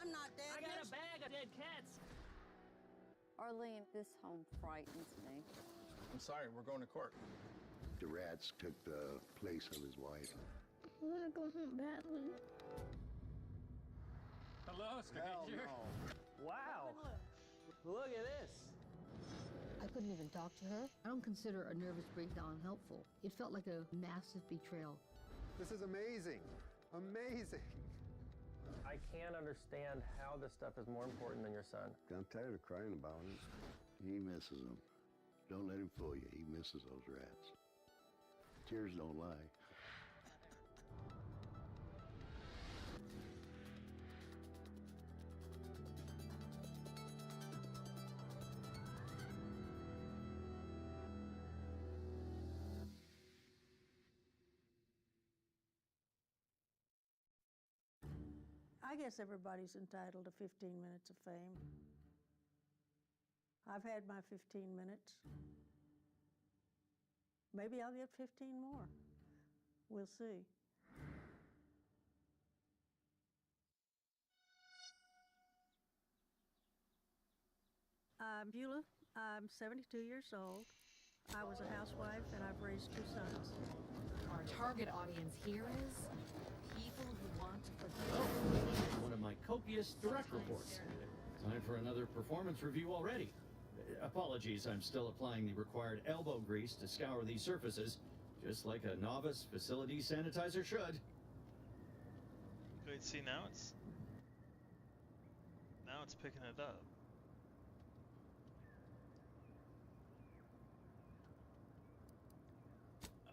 I'm not dead. I got a bag of dead cats. Arlene, this home frightens me. I'm sorry, we're going to court. The rats took the place of his wife. I want to go home badly. Hello, stranger. Wow. Look at this. I couldn't even talk to her. I don't consider a nervous breakdown helpful. It felt like a massive betrayal. This is amazing. Amazing. I can't understand how this stuff is more important than your son. I'm tired of crying about it. He misses them. Don't let him fool you. He misses those rats. Tears don't lie. I guess everybody's entitled to 15 minutes of fame. I've had my 15 minutes. Maybe I'll get 15 more. We'll see. I'm Beulah. I'm 72 years old. I was a housewife and I've raised 2 sons. Our target audience here is people who want to forgive. One of my copious direct reports. Time for another performance review already. Apologies, I'm still applying the required elbow grease to scour these surfaces, just like a novice facility sanitizer should. Wait, see, now it's picking it up.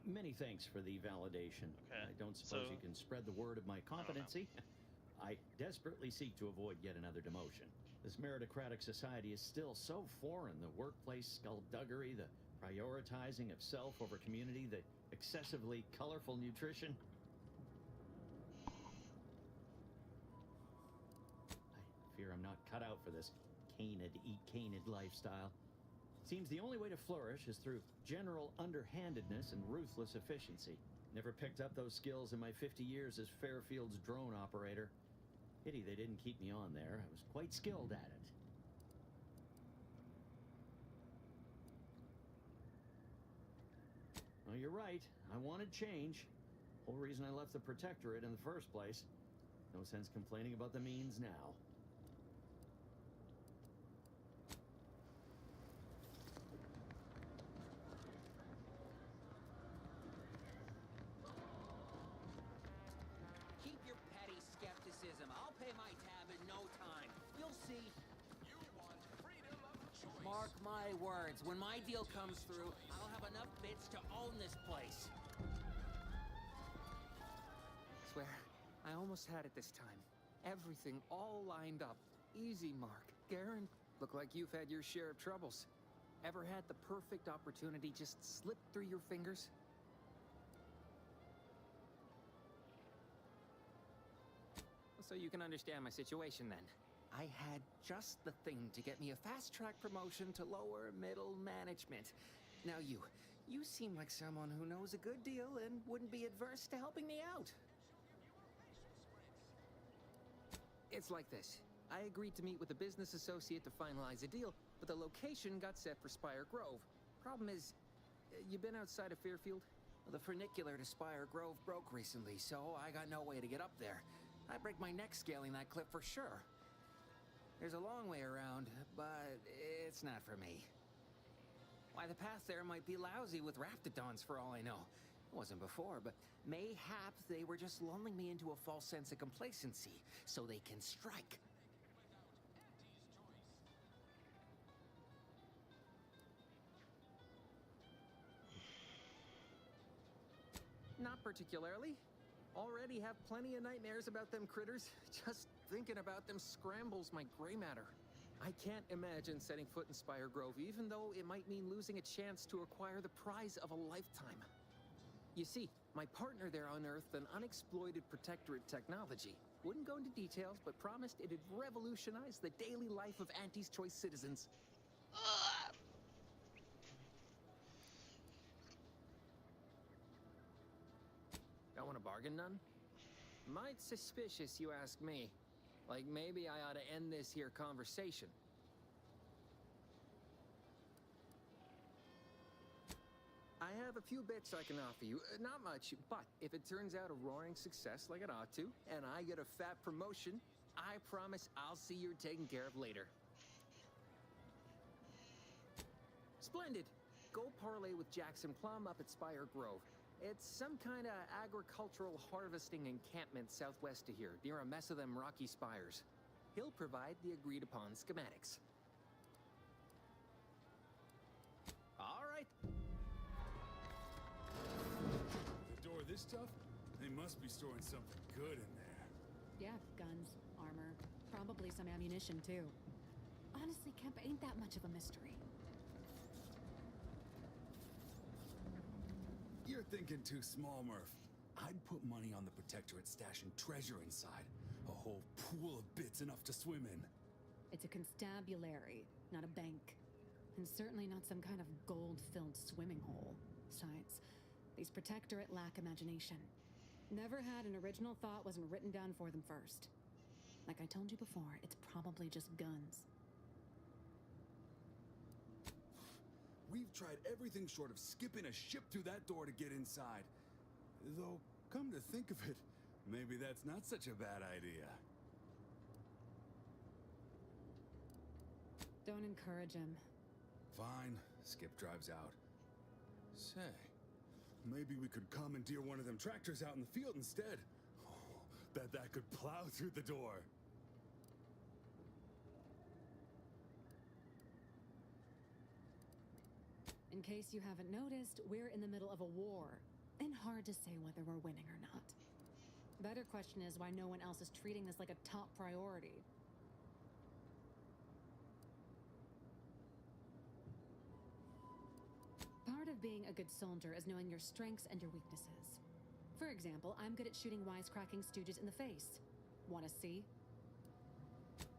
Many thanks for the validation. Okay, I don't suppose so- you can spread the word of my competency. I desperately seek to avoid yet another demotion. This meritocratic society is still so foreign. The workplace skullduggery, the prioritizing of self over community, the excessively colorful nutrition. I fear I'm not cut out for this canid, eat canid lifestyle. Seems the only way to flourish is through general underhandedness and ruthless efficiency. Never picked up those skills in my 50 years as Fairfield's drone operator. Pity they didn't keep me on there. I was quite skilled at it. Well, you're right. I wanted change. Whole reason I left the Protectorate in the first place. No sense complaining about the means now. Keep your petty skepticism. I'll pay my tab in no time. You'll see. You want freedom of choice. Mark my words. When my deal comes through, I'll have enough bits to own this place. Swear, I almost had it this time. Everything all lined up. Easy, Mark. Garen, look like you've had your share of troubles. Ever had the perfect opportunity just slip through your fingers? So you can understand my situation then. I had just the thing to get me a fast-track promotion to lower middle management. Now you seem like someone who knows a good deal and wouldn't be adverse to helping me out. It's like this. I agreed to meet with a business associate to finalize a deal, but the location got set for Spire Grove. Problem is, you been outside of Fairfield? Well, the funicular to Spire Grove broke recently, so I got no way to get up there. I'd break my neck scaling that cliff for sure. There's a long way around, but it's not for me. Why, the path there might be lousy with raptidons for all I know. It wasn't before, but mayhaps they were just lulling me into a false sense of complacency so they can strike. Not particularly. Already have plenty of nightmares about them critters. Just thinking about them scrambles my gray matter. I can't imagine setting foot in Spire Grove, even though it might mean losing a chance to acquire the prize of a lifetime. You see, my partner there unearthed an unexploited Protectorate technology. Wouldn't go into details, but promised it'd revolutionize the daily life of Auntie's Choice citizens. Don't want to bargain none? Might suspicious, you ask me. Like maybe I ought to end this here conversation. I have a few bits I can offer you. Not much, but if it turns out a roaring success like it ought to, and I get a fat promotion, I promise I'll see you're taken care of later. Splendid. Go parlay with Jackson Plum up at Spire Grove. It's some kind of agricultural harvesting encampment southwest of here, near a mess of them rocky spires. He'll provide the agreed-upon schematics. All right. The door this tough? They must be storing something good in there. Yeah, guns, armor, probably some ammunition too. Honestly, Kemp ain't that much of a mystery. You're thinking too small, Murph. I'd put money on the Protectorate stashing treasure inside. A whole pool of bits enough to swim in. It's a constabulary, not a bank. And certainly not some kind of gold-filled swimming hole. Besides, these Protectorate lack imagination. Never had an original thought wasn't written down for them first. Like I told you before, it's probably just guns. We've tried everything short of skipping a ship through that door to get inside. Though, come to think of it, maybe that's not such a bad idea. Don't encourage him. Fine, Skip drives out. Say, maybe we could commandeer one of them tractors out in the field instead. Oh, bet that could plow through the door. In case you haven't noticed, we're in the middle of a war, and hard to say whether we're winning or not. Better question is why no one else is treating this like a top priority. Part of being a good soldier is knowing your strengths and your weaknesses. For example, I'm good at shooting wisecracking stooges in the face. Wanna see?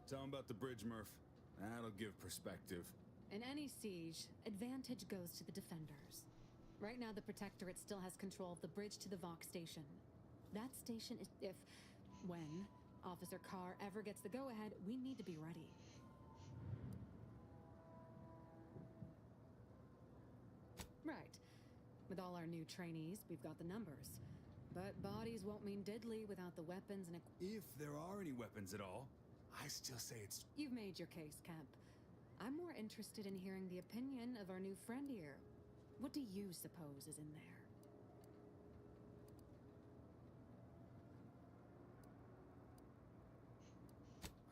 Tell him about the bridge, Murph. That'll give perspective. In any siege, advantage goes to the defenders. Right now, the Protectorate still has control of the bridge to the Vox station. That station is when Officer Carr ever gets the go-ahead, we need to be ready. Right. With all our new trainees, we've got the numbers. But bodies won't mean diddly without the weapons and If there are any weapons at all, I still say it's... You've made your case, Kemp. I'm more interested in hearing the opinion of our new friend here. What do you suppose is in there?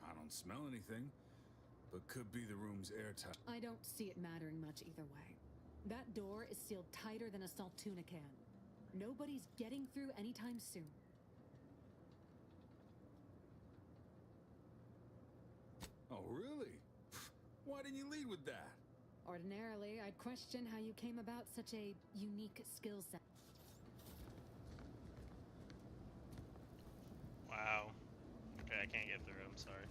I don't smell anything, but could be the room's airtight. I don't see it mattering much either way. That door is sealed tighter than a salt tuna can. Nobody's getting through anytime soon. Oh, really? Why didn't you lead with that? Ordinarily, I'd question how you came about such a unique skill set. Wow. Okay, I can't get through. I'm sorry.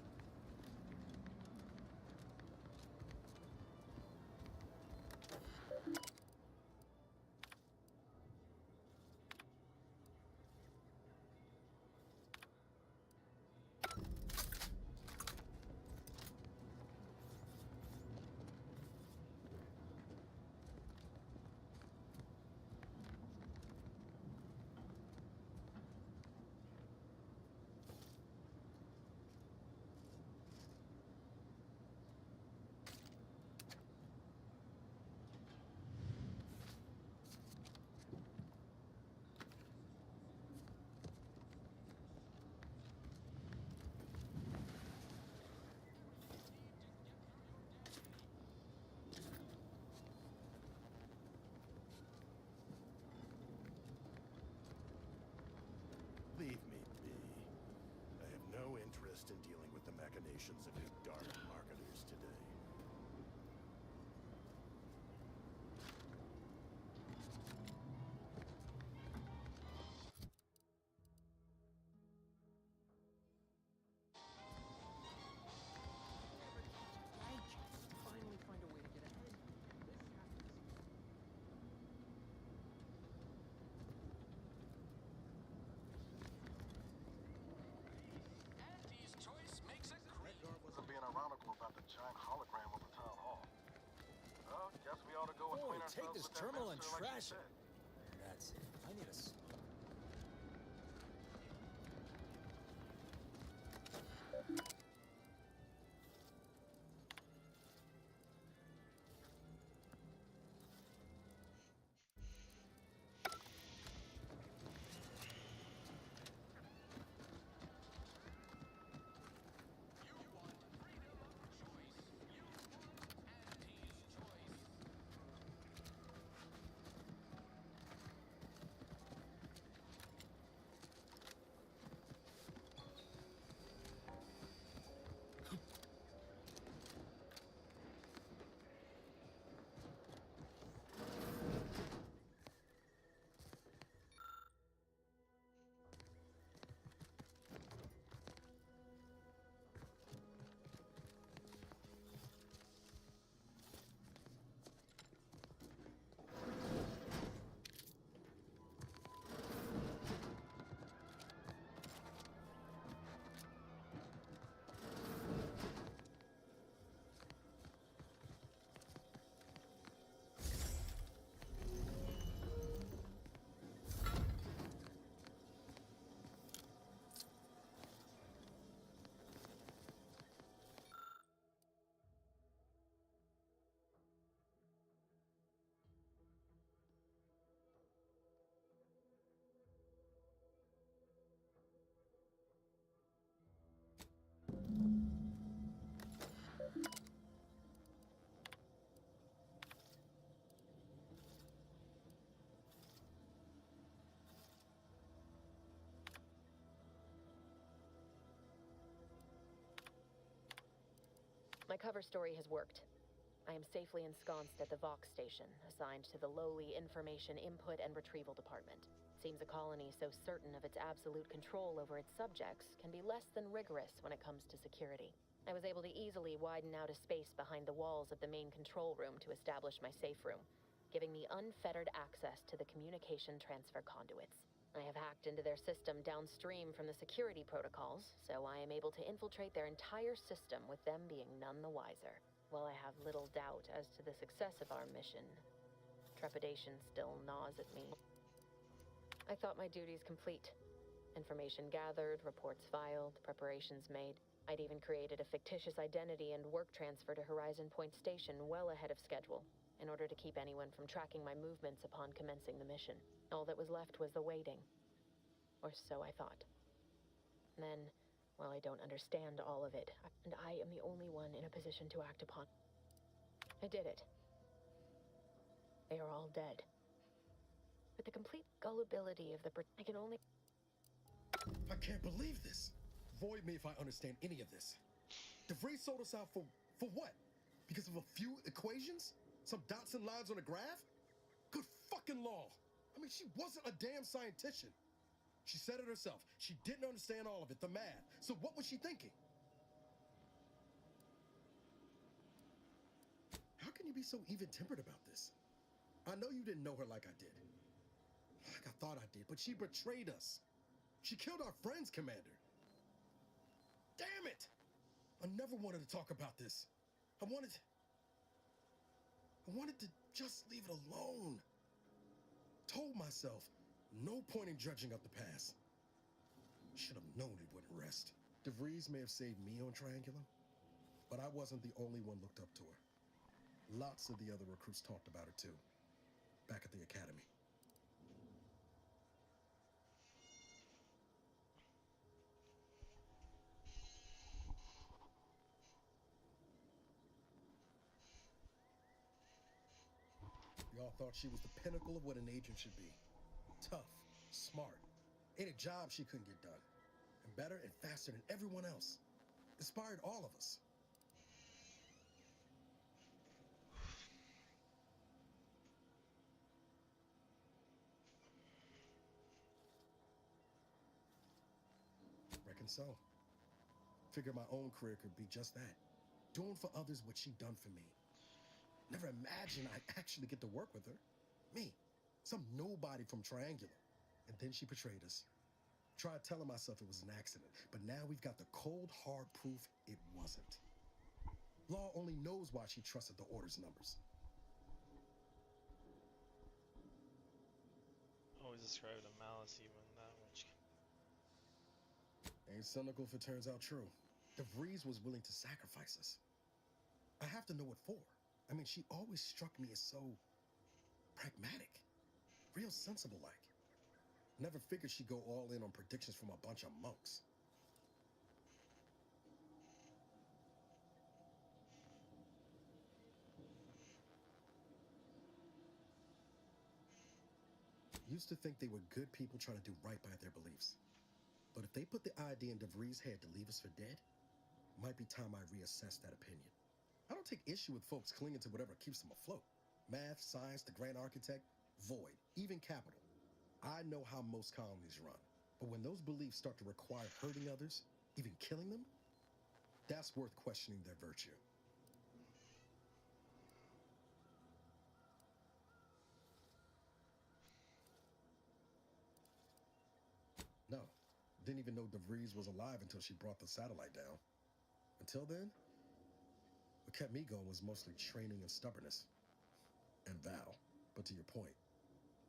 Leave me be. I have no interest in dealing with the machinations of you dark marketers today. Finally find a way to get ahead. Andy's choice makes a Edgar wasn't being ironical about the giant hologram. Boy, take this terminal and trash it. That's it. I need a... My cover story has worked. I am safely ensconced at the Vox station, assigned to the lowly Information Input and Retrieval Department. Seems a colony so certain of its absolute control over its subjects can be less than rigorous when it comes to security. I was able to easily widen out a space behind the walls of the main control room to establish my safe room, giving me unfettered access to the communication transfer conduits. I have hacked into their system downstream from the security protocols, so I am able to infiltrate their entire system with them being none the wiser. While I have little doubt as to the success of our mission, trepidation still gnaws at me. I thought my duties complete. Information gathered, reports filed, preparations made. I'd even created a fictitious identity and work transfer to Horizon Point Station well ahead of schedule, in order to keep anyone from tracking my movements upon commencing the mission. All that was left was the waiting. Or so I thought. Then, while I don't understand all of it, and I am the only one in a position to act upon, I did it. They are all dead. With the complete gullibility of the... I can only... I can't believe this. Void me if I understand any of this. DeVries sold us out for what? Because of a few equations? Some dots and lines on a graph? Good fucking law. I mean, she wasn't a damn scientician. She said it herself. She didn't understand all of it, the math. So what was she thinking? How can you be so even-tempered about this? I know you didn't know her like I did. Like I thought I did, but she betrayed us. She killed our friends, Commander. Damn it! I never wanted to talk about this. I wanted to just leave it alone. Told myself, no point in judging up the past. Should have known it wouldn't rest. DeVries may have saved me on Triangulum, but I wasn't the only one looked up to her. Lots of the other recruits talked about her too, back at the academy. Y'all thought she was the pinnacle of what an agent should be. Tough, smart, ain't a job she couldn't get done. And better and faster than everyone else. Inspired all of us. Reckon so. Figured my own career could be just that. Doing for others what she done for me. Never imagined I'd actually get to work with her. Me, some nobody from Triangulum. And then she betrayed us. Tried telling myself it was an accident, but now we've got the cold, hard proof it wasn't. Law only knows why she trusted the Order's numbers. describe the malice even that much. Ain't cynical if it turns out true. DeVries was willing to sacrifice us. I have to know what for. I mean, she always struck me as so pragmatic, real sensible like. Never figured she'd go all in on predictions from a bunch of monks. Used to think they were good people trying to do right by their beliefs. But if they put the idea in DeVries' head to leave us for dead, might be time I reassess that opinion. I don't take issue with folks clinging to whatever keeps them afloat. Math, science, the grand architect, void, even capital. I know how most colonies run. But when those beliefs start to require hurting others, even killing them, that's worth questioning their virtue. No, didn't even know DeVries was alive until she brought the satellite down. Until then, what kept me going was mostly training and stubbornness. And Val. But to your point,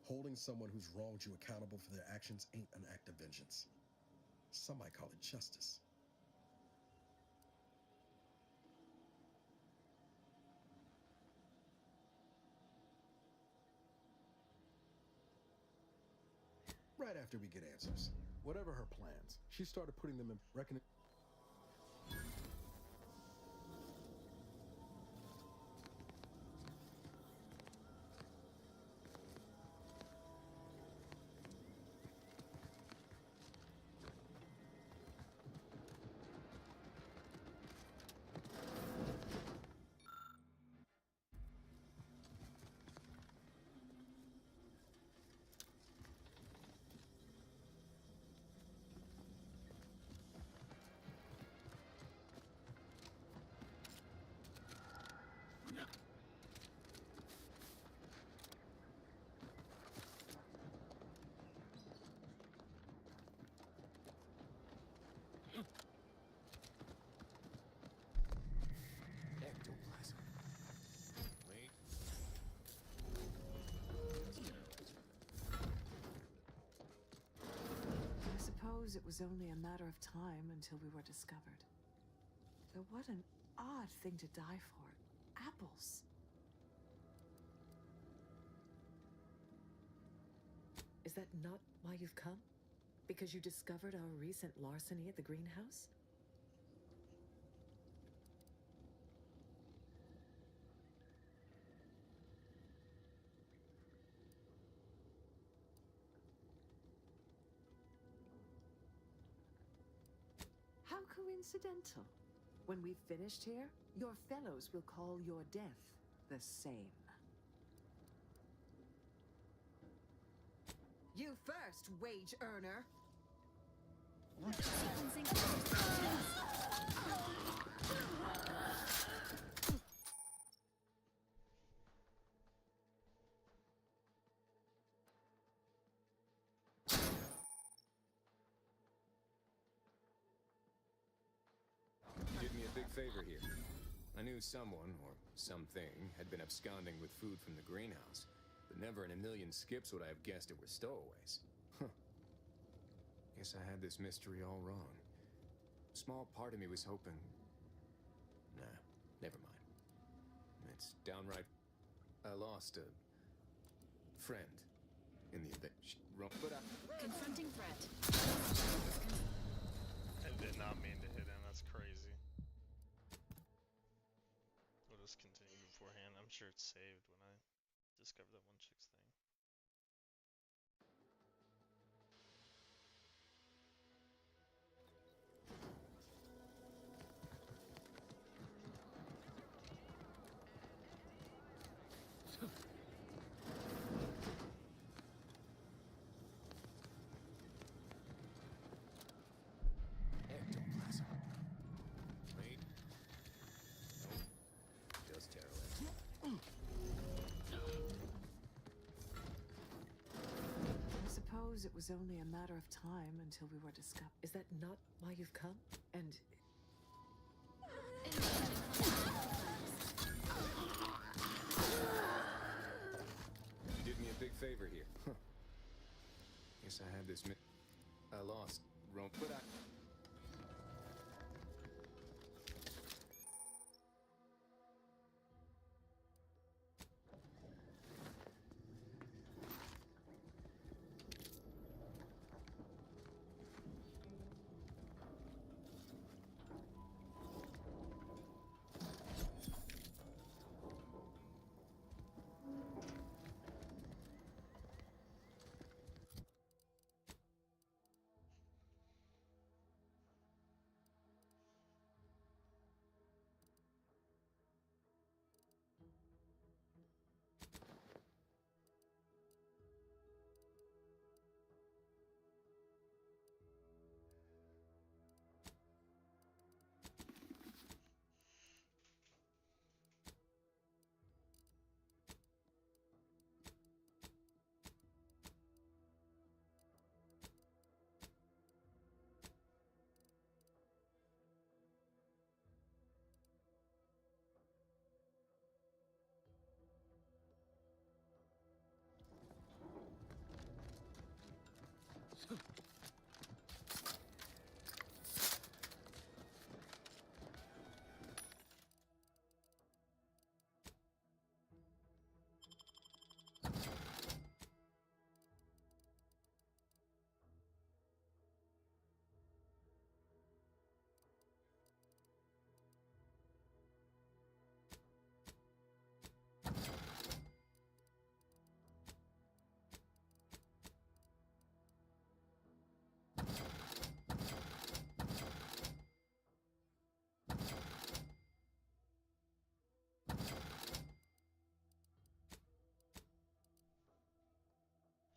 holding someone who's wronged you accountable for their actions ain't an act of vengeance. Some might call it justice. Right after we get answers, whatever her plans, she started putting them in reckoning. Ectoplasm. Wait. I suppose it was only a matter of time until we were discovered. Though what an odd thing to die for. Apples. Is that not why you've come? Because you discovered our recent larceny at the greenhouse? How coincidental. When we've finished here, your fellows will call your death the same. You first, wage earner. You did me a big favor here. I knew someone, or something, had been absconding with food from the greenhouse, but never in a million skips would I have guessed it were stowaways. Huh. Guess I had this mystery all wrong. A small part of me was hoping... Nah, never mind. It's downright... I lost a... friend in the event. But Confronting threat. I did not mean to hit him, that's crazy. We'll just continue beforehand. I'm sure it's saved when I discover that one chick's thing. Ectoplasm. Wait. Nope. Just terrorist. I suppose it was only a matter of time until we were discovered. Is that not why you've come? And You did me a big favor here. Huh. Guess I had this. I lost Rome, but I.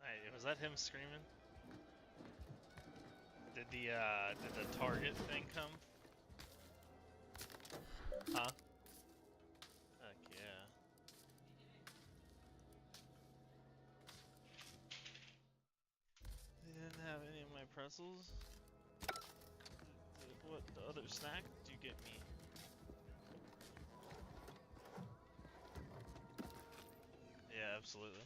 Hey, was that him screaming? Did the target thing come? Huh? Heck yeah. They didn't have any of my pretzels? What other snack did you get me? Yeah, absolutely.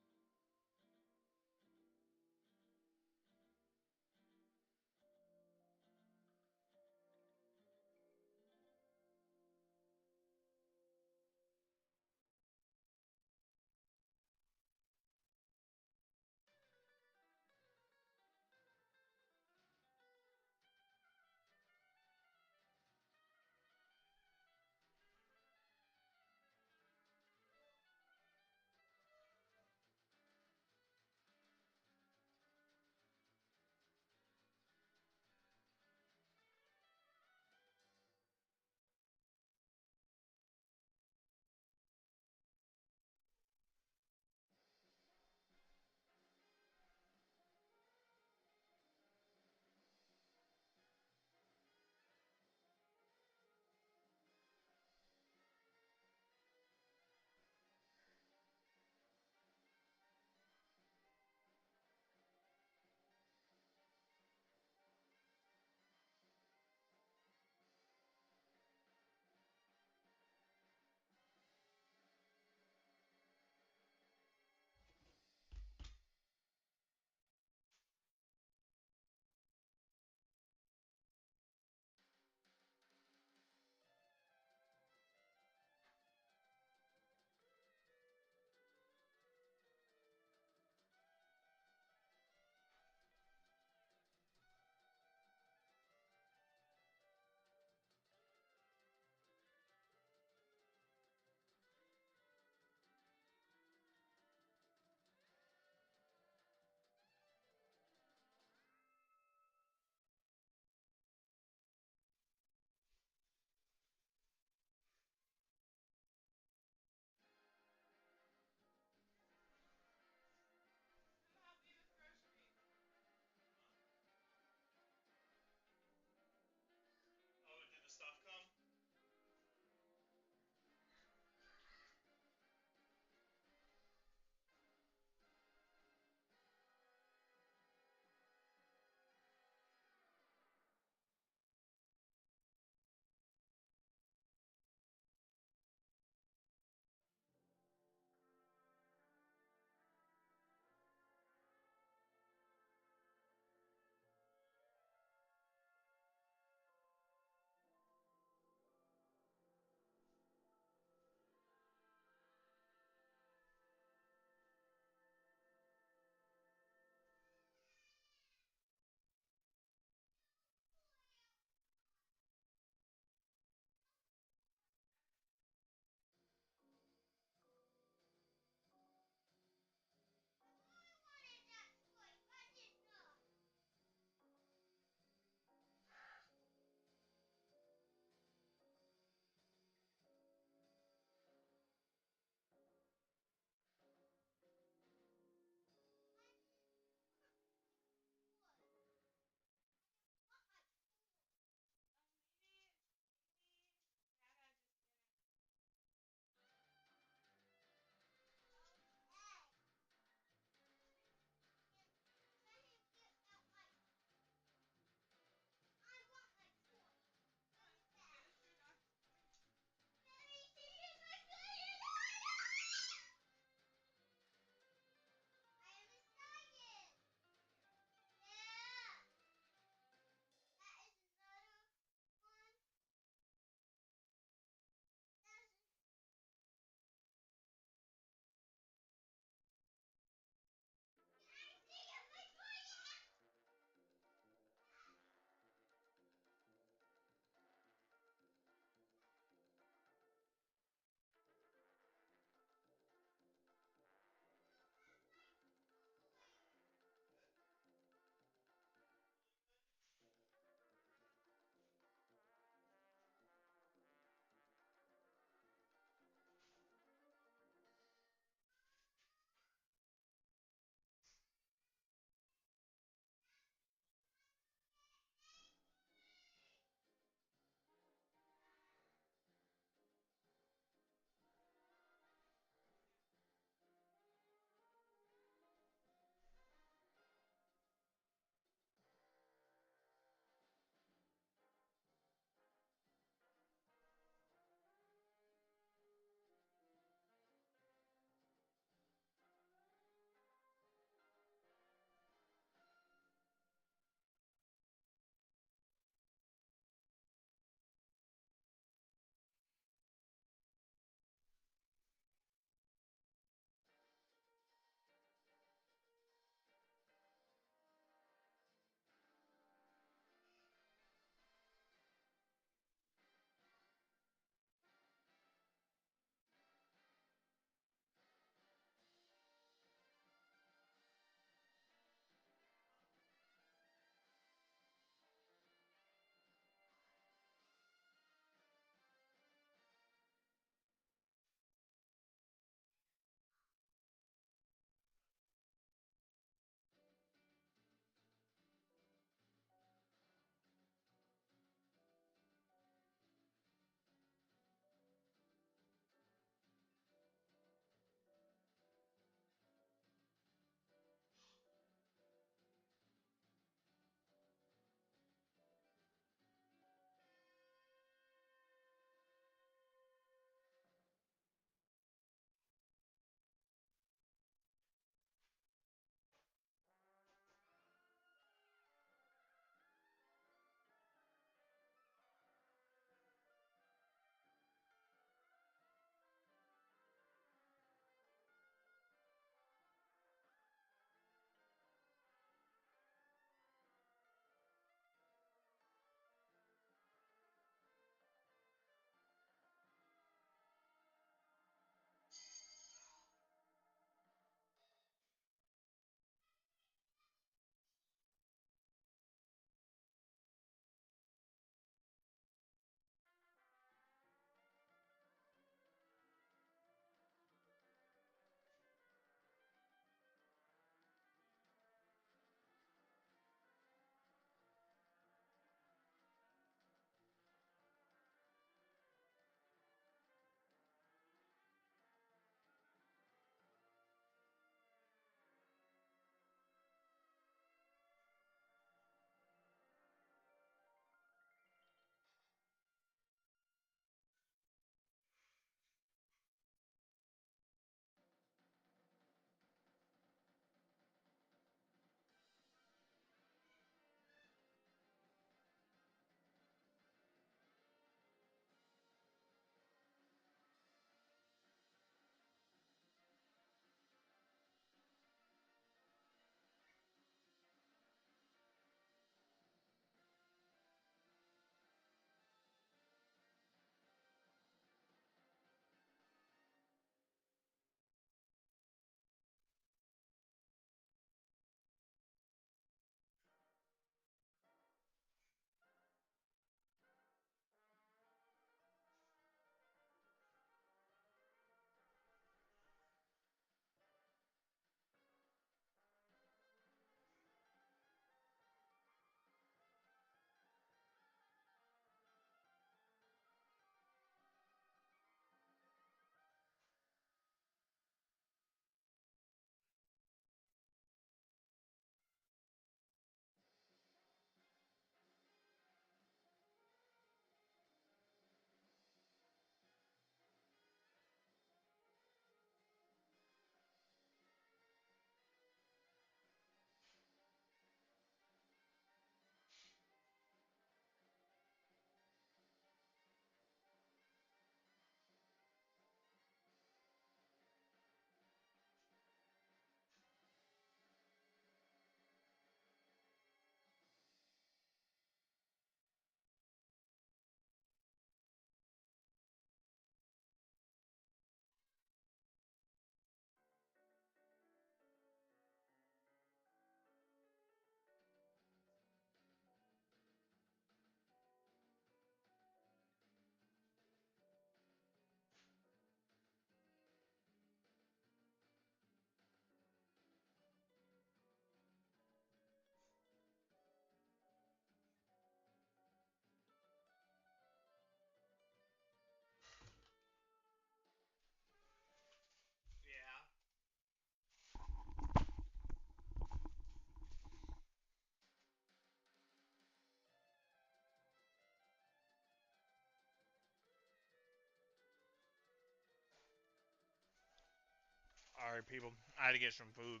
Sorry, people. I had to get some food.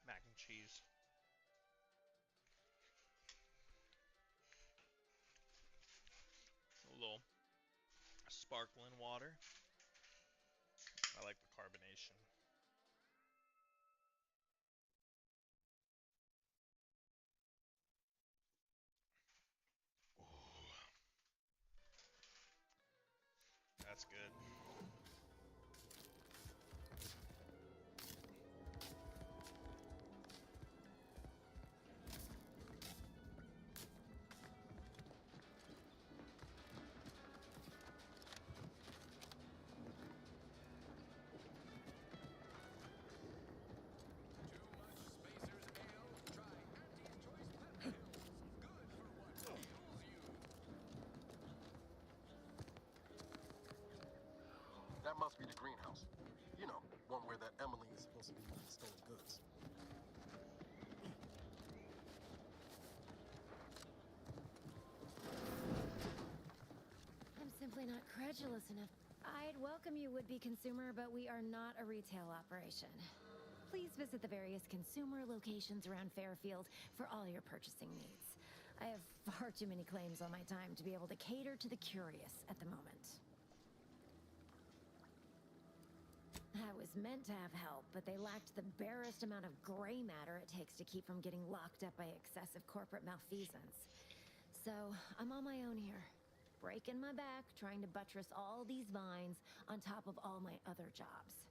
Mac and cheese. A little sparkling water. I like the carbonation. Ooh. That's good. That must be the greenhouse. You know, one where that Emily is supposed to be stolen goods. I'm simply not credulous enough. I'd welcome you, would-be consumer, but we are not a retail operation. Please visit the various consumer locations around Fairfield for all your purchasing needs. I have far too many claims on my time to be able to cater to the curious at the moment. I was meant to have help, but they lacked the barest amount of gray matter it takes to keep from getting locked up by excessive corporate malfeasance. So, I'm on my own here, breaking my back, trying to buttress all these vines on top of all my other jobs.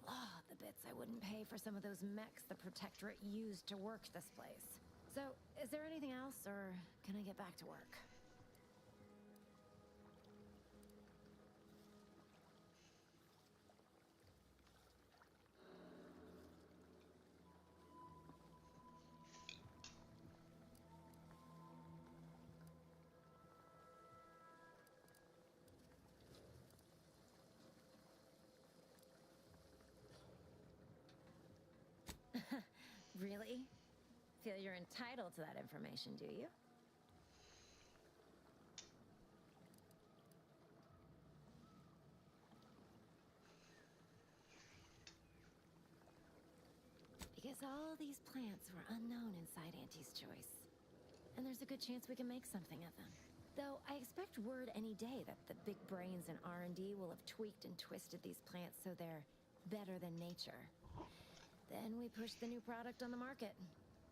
Oh, the bits I wouldn't pay for some of those mechs the Protectorate used to work this place. So, is there anything else, or can I get back to work? Really? Feel you're entitled to that information, do you? Because all these plants were unknown inside Auntie's Choice. And there's a good chance we can make something of them. Though I expect word any day that the big brains in R&D will have tweaked and twisted these plants so they're better than nature. Then we push the new product on the market.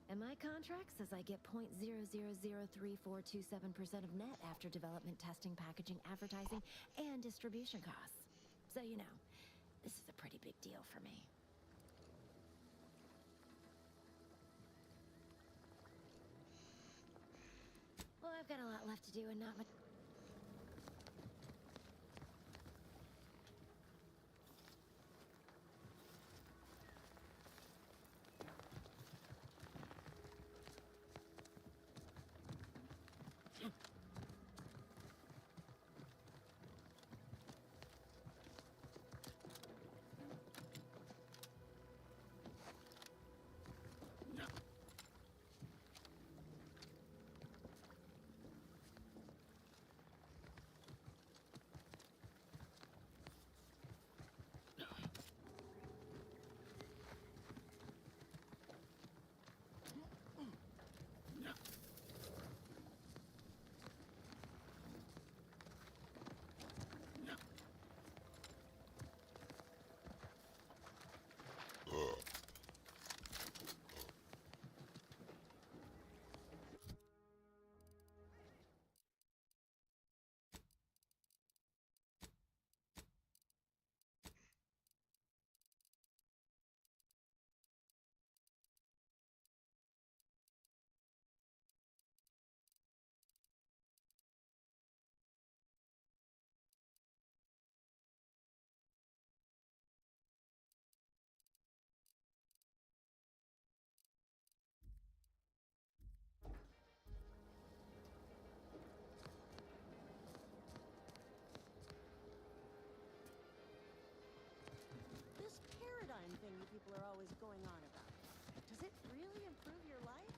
And my contract says I get 0.000342.7% of net after development, testing, packaging, advertising, and distribution costs. So, you know, this is a pretty big deal for me. Well, I've got a lot left to do and not much. Thing you people are always going on about. Does it really improve your life?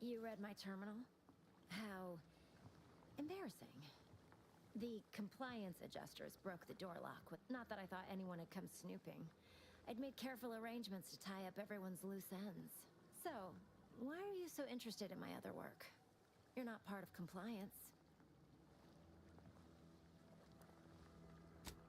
You read my terminal? How embarrassing. The compliance adjusters broke the door lock. Not that I thought anyone had come snooping. I'd made careful arrangements to tie up everyone's loose ends. So, why are you so interested in my other work? You're not part of compliance.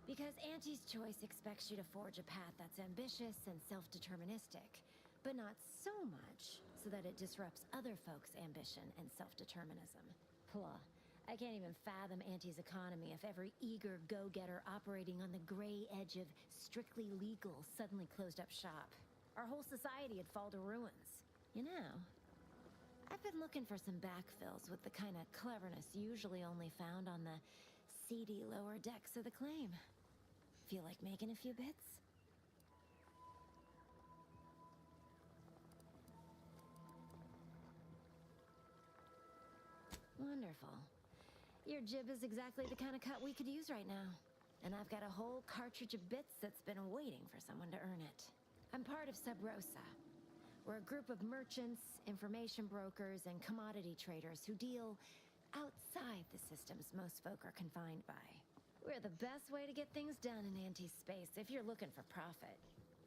Because Auntie's Choice expects you to forge a path that's ambitious and self-deterministic, but not so much so that it disrupts other folks' ambition and self-determinism. Blah. I can't even fathom Auntie's economy if every eager go-getter operating on the gray edge of strictly legal suddenly closed up shop. Our whole society would fall to ruins. You know, I've been looking for some backfills with the kind of cleverness usually only found on the seedy lower decks of the claim. Feel like making a few bits? Wonderful. Your jib is exactly the kind of cut we could use right now. And I've got a whole cartridge of bits that's been waiting for someone to earn it. I'm part of Sub Rosa. We're a group of merchants, information brokers, and commodity traders who deal outside the systems most folk are confined by. We're the best way to get things done in anti-space if you're looking for profit.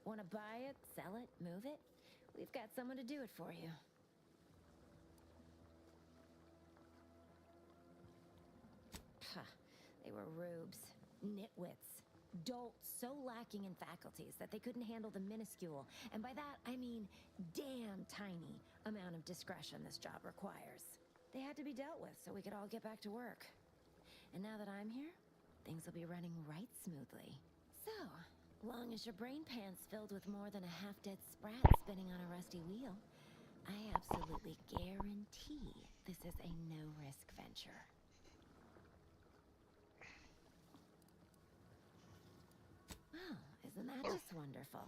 Want to buy it, sell it, move it? We've got someone to do it for you. They were rubes, nitwits, dolts so lacking in faculties that they couldn't handle the minuscule, and by that I mean damn tiny, amount of discretion this job requires. They had to be dealt with so we could all get back to work. And now that I'm here, things will be running right smoothly. So, long as your brain pan's filled with more than a half-dead sprat spinning on a rusty wheel, I absolutely guarantee this is a no-risk venture. Well, isn't that just wonderful?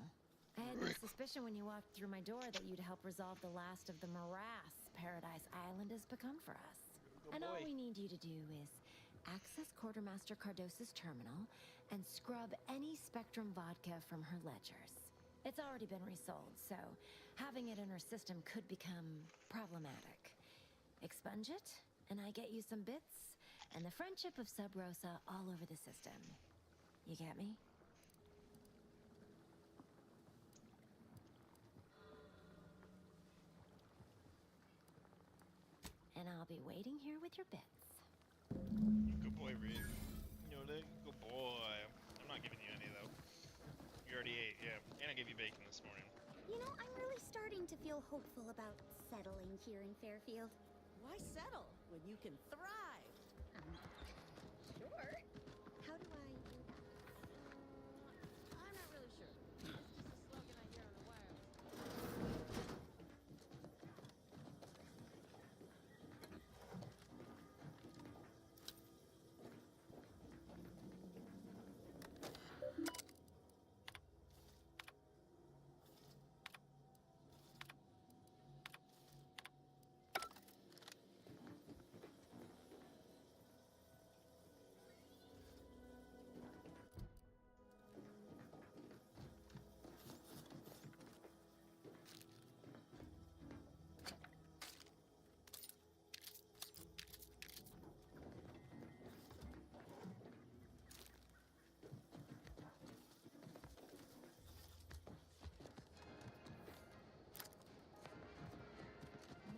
I had no suspicion when you walked through my door that you'd help resolve the last of the morass Paradise Island has become for us. And all we need you to do is access Quartermaster Cardos's terminal and scrub any Spectrum vodka from her ledgers. It's already been resold, so having it in her system could become problematic. Expunge it, and I get you some bits, and the friendship of Sub Rosa all over the system. You get me? And I'll be waiting here with your bits. Good boy, Reeve. You know that? Good boy. I'm not giving you any, though. You already ate, yeah. And I gave you bacon this morning. You know, I'm really starting to feel hopeful about settling here in Fairfield. Why settle when you can thrive? Sure. How do I do that? I'm not really sure. It's just a slogan I hear on the wires.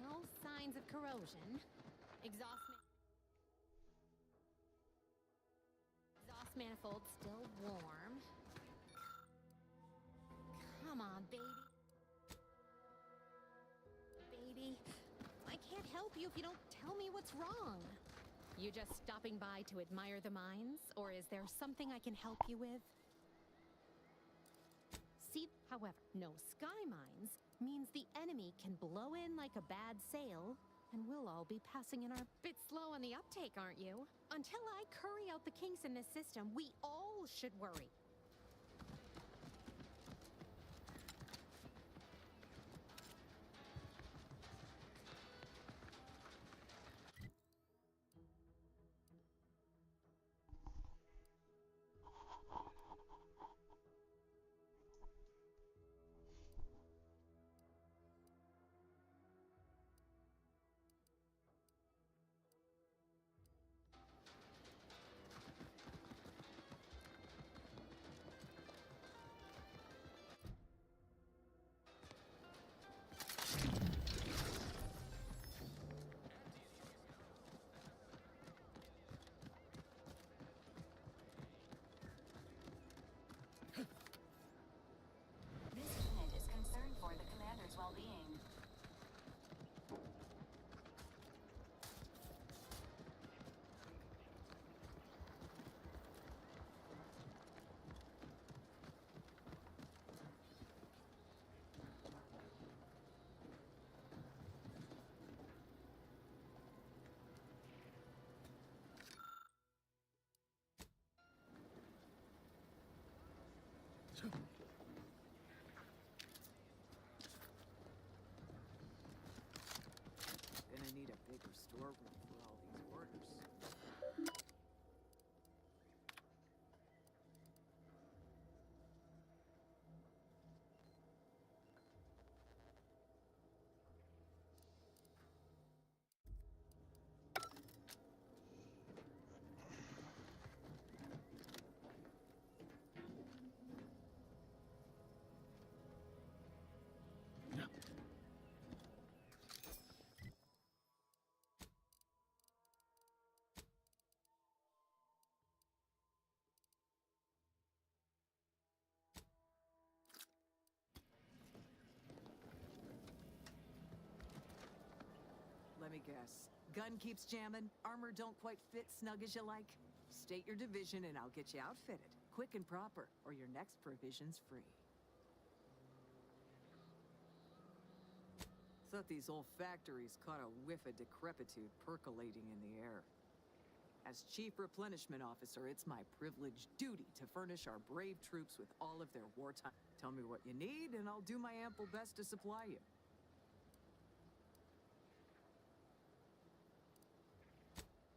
No signs of corrosion. Exhaust manifold still warm. Come on, baby. Baby, I can't help you if you don't tell me what's wrong. You just stopping by to admire the mines, or is there something I can help you with? See, however, no sky mines means the enemy can blow in like a bad sail, and we'll all be passing in our bit slow on the uptake, aren't you? Until I curry out the kinks in this system, we all should worry. guess. Gun keeps jamming, armor don't quite fit snug as you like. State your division and I'll get you outfitted. Quick and proper, or your next provision's free. Thought these old factories caught a whiff of decrepitude percolating in the air. As Chief Replenishment Officer, it's my privileged duty to furnish our brave troops with all of their wartime. Tell me what you need, and I'll do my ample best to supply you.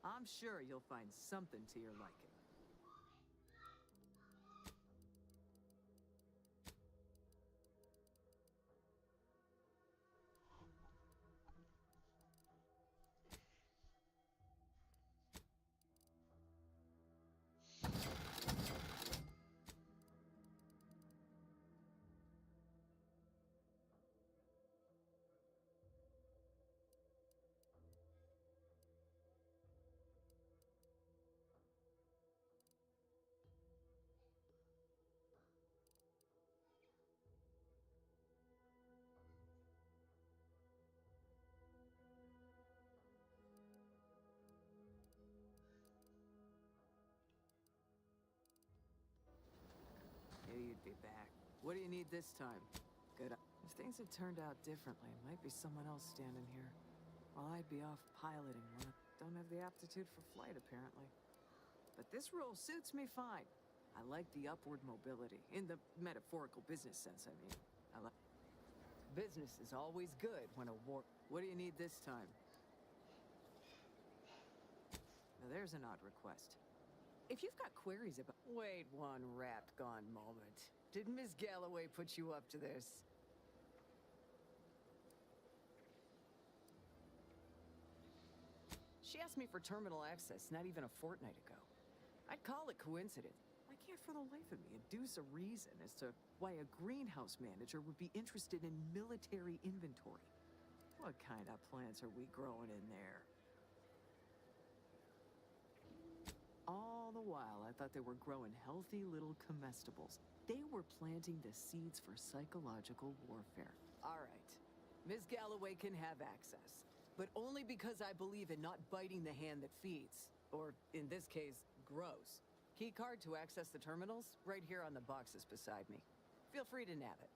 I'm sure you'll find something to your liking. You'd be back. What do you need this time? Good. If things had turned out differently, it might be someone else standing here. While I'd be off piloting one. Don't have the aptitude for flight, apparently. But this role suits me fine. I like the upward mobility. In the metaphorical business sense, I mean. I like... Business is always good when a war... What do you need this time? Now there's an odd request. If you've got queries about... Wait one rapt gone moment. Did Ms. Galloway put you up to this? She asked me for terminal access not even a fortnight ago. I'd call it coincidence. I can't for the life of me deduce a reason as to why a greenhouse manager would be interested in military inventory. What kind of plants are we growing in there? All the while, I thought they were growing healthy little comestibles. They were planting the seeds for psychological warfare. All right, Ms. Galloway can have access, but only because I believe in not biting the hand that feeds, or in this case, grows. Key card to access the terminals, right here on the boxes beside me. Feel free to nab it.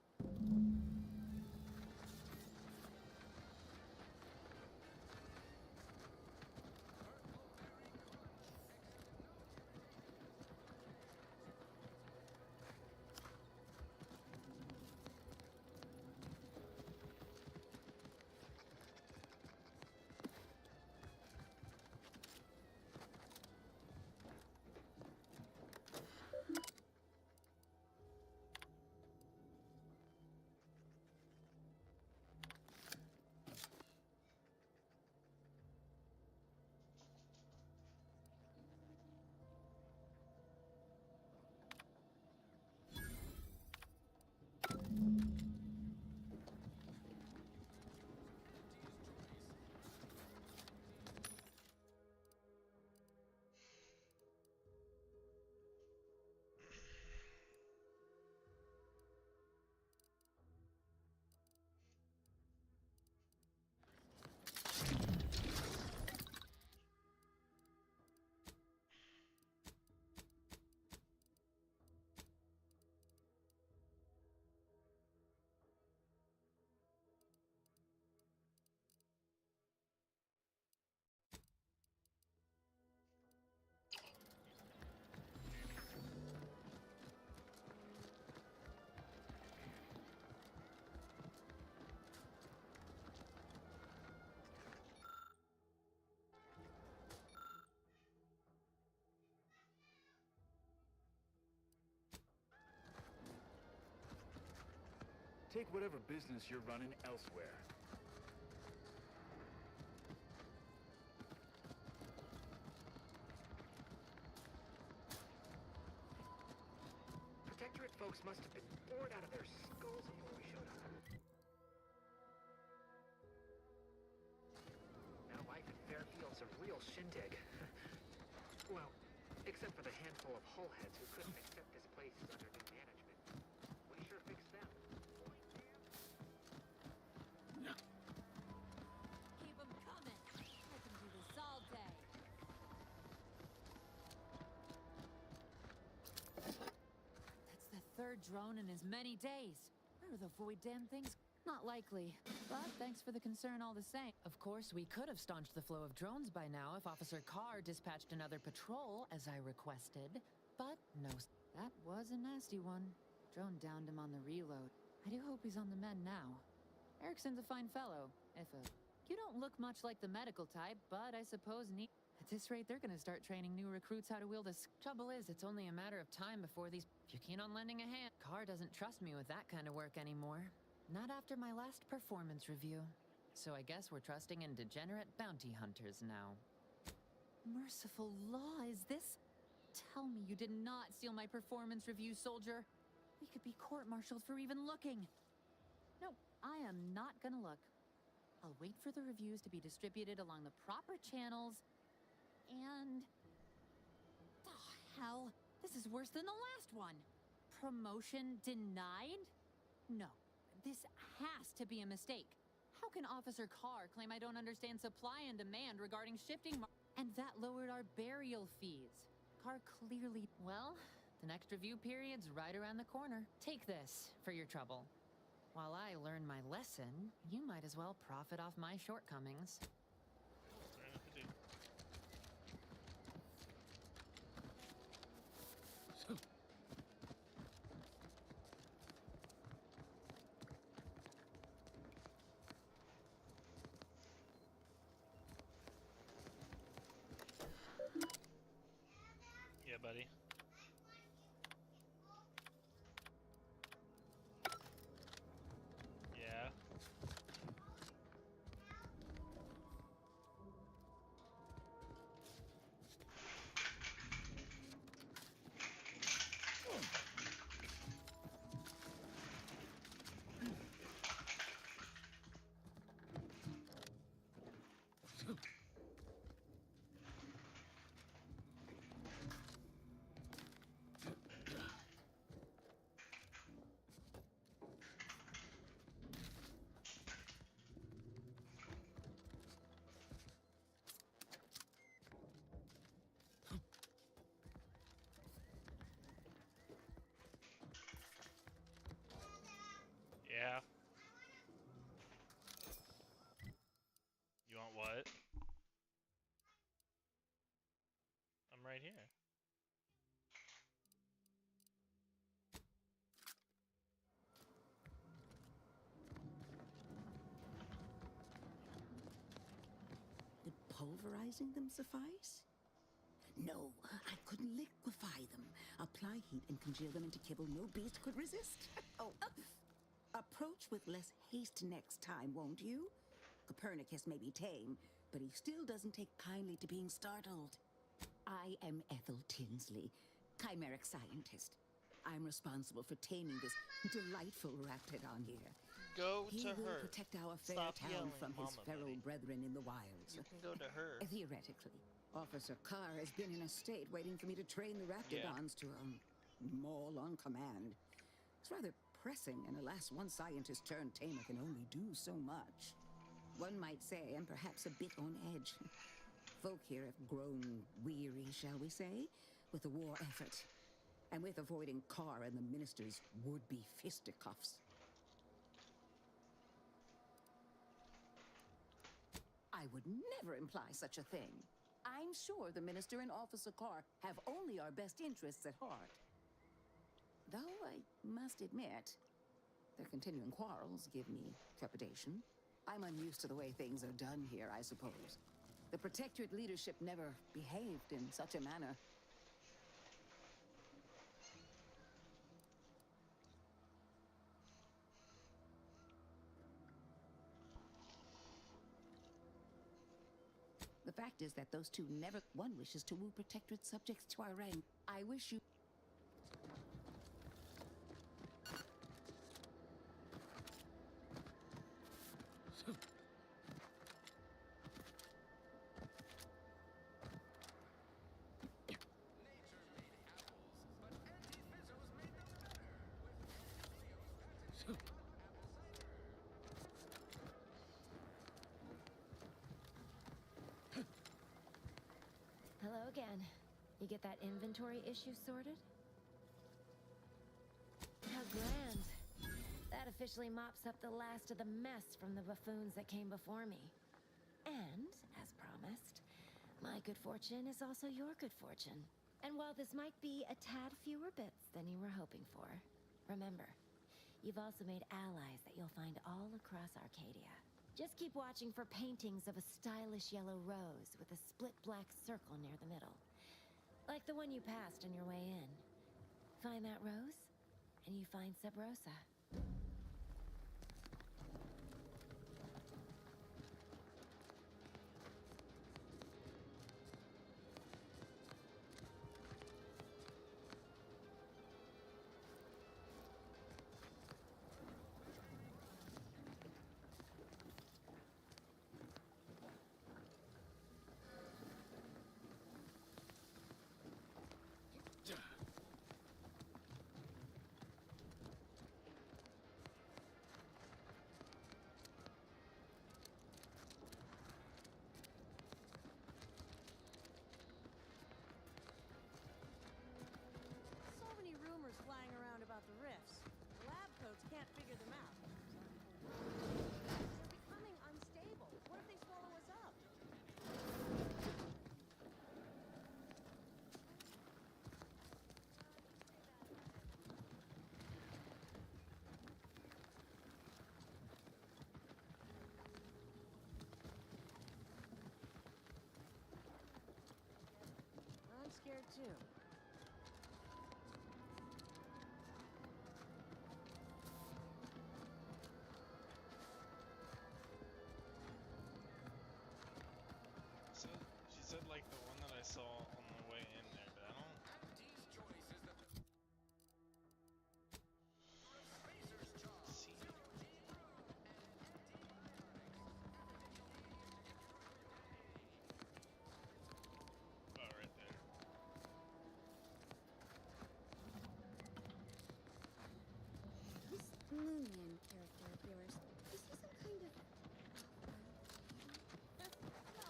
Take whatever business you're running elsewhere. Protectorate folks must have been bored out of their skulls before we showed up. Now life in Fairfield's a real shindig. Well, except for the handful of hull heads who couldn't accept this place under new management. We sure fixed them. Keep them coming. third drone in as many days. Where are the void damn things? Not likely. But thanks for the concern all the same. Of course, we could have staunched the flow of drones by now if Officer Carr dispatched another patrol, as I requested. But no, that was a nasty one. Drone downed him on the reload. I do hope he's on the mend now. Erickson's a fine fellow, you don't look much like the medical type, but I suppose at this rate, they're gonna start training new recruits how to wield a Trouble is, it's only a matter of time before these... If you're keen on lending a hand, Carr doesn't trust me with that kind of work anymore. Not after my last performance review. So I guess we're trusting in degenerate bounty hunters now. Merciful law, is this? Tell me you did not steal my performance review, soldier. We could be court-martialed for even looking. No, I am not gonna look. I'll wait for the reviews to be distributed along the proper channels, and... Oh, hell. This is worse than the last one. Promotion denied? No, this has to be a mistake. How can Officer Carr claim I don't understand supply and demand regarding shifting and that lowered our burial fees? Carr clearly... Well, the next review period's right around the corner. Take this for your trouble. While I learn my lesson, you might as well profit off my shortcomings. Yeah, buddy. Yeah. Yeah. You want what? I'm right here. Would pulverizing them suffice? No, I couldn't liquefy them. Apply heat and congeal them into kibble no beast could resist. Oh, approach with less haste next time, won't you? Copernicus may be tame, but he still doesn't take kindly to being startled. I am Ethel Tinsley, chimeric scientist. I'm responsible for taming this delightful raptidon here. Go he to will her. protect our fair Stop town yelling, from his Mama feral Betty. brethren in the wilds. You can go to her. Theoretically. Officer Carr has been in a state waiting for me to train the raptidons to, maul on command. It's rather pressing, and alas, one scientist turned tamer can only do so much. One might say I'm perhaps a bit on edge. Folk here have grown weary, shall we say, with the war effort, and with avoiding Carr and the minister's would-be fisticuffs. I would never imply such a thing. I'm sure the minister and Officer Carr have only our best interests at heart. Though I must admit, their continuing quarrels give me trepidation. I'm unused to the way things are done here, I suppose. The Protectorate leadership never behaved in such a manner. The fact is that those two never... One wishes to woo Protectorate subjects to our rank. I wish you... Hello again. You get that inventory issue sorted? officially mops up the last of the mess from the buffoons that came before me. And, as promised, my good fortune is also your good fortune. And while this might be a tad fewer bits than you were hoping for, remember, you've also made allies that you'll find all across Arcadia. Just keep watching for paintings of a stylish yellow rose with a split black circle near the middle. Like the one you passed on your way in. Find that rose, and you find Sub Rosa. So many rumors flying around about the rifts. The lab coats can't figure them out. They're becoming unstable. What if they swallow us up? I'm scared too. She said like the one that I saw on the way in there, but I don't. See. Oh, right there. This Moonian character of yours, is he some kind of... No,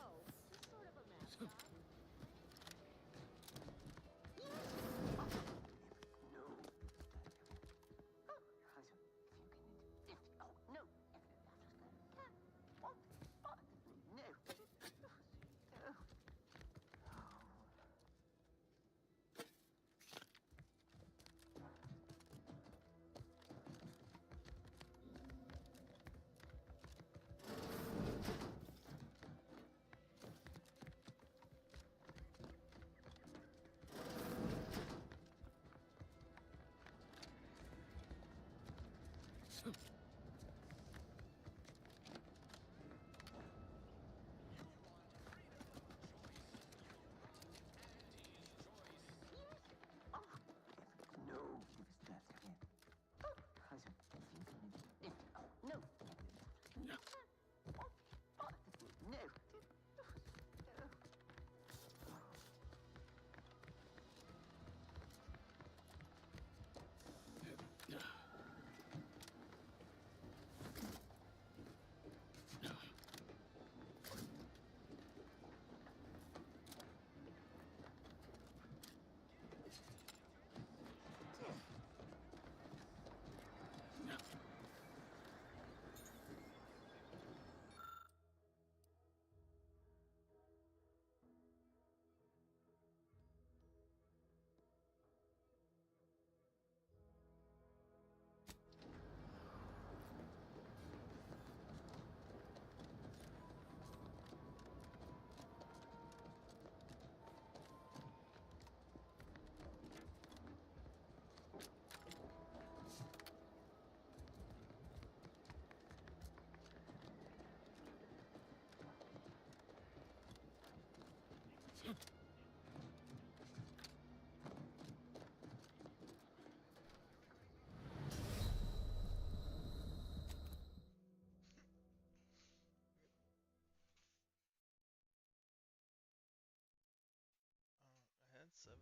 he's sort of a mascot. I had 7.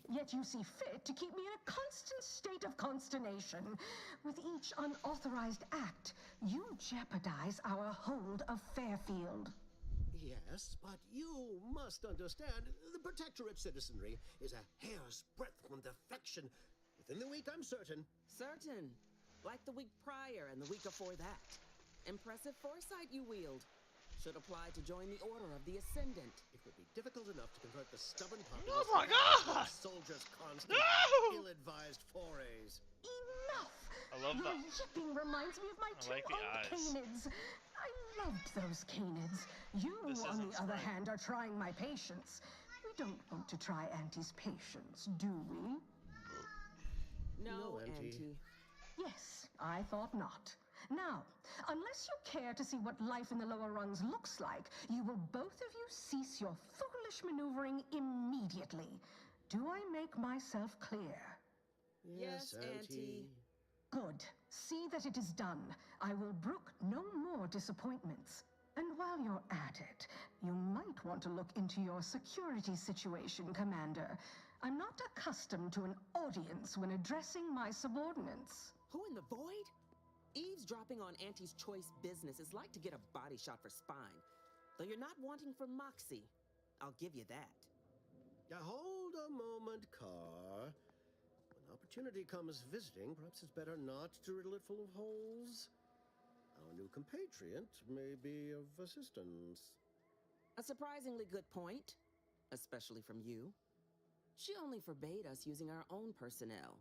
Yet you see fit to keep me in a constant state of consternation. With each unauthorized act, you jeopardize our hold of Fairfield. Yes, but you must understand, the Protectorate citizenry is a hair's breadth from defection. Within the week, I'm certain. Certain. Like the week prior and the week before that. Impressive foresight you wield. Should apply to join the Order of the Ascendant. It would be difficult enough to convert the stubborn populace Oh my God! soldiers' constant, ill-advised forays. Enough! I love Your that. yipping reminds me of my two like the old eyes. canids. I loved those canids. You, This on isn't the other spring. hand, are trying my patience. We don't want to try Auntie's patience, do we? No, Auntie. Auntie. Yes, I thought not. Now, unless you care to see what life in the lower rungs looks like, you will both of you cease your foolish maneuvering immediately. Do I make myself clear? Yes, Auntie. Good. See that it is done. I will brook no more disappointments. And while you're at it, you might want to look into your security situation, Commander. I'm not accustomed to an audience when addressing my subordinates. Who in the void? Eavesdropping on Auntie's choice business is like to get a body shot for spine. Though you're not wanting for moxie. I'll give you that. Hold a moment, Carr. When opportunity comes visiting, perhaps it's better not to riddle it full of holes. Our new compatriot may be of assistance. A surprisingly good point. Especially from you. She only forbade us using our own personnel.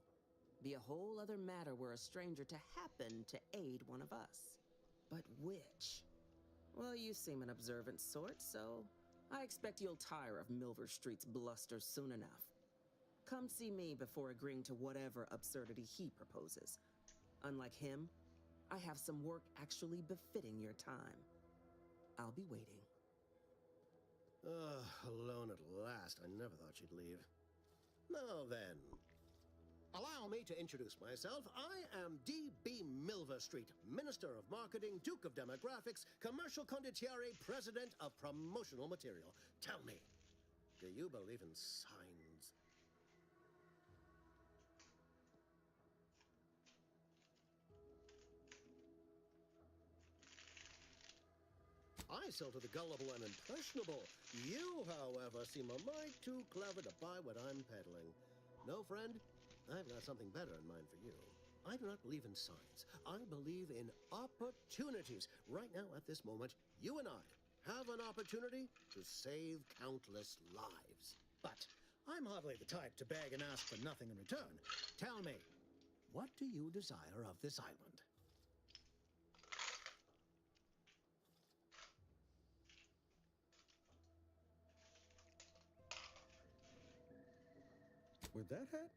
Be a whole other matter were a stranger to happen to aid one of us. But which? Well, you seem an observant sort, so I expect you'll tire of Milver Street's bluster soon enough. Come see me before agreeing to whatever absurdity he proposes. Unlike him, I have some work actually befitting your time. I'll be waiting. Alone at last. I never thought she'd leave. Now then, Allow me to introduce myself. I am D.B. Milverstreet, Minister of Marketing, Duke of Demographics, Commercial Condottiere, President of Promotional Material. Tell me, do you believe in signs? I sell to the gullible and impressionable. You, however, seem a mite too clever to buy what I'm peddling. No, friend, I've got something better in mind for you. I do not believe in signs. I believe in opportunities. Right now, at this moment, you and I have an opportunity to save countless lives. But I'm hardly the type to beg and ask for nothing in return. Tell me, what do you desire of this island? With that hat?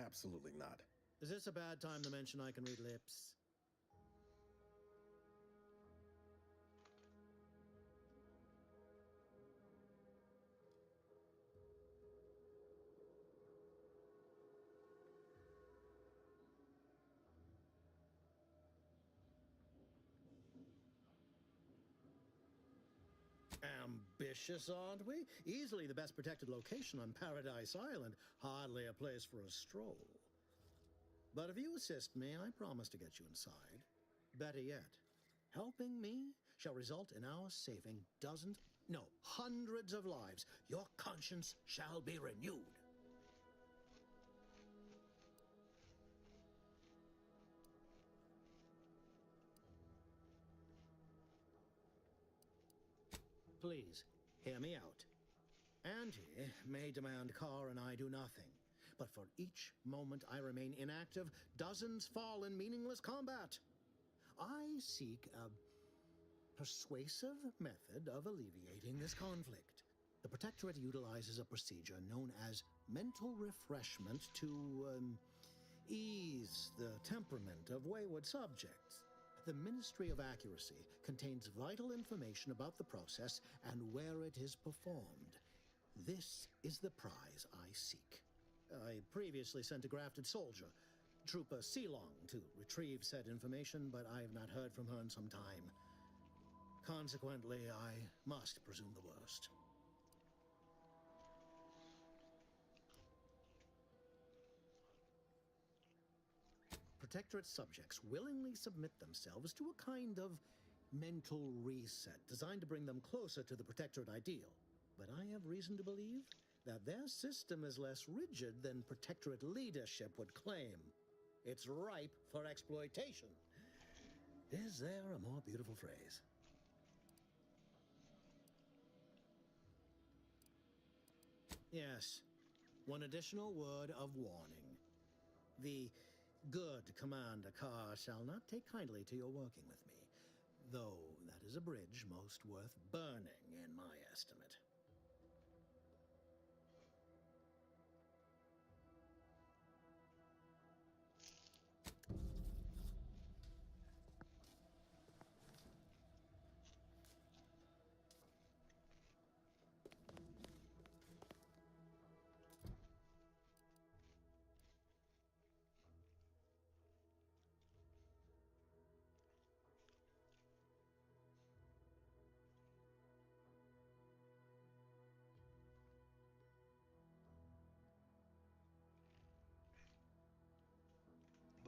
Absolutely not. Is this a bad time to mention I can read lips? Ambitious, aren't we? Easily the best protected location on Paradise Island. Hardly a place for a stroll. But if you assist me, I promise to get you inside. Better yet, helping me shall result in our saving dozens, no, hundreds of lives. Your conscience shall be renewed. Please, hear me out. Auntie may demand Carr and I do nothing, but for each moment I remain inactive, dozens fall in meaningless combat. I seek a persuasive method of alleviating this conflict. The Protectorate utilizes a procedure known as mental refreshment to ease the temperament of wayward subjects. The Ministry of Accuracy contains vital information about the process and where it is performed. This is the prize I seek. I previously sent a grafted soldier, Trooper Sealong, to retrieve said information, but I have not heard from her in some time. Consequently, I must presume the worst. Protectorate subjects willingly submit themselves to a kind of mental reset designed to bring them closer to the Protectorate ideal. But I have reason to believe that their system is less rigid than Protectorate leadership would claim. It's ripe for exploitation. Is there a more beautiful phrase? Yes, one additional word of warning. The good Commander Carr shall not take kindly to your working with me, though that is a bridge most worth burning in my estimate.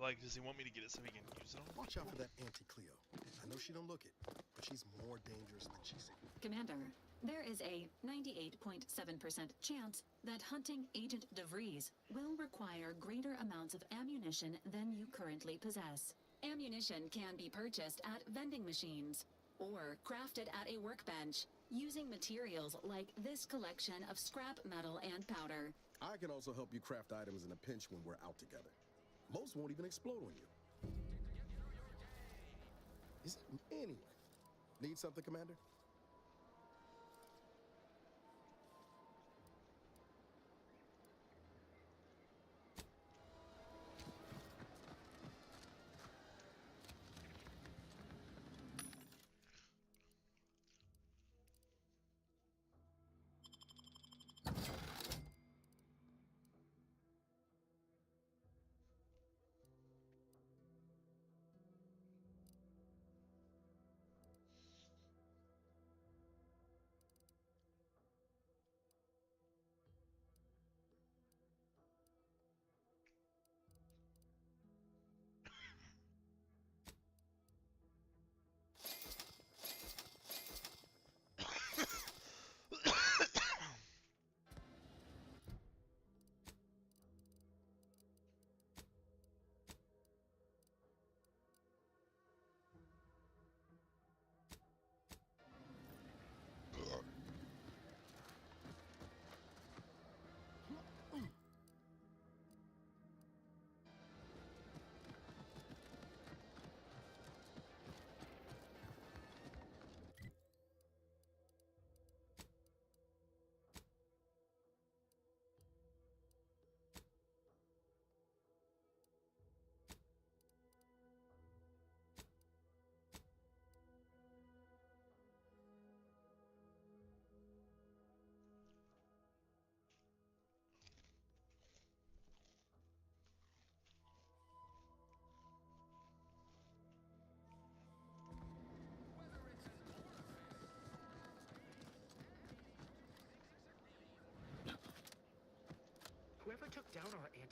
Like, does he want me to get it so he can use it on? Watch out for that Auntie Cleo. I know she don't look it, but she's more dangerous than she seems. Commander, there is a 98.7% chance that hunting Agent DeVries will require greater amounts of ammunition than you currently possess. Ammunition can be purchased at vending machines or crafted at a workbench using materials like this collection of scrap metal and powder. I can also help you craft items in a pinch when we're out together. Most won't even explode on you. Anyway, need something, Commander?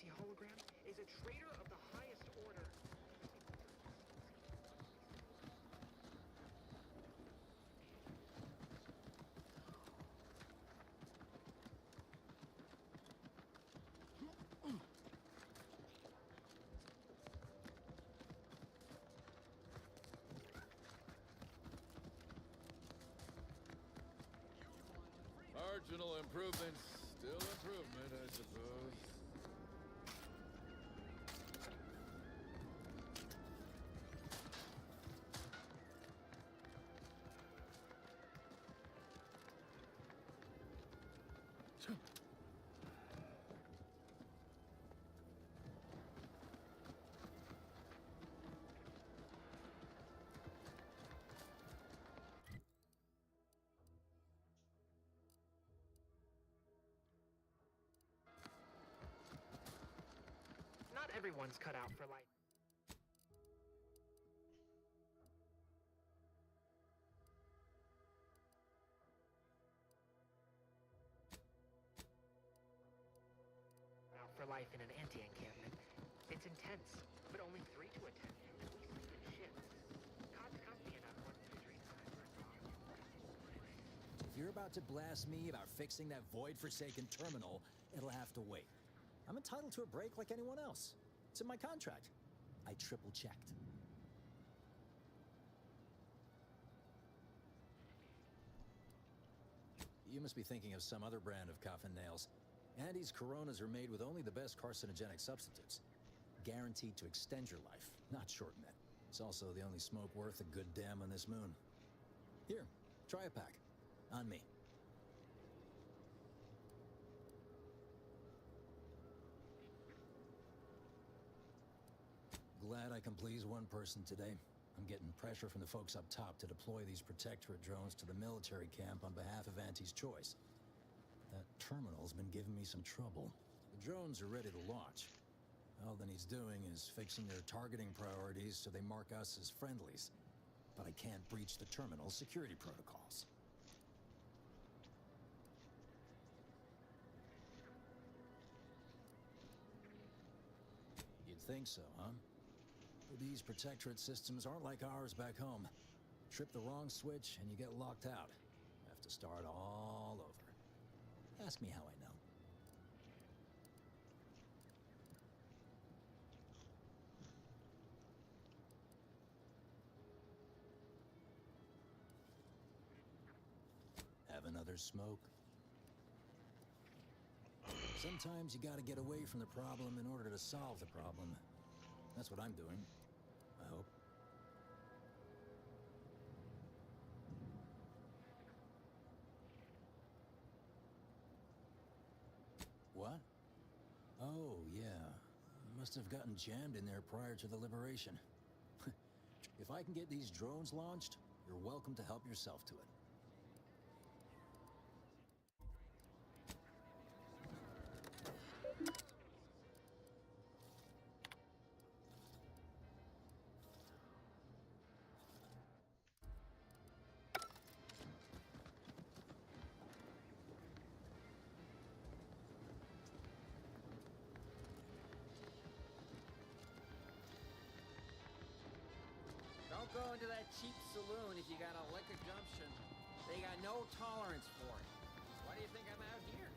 anti-hologram is a traitor of the highest order. Marginal improvement's still improvement, I suppose. Not everyone's cut out for life. Out for life in an anti-encampment. It's intense, but only 3 to attend. And we sleep in shifts. God's company enough once to drink. If you're about to blast me about fixing that void-forsaken terminal, it'll have to wait. I'm entitled to a break like anyone else. It's in my contract. I triple-checked. You must be thinking of some other brand of coffin nails. Andy's Coronas are made with only the best carcinogenic substitutes. Guaranteed to extend your life, not shorten it. It's also the only smoke worth a good damn on this moon. Here, try a pack. On me. Glad I can please one person today. I'm getting pressure from the folks up top to deploy these Protectorate drones to the military camp on behalf of Auntie's Choice. That terminal's been giving me some trouble. The drones are ready to launch. All that he's doing is fixing their targeting priorities so they mark us as friendlies. But I can't breach the terminal's security protocols. You'd think so, huh? But these Protectorate systems aren't like ours back home. Trip the wrong switch and you get locked out. Have to start all over. Ask me how I know. Have another smoke? Sometimes you gotta get away from the problem in order to solve the problem. That's what I'm doing, I hope. What? Oh, yeah. Must have gotten jammed in there prior to the liberation. If I can get these drones launched, you're welcome to help yourself to it. Don't go into that cheap saloon if you got a liquor gumption. They got no tolerance for it. Why do you think I'm out here?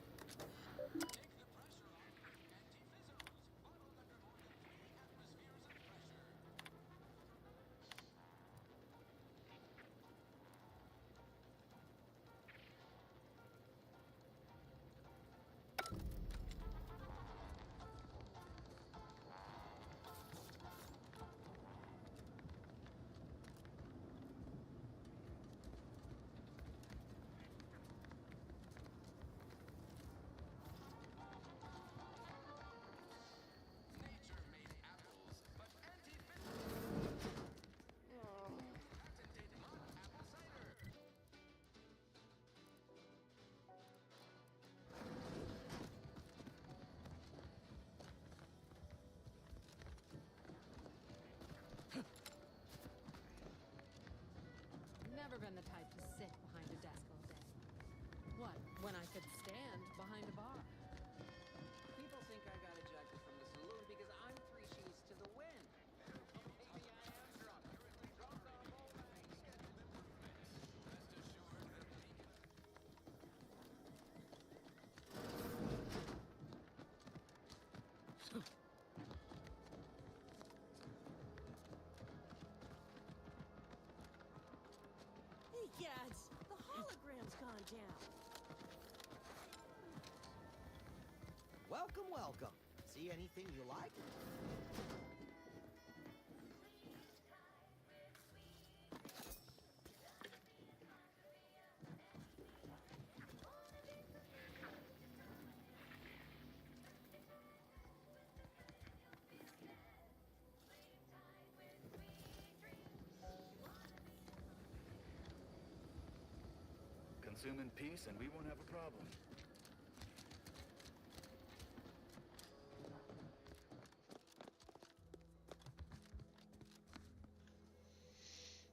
Never been the type to sit behind a desk all day. What, when I could stand behind a bar? People think I got ejected from the Welcome, welcome. See anything you like? Consume in peace and we won't have a problem.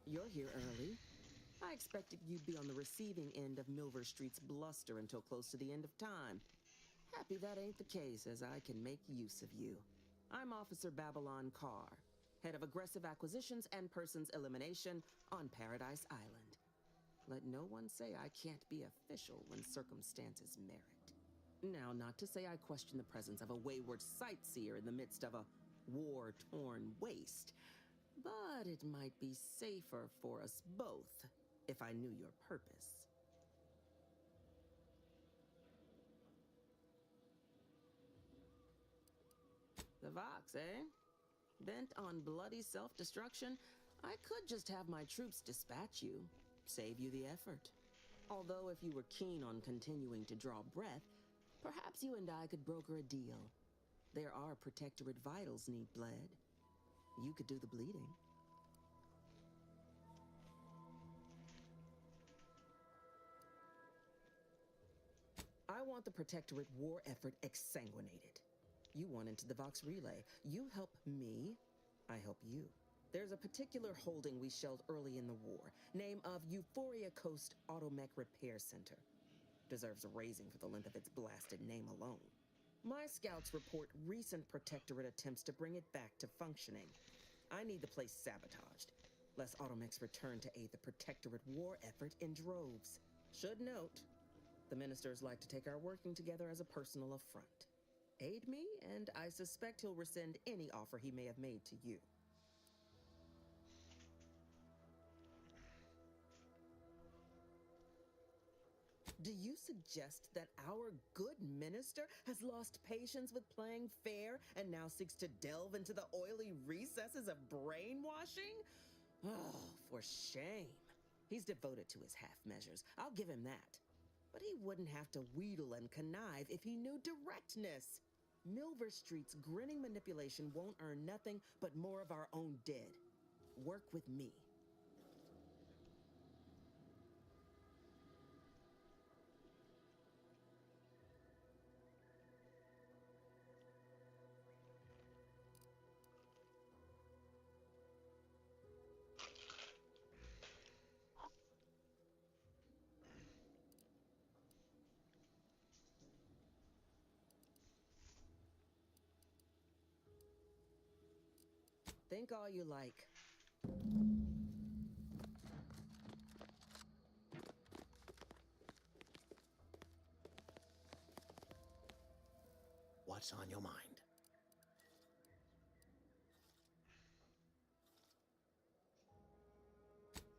You're here early. I expected you'd be on the receiving end of Milver Street's bluster until close to the end of time. Happy that ain't the case, as I can make use of you. I'm Officer Babylon Carr, head of aggressive acquisitions and persons elimination on Paradise Island. Let no one say I can't be official when circumstances merit. Now, not to say I question the presence of a wayward sightseer in the midst of a war-torn waste, but it might be safer for us both if I knew your purpose. The Vox, eh? Bent on bloody self-destruction? I could just have my troops dispatch you, save you the effort. Although if you were keen on continuing to draw breath, perhaps you and I could broker a deal. There are Protectorate vitals need bled. You could do the bleeding. I want the Protectorate war effort exsanguinated. You want into the Vox Relay. You help me, I help you. There's a particular holding we shelled early in the war, name of Euphoria Coast Automech Repair Center. Deserves a raising for the length of its blasted name alone. My scouts report recent Protectorate attempts to bring it back to functioning. I need the place sabotaged, lest Automechs return to aid the Protectorate war effort in droves. Should note, the ministers like to take our working together as a personal affront. Aid me, and I suspect he'll rescind any offer he may have made to you. Do you suggest that our good minister has lost patience with playing fair and now seeks to delve into the oily recesses of brainwashing? Oh, for shame. He's devoted to his half measures. I'll give him that. But he wouldn't have to wheedle and connive if he knew directness. Milver Street's grinning manipulation won't earn nothing but more of our own dead. Work with me. Think all you like. What's on your mind?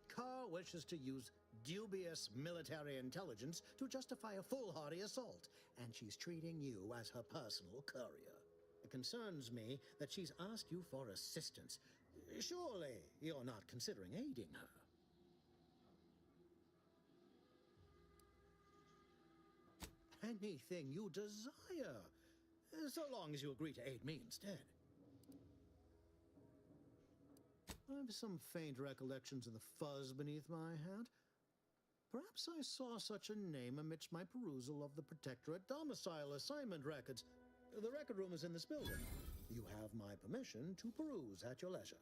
Carr wishes to use dubious military intelligence to justify a foolhardy assault, and she's treating you as her personal courier. It concerns me that she's asked you for assistance. Surely you're not considering aiding her. Anything you desire, so long as you agree to aid me instead. I've some faint recollections of the fuzz beneath my hat. Perhaps I saw such a name amidst my perusal of the Protectorate domicile assignment records. The record room is in this building. You have my permission to peruse at your leisure.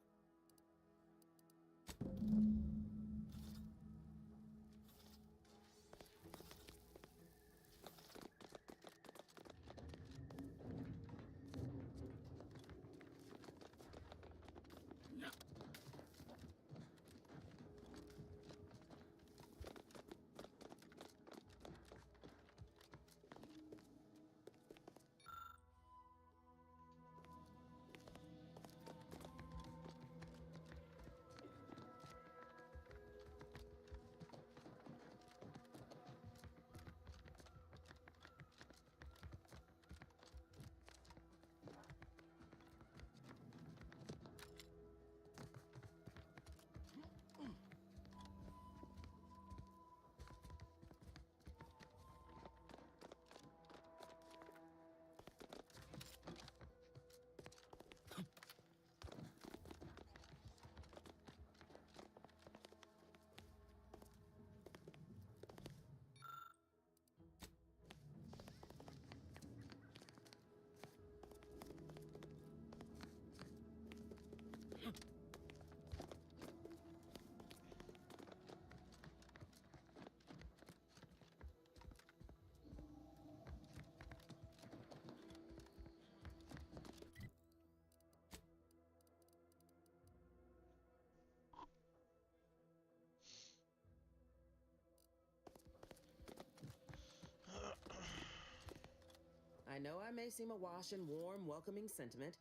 know I may seem awash in warm, welcoming sentiment,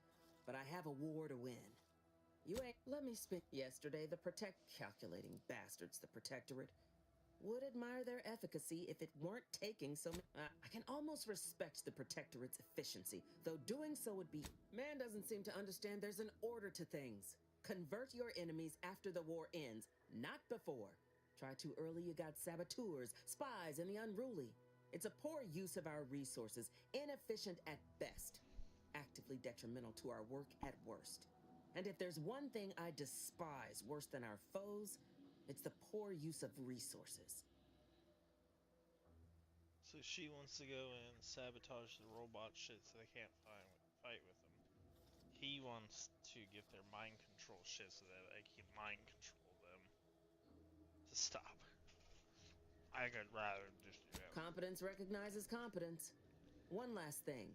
but I have a war to win. You ain't. Let me spin. Yesterday, the calculating bastards, the Protectorate, would admire their efficacy if it weren't taking so many. I can almost respect the Protectorate's efficiency, though doing so would be. Man doesn't seem to understand there's an order to things. Convert your enemies after the war ends, not before. Try too early, you got saboteurs, spies, and the unruly. It's a poor use of our resources, inefficient at best, actively detrimental to our work at worst. And if there's one thing I despise worse than our foes, it's the poor use of resources. So she wants to go and sabotage the robot shit so they can't fight with them. He wants to get their mind control shit so that they can mind control them to stop. I could rather just do that. Competence recognizes competence. One last thing.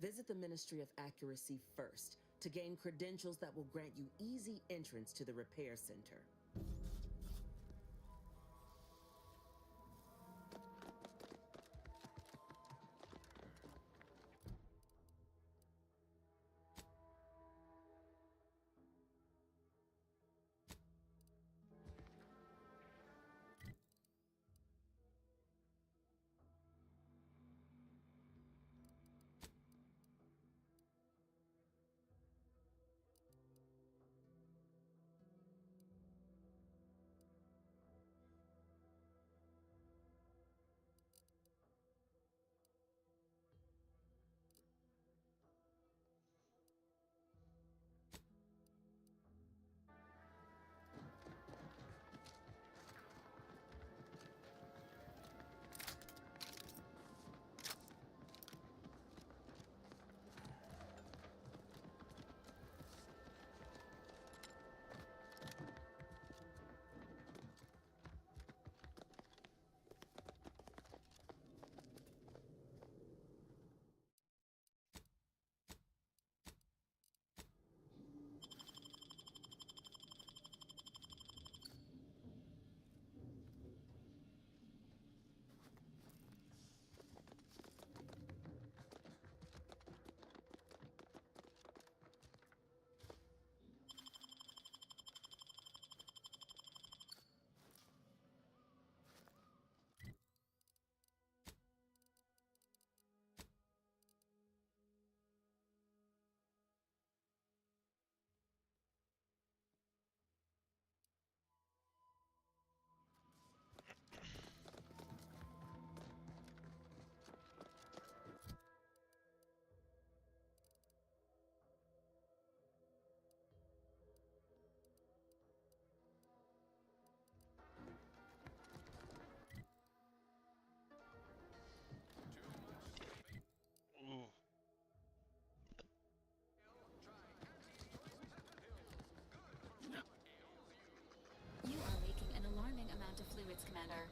Visit the Ministry of Accuracy first to gain credentials that will grant you easy entrance to the repair center. Ooh. You are leaking an alarming amount of fluids, Commander.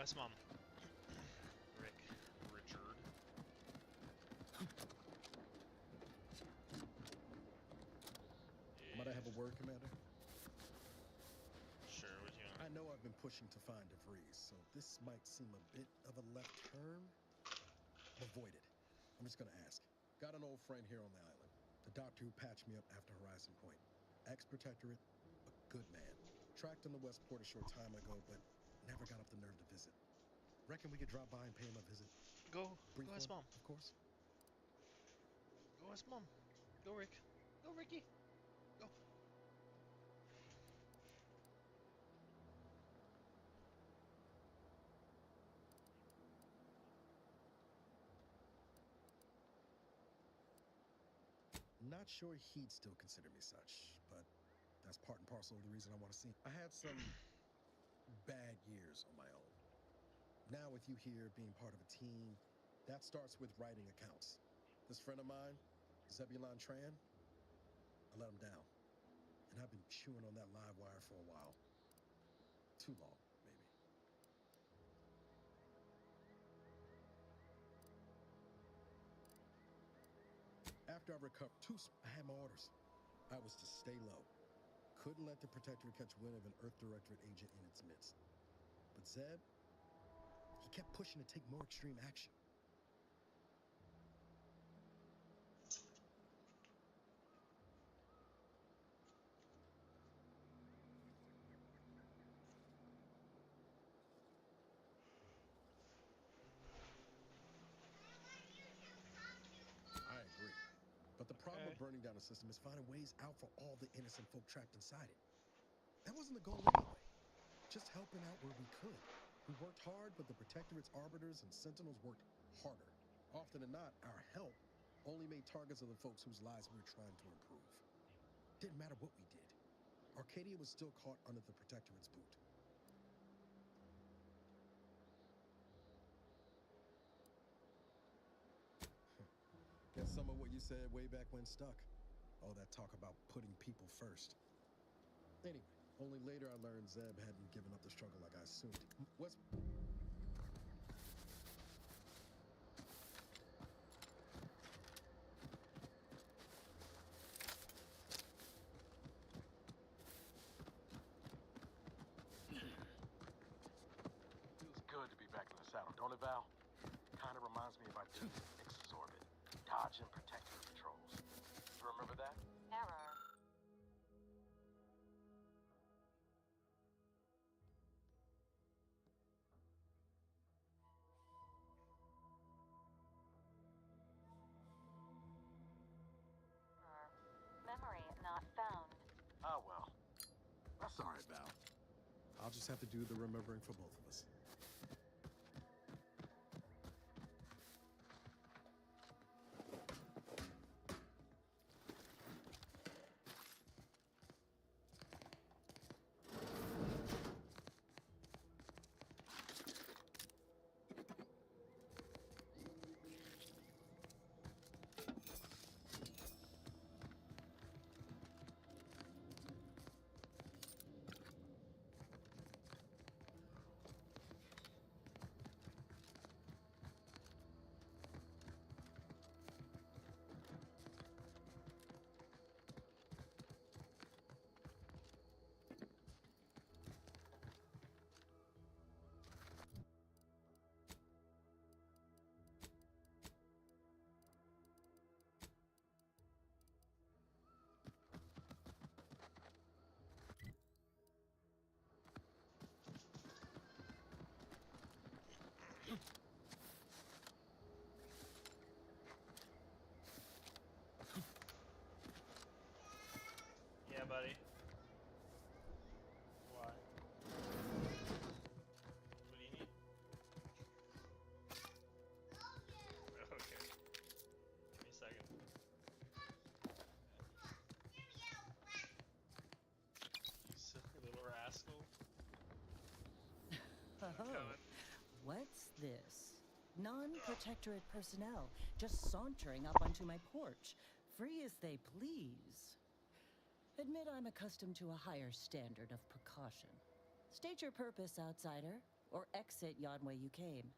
West Mom. Rick. Richard. Might I have a word, Commander? Sure, what you want? I know I've been pushing to find DeVries, so this might seem a bit of a left turn. Avoid it. I'm just gonna ask. Got an old friend here on the island. The doctor who patched me up after Horizon Point. Ex-protectorate, a good man. Tracked him to Westport a short time ago, but never got up the nerve to visit. Reckon we could drop by and pay him a visit? Go. Brief Go West one, Mom. of course. Go West Mom. Go Rick. Go Ricky. Go. Not sure he'd still consider me such, but that's part and parcel of the reason I want to see him. I had some bad years on my own. Now with you here being part of a team, that starts with writing accounts. This friend of mine, Zebulon Tran, I let him down. And I've been chewing on that live wire for a while. Too long, maybe. After I recovered I had my orders. I was to stay low. Couldn't let the Protectorate catch wind of an Earth Directorate agent in its midst. But Zeb, he kept pushing to take more extreme action. I agree. But the problem with burning down a system is finding ways out for all the innocent folk trapped inside it. That wasn't the goal anyway. Just helping out where we could. We worked hard, but the Protectorate's Arbiters and Sentinels worked harder. Often than not, our help only made targets of the folks whose lives we were trying to improve. Didn't matter what we did. Arcadia was still caught under the Protectorate's boot. Guess some of what you said way back when stuck. All that talk about putting people first. Anyway, only later I learned Zeb hadn't given up the struggle like I assumed. What's... Feels good to be back in the saddle, don't it, Val? Kinda reminds me of our days in Nix's orbit. Dodging protective patrols. You remember that? Error. Memory not found. Ah, well. That's all right, Val. I'll just have to do the remembering for both of us. Yeah, buddy. Why? What do you need? Okay. Give me a second. You silly little rascal. Oh, what's this? Non-protectorate personnel just sauntering up onto my porch, free as they please. Admit I'm accustomed to a higher standard of precaution. State your purpose, outsider, or exit yon way you came.